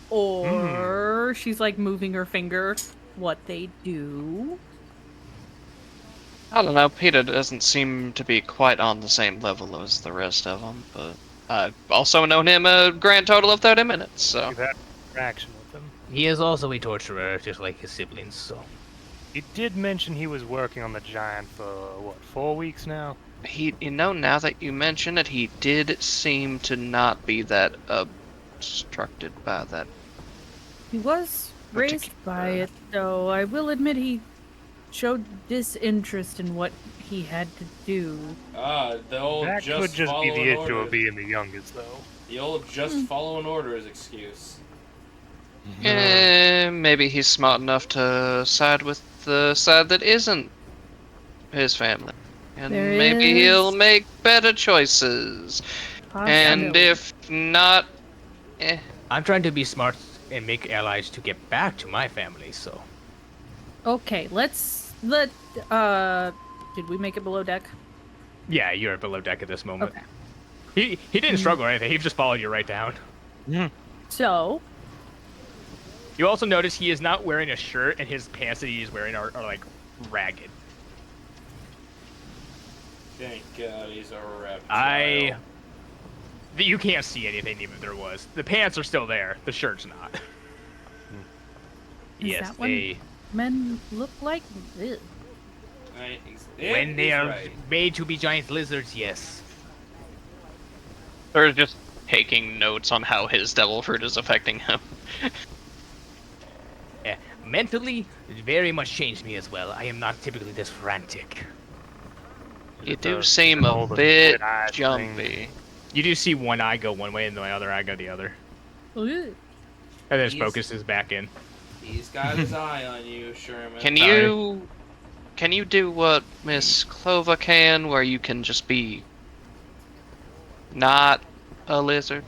Or she's like moving her finger. What they do. I don't know. Peter doesn't seem to be quite on the same level as the rest of them, but I've also known him a grand total of 30 minutes, so. Look at that. interaction with him. He is also a torturer, just like his siblings. So He did mention he was working on the giant for, what, 4 weeks now? Now that you mention it, he did seem to not be that obstructed by that. He was raised by it, though. I will admit he showed disinterest in what he had to do. The old That just could just be following the issue orders. of being the youngest, though. The old just following orders excuse. Maybe he's smart enough to side with the side that isn't his family. And There maybe is he'll make better choices. And possibility. if not, I'm trying to be smart and make allies to get back to my family. So Okay, let did we make it below deck? yeah, you're below deck at this moment. Okay. He didn't struggle or anything. He just followed you right down. So, You also notice he is not wearing a shirt, and his pants that he is wearing are like ragged. Thank God he's a reptile. You can't see anything even if there was. The pants are still there. The shirt's not. Is Yes, that what they men look like? Ugh. when they he's are right. made to be giant lizards, yes. or just taking notes on how his devil fruit is affecting him. Yeah, mentally, it very much changed me as well. I am not typically this frantic. You do The seem a golden bit eye thing. jumpy. You do see one eye go one way and the other eye go the other. Ugh. And then his He's- focus is back in. He's got his eye on you, Sherman. Can you do what Miss Clover can, where you can just be not a lizard?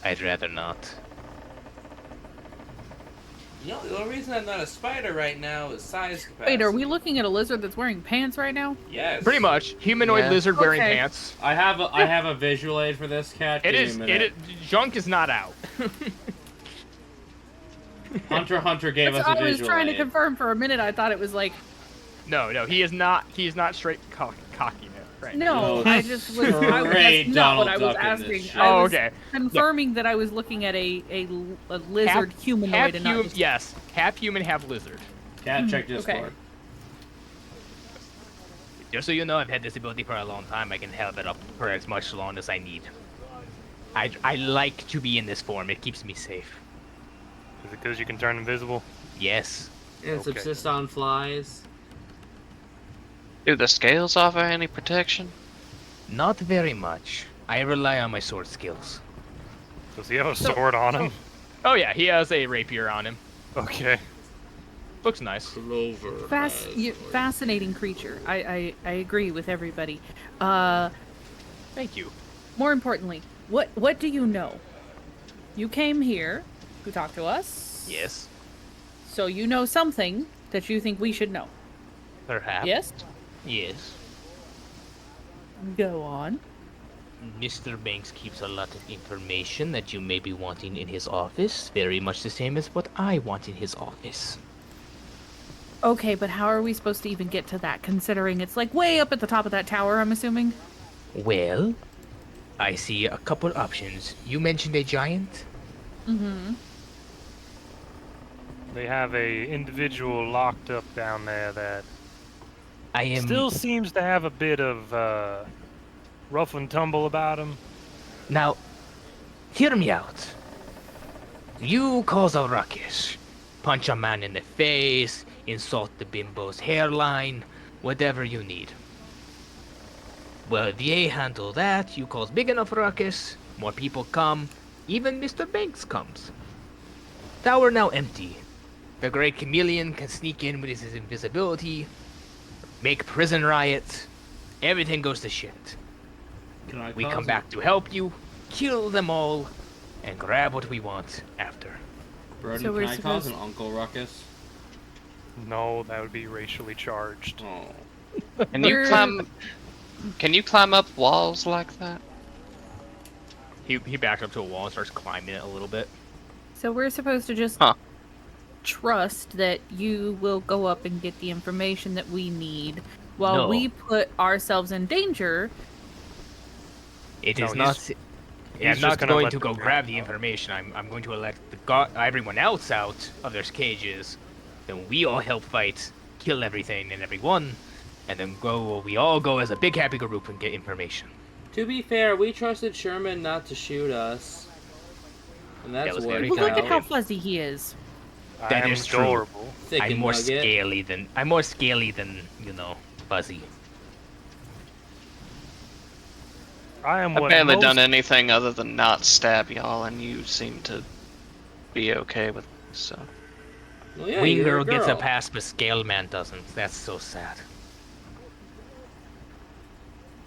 I'd rather not. You know, the only reason I'm not a spider right now is size capacity. Wait, are we looking at a lizard that's wearing pants right now? Yes. Pretty much. Humanoid Yeah. lizard wearing Okay. pants. I have a visual aid for this cat. It Give me is. a It minute. is. Junk is not out. Hunter gave us a I visual was trying to aid. confirm for a minute. I thought it was like, No, he is not. He is not straight cocking it. Right. no, No, I just was. great That's not what I Donald was Duck in this asking. shit. I Oh, was okay. confirming that I was looking at a lizard humanoid and not just... Yes, half human, half lizard. Cat, check okay. Discord. Just so you know, I've had this ability for a long time. I can have it up for as much long as I need. I like to be in this form. It keeps me safe. Is it because you can turn invisible? Yes. And Okay. subsist on flies. Do the scales offer any protection? Not very much. I rely on my sword skills. Does he have a sword on him? Oh yeah, he has a rapier on him. Okay. Looks nice. Clover. Fascinating creature. I agree with everybody. Thank you. More importantly, what do you know? You came here to talk to us. Yes. So you know something that you think we should know. Perhaps. Yes? Yes. Go on. Mr. Banks keeps a lot of information that you may be wanting in his office, very much the same as what I want in his office. Okay, but how are we supposed to even get to that, considering it's like way up at the top of that tower, I'm assuming? Well, I see a couple options. You mentioned a giant? Mm-hmm. They have a individual locked up down there that I am still seems to have a bit of rough and tumble about him. Now, hear me out. You cause a ruckus, punch a man in the face, insult the bimbo's hairline, whatever you need. Well, they handle that, you cause big enough ruckus, more people come, even Mr. Banks comes. Tower now empty. The great Chameleon can sneak in with his invisibility, make prison riots, everything goes to shit. Can I We cause come it? back to help you, kill them all, and grab what we want after. Broden, So we're can I cause supposed- an Uncle Ruckus? No, that would be racially charged. Oh. Can you We're- climb? Can you climb up walls like that? He backed up to a wall and starts climbing it a little bit. So we're supposed to just Huh. trust that you will go up and get the information that we need while No. we put ourselves in danger. It No, is he's- not. Yeah, I'm He's not just gonna going let to go them grab go. the information. I'm going to let everyone else out of their cages. Then we all help fight, kill everything and everyone, and then we all go as a big happy group and get information. To be fair, we trusted Sherman not to shoot us. And that's was worked very Well, look at kind. how out. fuzzy he is. That I'm is true. adorable. Thick I'm and more nugget. scaly than Fuzzy. I am I've what barely most... done anything other than not stab y'all, and you seem to be okay with it, so. Well, yeah, Wing you're Girl gets a girl. pass, but Scale Man doesn't. That's so sad.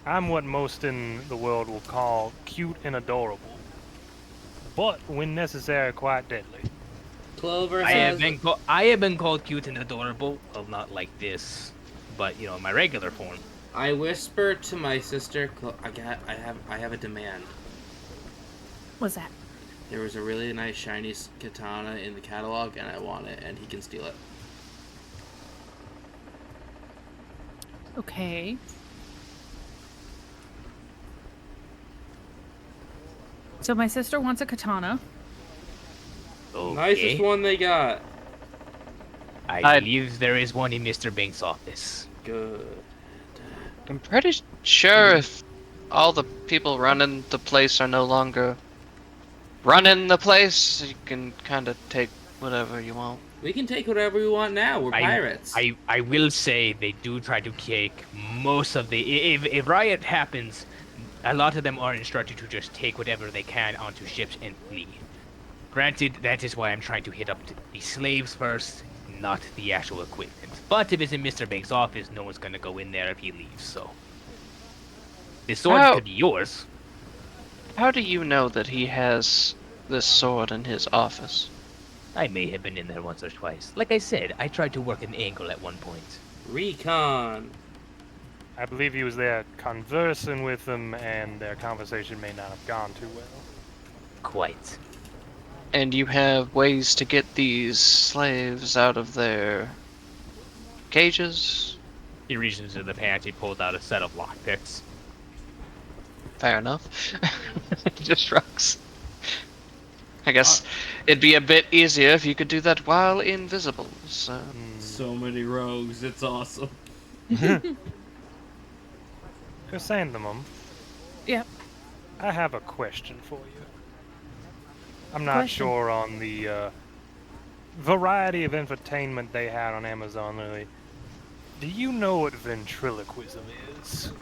I'm what most in the world will call cute and adorable, but when necessary, quite deadly. Clover I has. have been called cute and adorable. Well, not like this, but in my regular form. I whisper to my sister. I have a demand. What's that? There was a really nice shiny katana in the catalog, and I want it, and he can steal it. Okay. So my sister wants a katana. Okay. Nicest one they got. I believe there is one in Mr. Bink's office. Good. I'm pretty sure if all the people running the place are no longer running the place, you can kind of take whatever you want. We can take whatever we want now. We're pirates. I will say they do try to take most of the. If riot happens, a lot of them are instructed to just take whatever they can onto ships and flee. Granted, that is why I'm trying to hit up the slaves first, not the actual equipment. But if it's in Mr. Bink's office, no one's gonna go in there if he leaves. So the sword could be yours. How do you know that he has this sword in his office? I may have been in there once or twice. Like I said, I tried to work an angle at one point. Recon. I believe he was there conversing with them, and their conversation may not have gone too well. Quite. And you have ways to get these slaves out of their cages? He reached into the pants, he pulled out a set of lockpicks. Fair enough. Just shrugs. I guess it'd be a bit easier if you could do that while invisible, so... So many rogues. It's awesome. Chrysanthemum, Yep. I have a question for you. I'm not Question? sure on the variety of entertainment they had on Amazon lately. Do you know what ventriloquism is?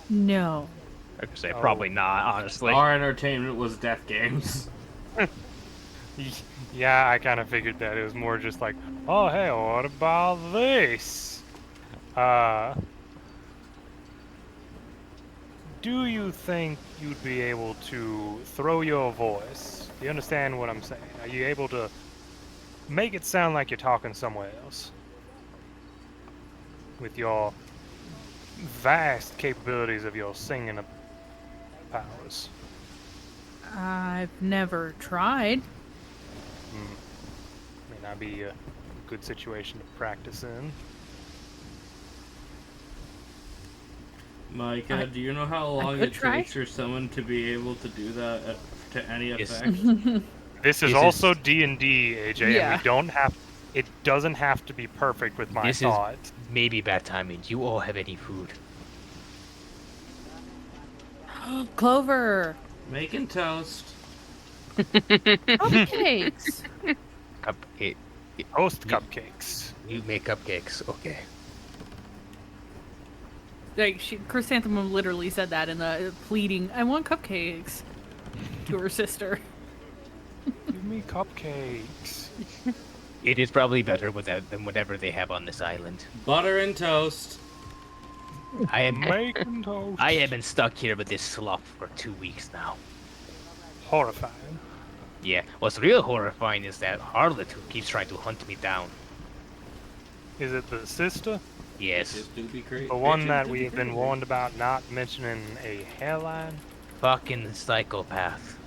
No. I could say Oh. probably not, honestly. Our entertainment was death games. Yeah, I kind of figured that. It was more just like, oh, hey, what about this? Do you think you'd be able to throw your voice? Do you understand what I'm saying? Are you able to make it sound like you're talking somewhere else? With your vast capabilities of your singing powers. I've never tried. May not be a good situation to practice in. Micah, do you know how long could it try. takes for someone to be able to do that to any Yes. effect? This is This also is- D&D, AJ, Yeah. and we don't have... It doesn't have to be perfect with my This is- thoughts. Maybe bad timing. Do you all have any food? Clover. Making toast. Cupcakes. Cupcake. Toast cupcakes. You make cupcakes. Okay. Like Chrysanthemum literally said that in the pleading, "I want cupcakes," to her sister. Give me cupcakes. It is probably better with that than whatever they have on this island. Butter and toast. I am. Making toast. I have been stuck here with this slop for 2 weeks now. Horrifying. Yeah. What's real horrifying is that Harlot who keeps trying to hunt me down. Is it the sister? Yes. Just do be great. The one Bitches that do be we've been great. warned about not mentioning a hairline? Fucking psychopath.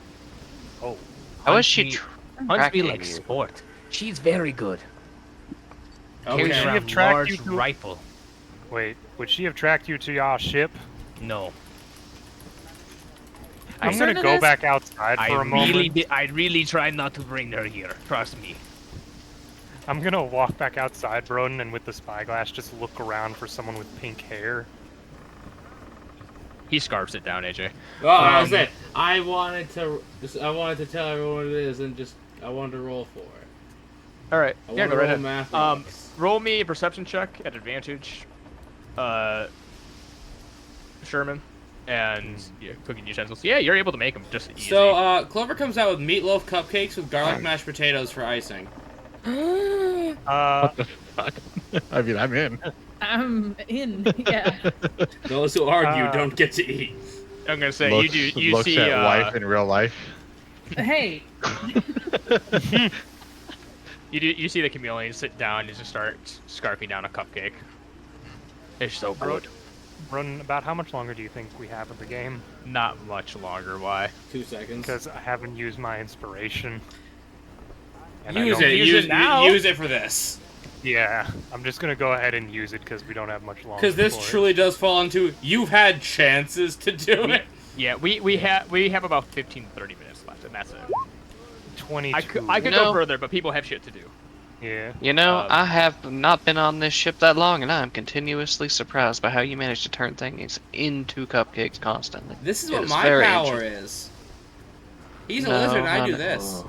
Oh. How Hunts is she me- Hunts me tracking like you? sport. She's very good. Okay. Would she Carries have around tracked large you to- rifle. Wait, would she have tracked you to your ship? No. I'm certain gonna of go this? back outside for a moment. I really try not to bring her here. Trust me. I'm gonna walk back outside, Broden, and with the spyglass, just look around for someone with pink hair. He scarfs it down, AJ. Well, I said I wanted to tell everyone what it is, and I wanted to roll for it. All right. I Yeah, wanna go right roll ahead. mathematics. Roll me a perception check at advantage, Sherman, and cooking utensils. Yeah, you're able to make them just easy. So, Clover comes out with meatloaf cupcakes with garlic mashed potatoes for icing. What the fuck? I mean, I'm in. I'm in. Yeah. Those who argue don't get to eat. I'm gonna say Looks, you looks see at wife in real life. Hey. you see the chameleon sit down and just start scarfing down a cupcake. It's so good. Broden, about how much longer do you think we have of the game? Not much longer. Why? 2 seconds. Because I haven't used my inspiration. And I Use don't- it. use it now. Use it for this. Yeah, I'm just gonna go ahead and use it because we don't have much longer. Because this for it. truly does fall into you've had chances to do it. Yeah, we have about 15 to 30 minutes left, and that's it. 22. I could No. go further, but people have shit to do. Yeah. You know, Um, I have not been on this ship that long, and I'm continuously surprised by how you manage to turn things into cupcakes constantly. This is It what is my very power interesting. is. He's a No, lizard, and I do honey. this.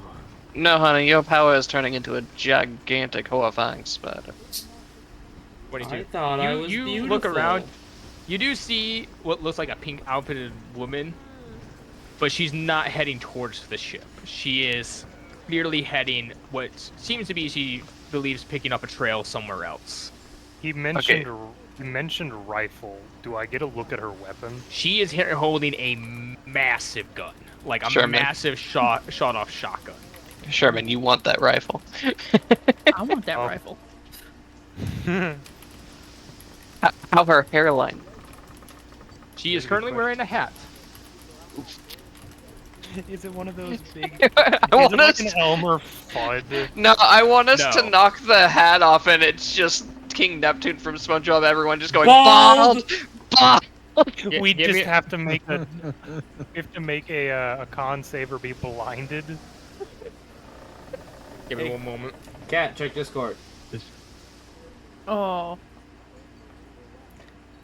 No, honey, your power is turning into a gigantic, horrifying spider. What do you I do? thought I was you beautiful. look around. You do see what looks like a pink outfitted woman, but she's not heading towards the ship. She is clearly heading what seems to be, she believes, picking up a trail somewhere else. He mentioned rifle. Do I get a look at her weapon? She is here holding a massive gun, like a Sherman. massive shot-off shotgun. Sherman, you want that rifle. I want that Oh. rifle. How her hairline. She is Very good currently question. wearing a hat. Is it one of those big? I Is want it like us an Elmer Fudd? No, I want us to No. knock the hat off, and it's just King Neptune from SpongeBob. Everyone just going Bald! bald. We give just me- have to make a a con saver be blinded. Give me one moment. Cat, check Discord. Oh.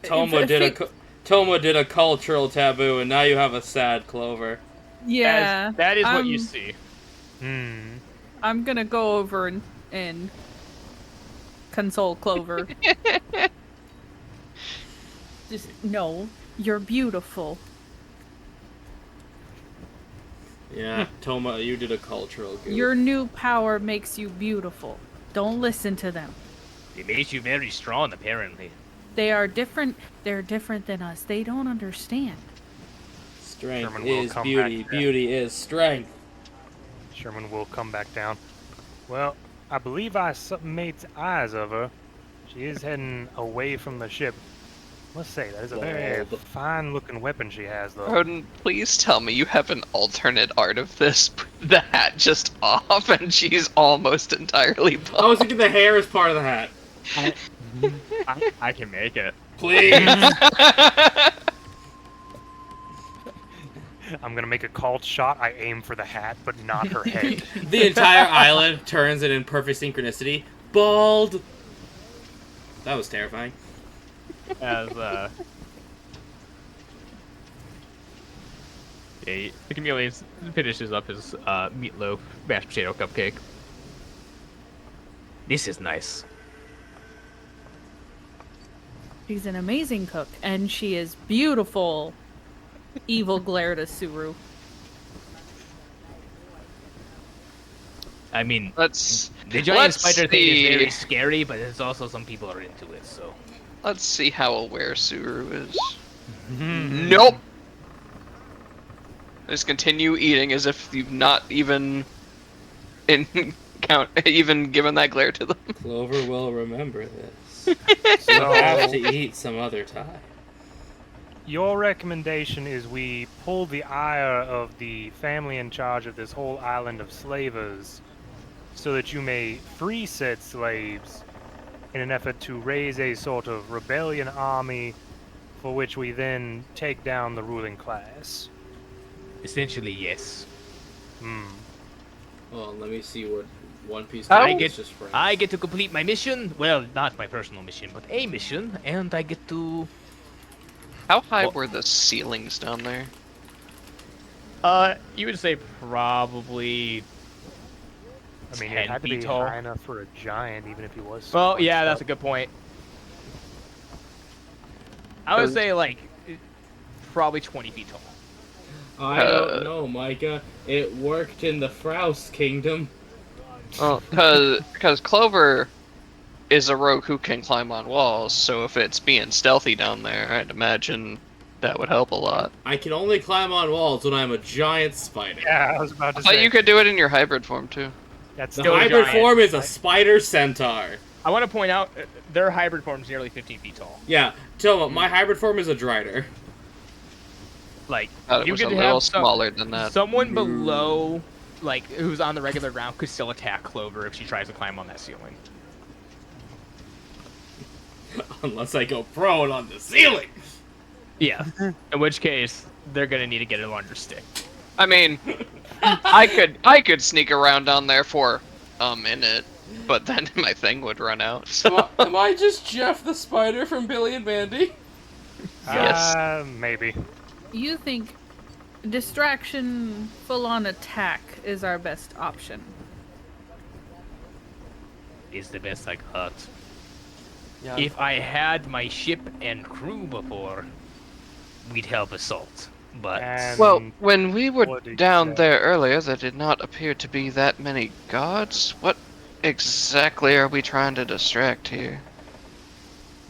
Toma did a cultural taboo, and now you have a sad Clover. Yeah. That is what you I'm- see. I'm gonna go over and console Clover. Just no, you're beautiful. Yeah, Toma, you did a cultural goof. Your new power makes you beautiful. Don't listen to them. It makes you very strong, apparently. They are different. They're different than us. They don't understand. Strength Sherman will is come beauty. back, yeah. Beauty is strength. Sherman will come back down. Well, I believe I made eyes of her. She is heading away from the ship. Let's say that is a very Bald. fine-looking weapon she has, though. Roden, please tell me you have an alternate art of this. The hat just off, and she's almost entirely I was bald. thinking the hair is part of the hat. I can make it. Please. I'm gonna make a called shot. I aim for the hat, but not her head. The entire island turns it in perfect synchronicity. Bald. That was terrifying. As the chameleon finishes up his meatloaf mashed potato cupcake. This is nice. She's an amazing cook, and she is beautiful. Evil glare to Suru. I mean, Let's the giant let's spider thing is very see. scary, but there's also some people are into it. So Let's see how aware Suru is. Nope. Just continue eating as if you've not even even given that glare to them. Clover will remember this. You'll have to eat some other time. Your recommendation is we pull the ire of the family in charge of this whole island of slavers, so that you may free said slaves in an effort to raise a sort of rebellion army for which we then take down the ruling class. Essentially, yes. Well, let me see what One Piece I is get just friends. I get to complete my mission. Well, not my personal mission, but a mission, and I get to. How high Well- were the ceilings down there? You would say probably. I mean, 10 it had to feet be tall. high enough for a giant, even if he was. Well, sliced yeah, that's up. a good point. I would say like probably 20 feet tall. I don't know, Micah. It worked in the Froust Kingdom. Well, because Clover is a rogue who can climb on walls, so if it's being stealthy down there, I'd imagine that would help a lot. I can only climb on walls when I'm a giant spider. Yeah, I was about to But say. you could do it in your hybrid form too. That's The still a hybrid giant. form is a spider centaur. I want to point out their hybrid form is nearly 15 feet tall. Yeah, tell them, my hybrid form is a Drider. Like Thought it you was a could little have smaller than that. someone below, like who's on the regular ground, could still attack Clover if she tries to climb on that ceiling. Unless I go prone on the ceiling. Yeah. In which case, they're gonna need to get a larger stick. I mean, I could sneak around down there for a minute, but then my thing would run out. So Am I just Jeff the Spider from Billy and Mandy? Yes. Maybe. You think distraction, full-on attack is our best option? Is the best I got. Yeah. If I had my ship and crew before, we'd help assault. But And Well, when we were what did you down say? there earlier, there did not appear to be that many guards. What exactly are we trying to distract here?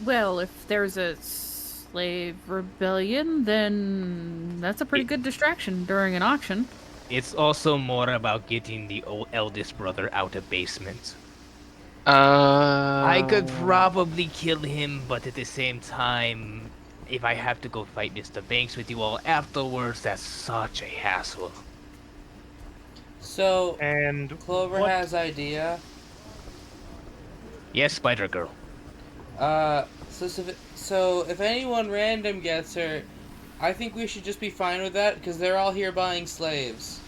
Well, if there's a slave rebellion, then that's a pretty good distraction during an auction. it's also more about getting the eldest brother out of basement. I could probably kill him, but at the same time, if I have to go fight Mr. Banks with you all afterwards, that's such a hassle. So, And Clover what- has idea. Yes, Spider Girl. So if anyone random gets her, I think we should just be fine with that, because they're all here buying slaves.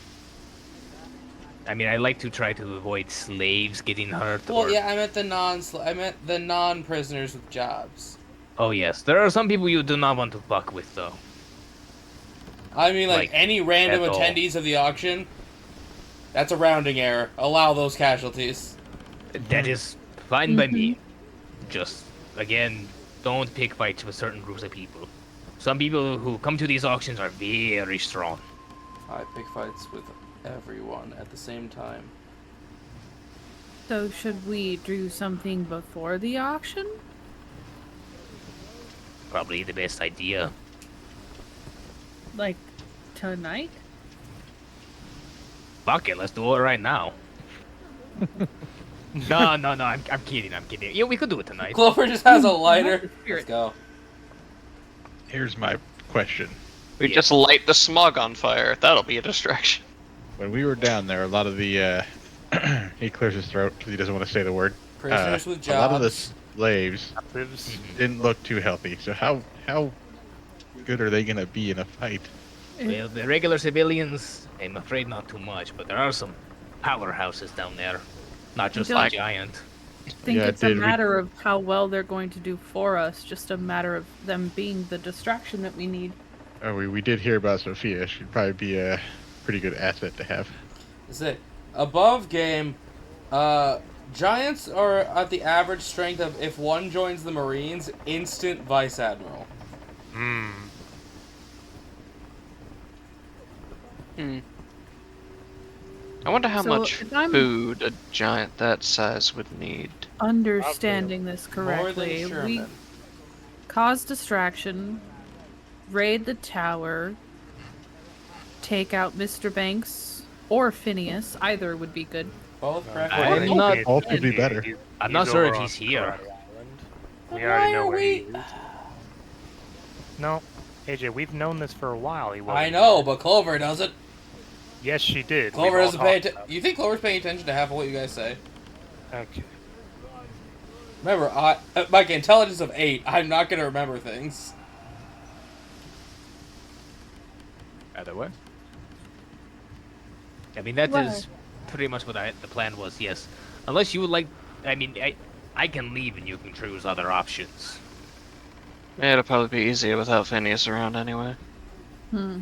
I mean, I like to try to avoid slaves getting hurt. Well, or... yeah, I meant the non-prisoners with jobs. Oh yes, there are some people you do not want to fuck with, though. I mean, like Like, any random at all. attendees of the auction, that's a rounding error. Allow those casualties. That is fine by me. Just, again, don't pick fights with certain groups of people. Some people who come to these auctions are very strong. I pick fights with everyone at the same time. So should we do something before the auction? Probably the best idea. Like tonight? Fuck it, let's do it right now. No, I'm kidding, Yeah, we could do it tonight. Clover just has a lighter. Let's go. Here's my question. We Yeah. just light the smog on fire. That'll be a distraction. When we were down there, a lot of the he clears his throat because he doesn't want to say the word. Prisoners with A lot of the jobs. slaves captives. didn't look too healthy. So how good are they gonna be in a fight? Well, the regular civilians, I'm afraid not too much, but there are some powerhouses down there. Not just don't- a giant. I think Yeah, it's a did we- matter of how well they're going to do for us, just a matter of them being the distraction that we need. Oh, we did hear about Sophia. She'd probably be a pretty good asset to have. That's it. Above game, giants are at the average strength of, if one joins the Marines, instant vice admiral. I wonder how So, much if I'm- food a giant that size would need. Understanding this More than correctly, we Sherman. cause distraction, raid the tower, take out Mr. Banks or Phineas. Either would be good. Both I'm preferably. not- Both would be better. I'm not sure if he's here. Karate Island. We Why already know are where he we- is. No, AJ, we've known this for a while. He I wasn't know, here. but Clover doesn't. Yes, she did. Clover We've all doesn't pay talked attention. You think Clover's paying attention to half of what you guys say? about it. Okay. Remember, Mike, intelligence of 8. I'm not gonna remember things. Either way. I mean, that Well. is pretty much what the plan was, yes. Unless you would like... I mean, I can leave and you can choose other options. Yeah, it'll probably be easier without Phineas around anyway. Hmm.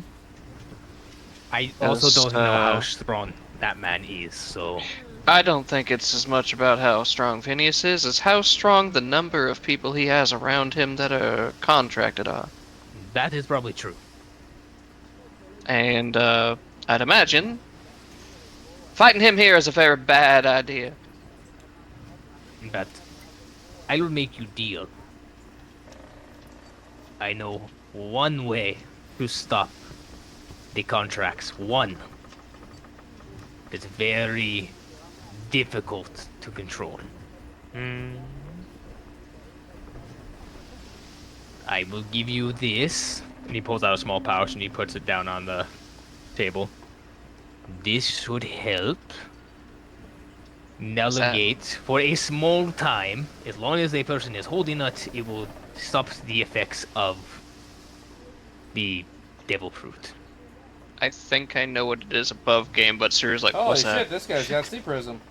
I also Yes, don't know how strong that man is, so... I don't think it's as much about how strong Phineas is as how strong the number of people he has around him that are contracted are. That is probably true. And I'd imagine fighting him here is a very bad idea. But I will make you deal. I know one way to stop the contracts. One. It's very difficult to control. I will give you this. And he pulls out a small pouch and he puts it down on the table. This should help navigate for a small time. As long as a person is holding it, it will stop the effects of the devil fruit. I think I know what it is above game, but Siri's like, Holy what's shit, that? this guy's got Sea Prism.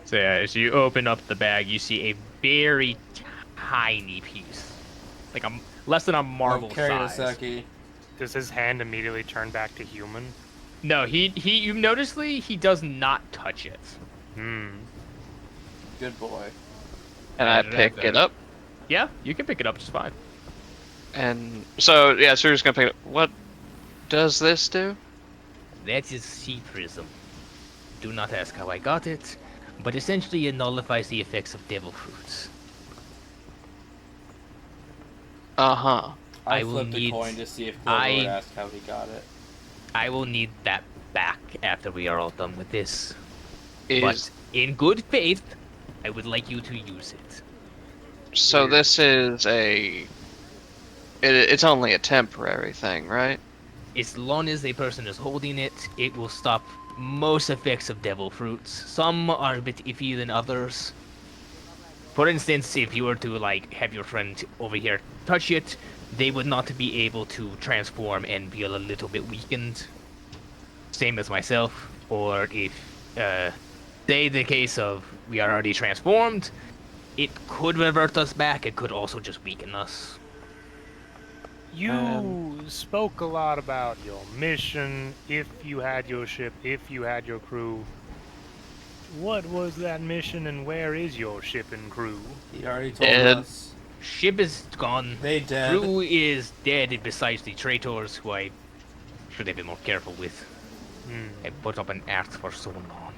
So yeah, as you open up the bag, you see a very tiny piece, like less than a marble size. Karidaseki. Does his hand immediately turn back to human? No, you noticeably he does not touch it. Good boy. And I pick it up. Yeah, you can pick it up just fine. And so, yeah, Siri's gonna pick it up. What does this do? That is sea prism. Do not ask how I got it, but essentially it nullifies the effects of devil fruits. Uh-huh. I I will flipped a need- coin to see if Clover would ask how he got it. I will need that back after we are all done with this. Is But in good faith, I would like you to use it. so this is it's only a temporary thing, right? As long as a person is holding it, it will stop most effects of devil fruits. Some are a bit iffy than others. For instance, if you were to like have your friend over here touch it, they would not be able to transform and feel a little bit weakened. Same as myself. Or if, say the case of we are already transformed, it could revert us back. It could also just weaken us. You spoke a lot about your mission, if you had your ship, if you had your crew. What was that mission and where is your ship and crew? He already told Dead. us. Ship is gone. They dead. Crew is dead besides the traitors, who I should have been more careful with. I put up an act for so long.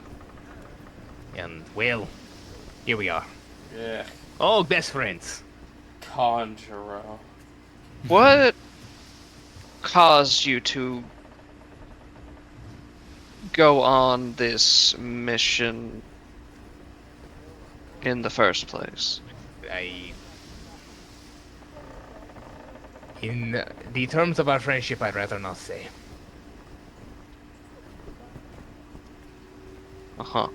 And, well, here we are. Yeah. All best friends. Conjuro. What caused you to go on this mission in the first place? In the terms of our friendship, I'd rather not say. Uh-huh.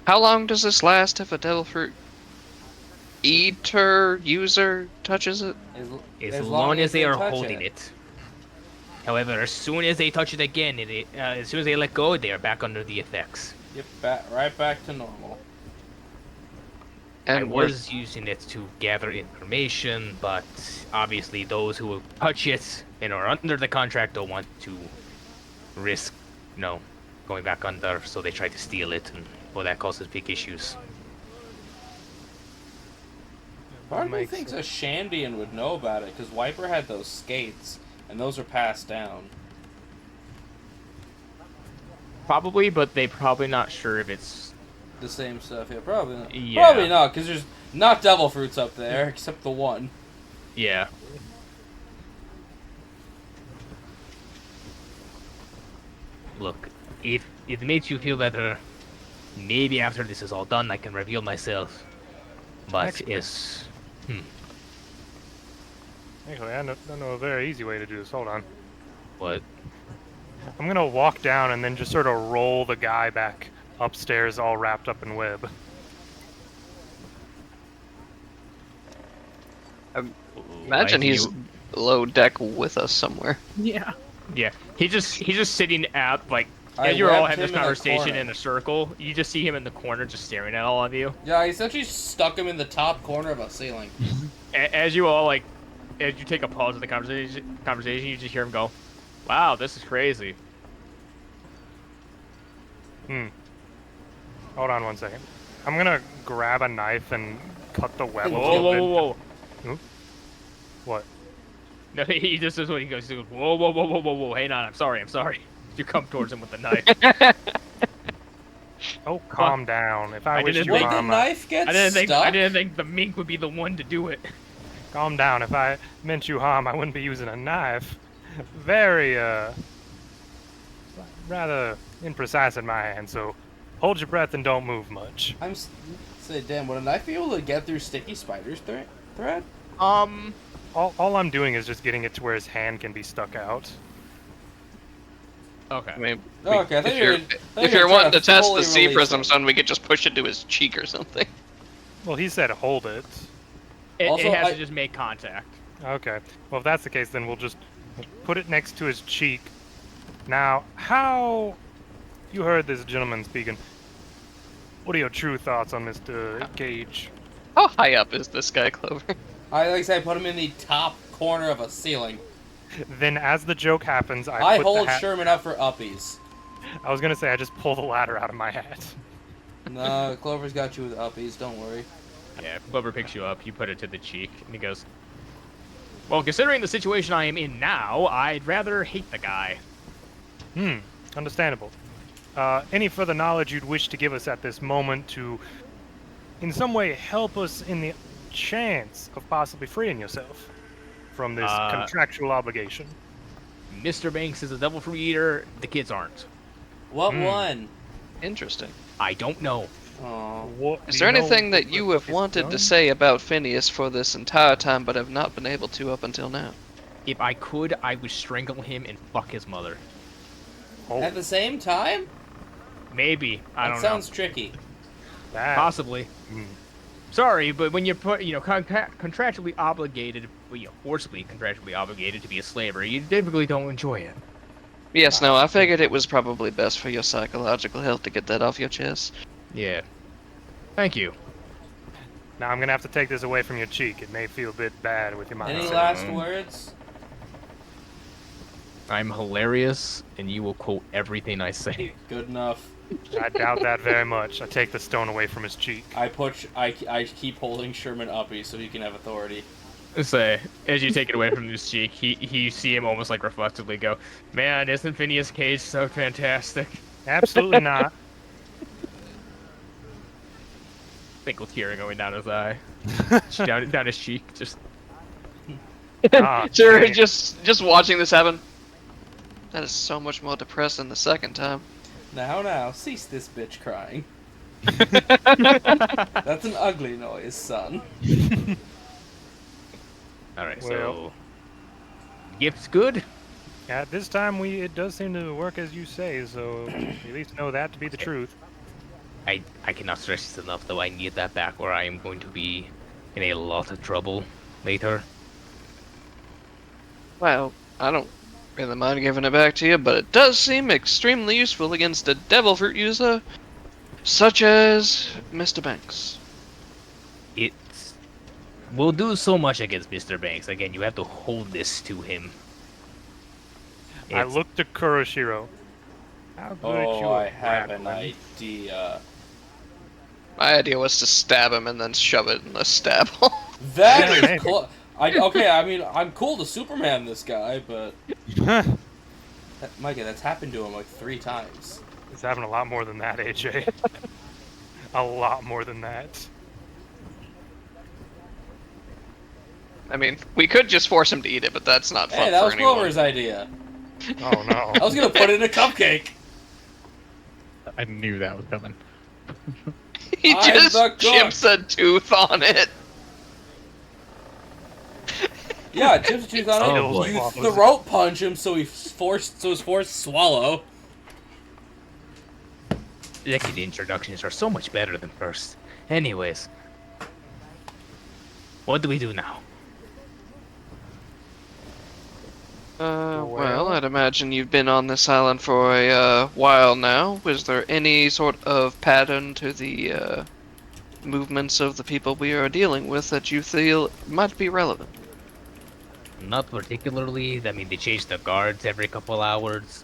How long does this last if a devil fruit eater user touches it? As long as they are touch holding it. However, as soon as they touch it again, as soon as they let go, they are back under the effects. Yep, right back to normal. And I we're- was using it to gather information, but obviously those who will touch it and are under the contract don't want to risk, going back under, so they try to steal it, and well, that causes big issues. Part of me Makes thinks a Shandian would know about it, because Wiper had those skates, and those are passed down. Probably, but they're probably not sure if it's... The same stuff, yeah, probably not. Yeah. Probably not, because there's not devil fruits up there, except the one. Yeah. Look, if it makes you feel better, maybe after this is all done, I can reveal myself. But Excellent. it's... Actually, I know a very easy way to do this. Hold on. What? I'm gonna walk down and then just sort of roll the guy back upstairs all wrapped up in web. Imagine he's below deck with us somewhere. Yeah. Yeah, he's just sitting at like. I As you're all webbed having this him in a conversation corner. in a circle, you just see him in the corner, just staring at all of you. Yeah, I essentially stuck him in the top corner of a ceiling. As you all like, as you take a pause in the conversation, you just hear him go, "Wow, this is crazy." Hold on 1 second. I'm gonna grab a knife and cut the web. Whoa, whoa, whoa, whoa! Whoa. What? No, he just does what he goes. He goes, "Whoa, whoa, whoa, whoa, whoa, whoa! Hang on, I'm sorry, I'm sorry." You come towards him with the knife. Oh, calm down. If I I wish didn't you Did think- the harm, knife get I didn't stuck? think the mink would be the one to do it. calm down. If I meant you harm, I wouldn't be using a knife. Very, rather imprecise in my hand, so hold your breath and don't move much. Say, damn, would a knife be able to get through sticky spider's thread? All I'm doing is just getting it to where his hand can be stuck out. Okay. I mean, Oh, okay, I thought if you were- you're, I thought if you were you're trying wanting to to test fully the C release prism it. stone, we could just push it to his cheek or something. Well, he said hold it. It Also, has I- to just make contact. Okay. Well, if that's the case, then we'll just put it next to his cheek. Now, how... You heard this gentleman speaking. What are your true thoughts on Mr. Gage? How high up is this guy, Clover? Like I said, I put him in the top corner of a ceiling. Then, as the joke happens, I put hold the hat... Sherman up for uppies. I was gonna say, I just pull the ladder out of my hat. No, Clover's got you with uppies, don't worry. Yeah, Clover picks you up, you put it to the cheek, and he goes, "Well, considering the situation I am in now, I'd rather hate the guy." Understandable. Any further knowledge you'd wish to give us at this moment to, in some way, help us in the chance of possibly freeing yourself from this contractual obligation? Mr. Banks is a devil fruit eater, the kids aren't. What one? Interesting. I don't know. Oh. What, Is do there you know anything that what you have he's wanted done? to say about Phineas for this entire time but have not been able to up until now? If I could, I would strangle him and fuck his mother. Oh, At the same time? Maybe. I That don't sounds tricky. know. that. Possibly. Sorry, but when you're contractually obligated, well, you're forcibly contractually obligated to be a slaver, you typically don't enjoy it. Yes, no, I figured it was probably best for your psychological health to get that off your chest. Yeah. Thank you. Now I'm gonna have to take this away from your cheek. It may feel a bit bad with your mind. Any last words? I'm hilarious, and you will quote everything I say. Good enough. I doubt that very much. I take the stone away from his cheek. I keep holding Sherman uppy so he can have authority. Say, as you take it away from his cheek, you see him almost like reflectively go, "Man, isn't Phineas Cage so fantastic?" Absolutely not. Think with tear going down his eye, down his cheek, just. Sure, dang it. just watching this happen. That is so much more depressing the second time. Now, cease this bitch crying. That's an ugly noise, son. All right, Well. so gift's good. At this time, it does seem to work as you say, so you at least know that to be the truth. I cannot stress this enough, though. I need that back, or I am going to be in a lot of trouble later. Well, I don't really mind giving it back to you, but it does seem extremely useful against a devil fruit user such as Mr. Banks. It's will do so much against Mr. Banks. Again, you have to hold this to him. I It's- looked to Kuroshiro. How good Oh, you I a have an rattling. idea. My idea was to stab him and then shove it in the stab hole. That Yeah, is cool. Okay, I mean, I'm cool to Superman this guy, but Micah, that's happened to him like 3 times. It's having a lot more than that, AJ. A lot more than that. I mean, we could just force him to eat it, but that's not fun Hey, that for was anyone. Clover's idea. Oh no. I was gonna put it in a cupcake. I knew that was coming. He I'm just the cook. chips a tooth on it. Yeah, chips a tooth on it. Oh, boy. You throat punch him so he's forced to swallow. Second introductions are so much better than first. Anyways, what do we do now? Well, I'd imagine you've been on this island for a while now. Was there any sort of pattern to the movements of the people we are dealing with that you feel might be relevant? Not particularly. I mean, they change the guards every couple hours.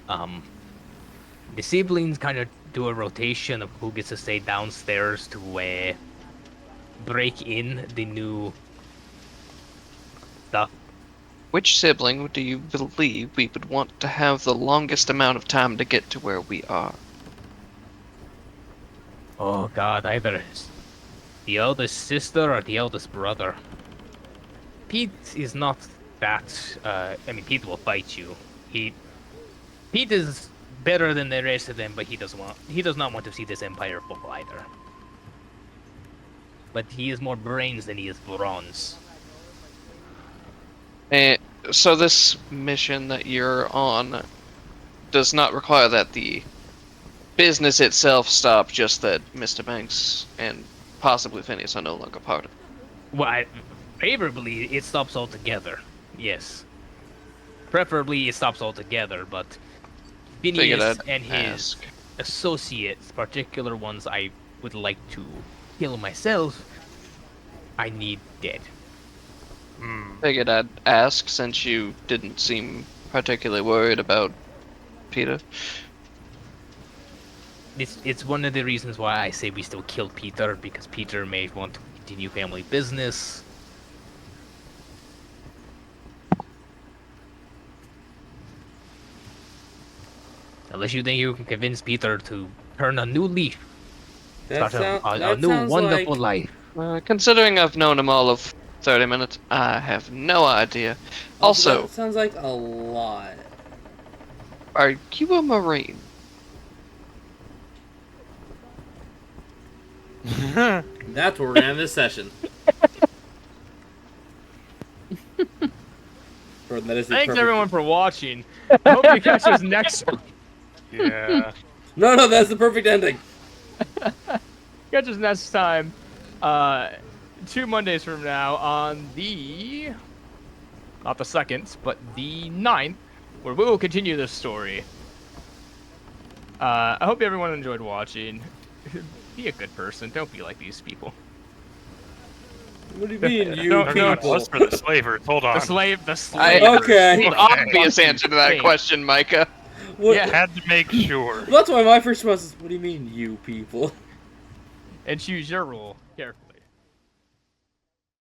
The siblings kind of do a rotation of who gets to stay downstairs to break in the new stuff. Which sibling do you believe we would want to have the longest amount of time to get to where we are? Oh God, either the eldest sister or the eldest brother. Pete is not that. I mean, Pete will fight you. Pete is better than the rest of them, but he does not want to see this empire fall either. But he is more brains than he is bronze. So this mission that you're on does not require that the business itself stop, just that Mr. Banks and possibly Phineas are no longer part of it. Well, favorably, it stops altogether. Yes. Preferably, it stops altogether, but Phineas and his associates, particular ones I would like to kill myself, I need dead. Figured I'd ask since you didn't seem particularly worried about Peter. It's one of the reasons why I say we still kill Peter, because Peter may want to continue family business. Unless you think you can convince Peter to turn a new leaf, start a new wonderful life. Considering I've known him all of 30 minutes, I have no idea. Also, that sounds like a lot. are you a Marine? That's where we're gonna end this session. Thanks everyone for watching. I hope you catch us next. Yeah. No, that's the perfect ending. Catch us next time. 2 Mondays from now on the... not the 2nd, but the 9th, where we will continue this story. I hope everyone enjoyed watching. Be a good person. Don't be like these people. What do you mean, you No, people? it was for the slavers. Hold on. The slave. Okay. The obvious answer to that question, Micah. What? Yeah. Had to make sure. That's why my first response is, what do you mean, you people? And choose your role. Here.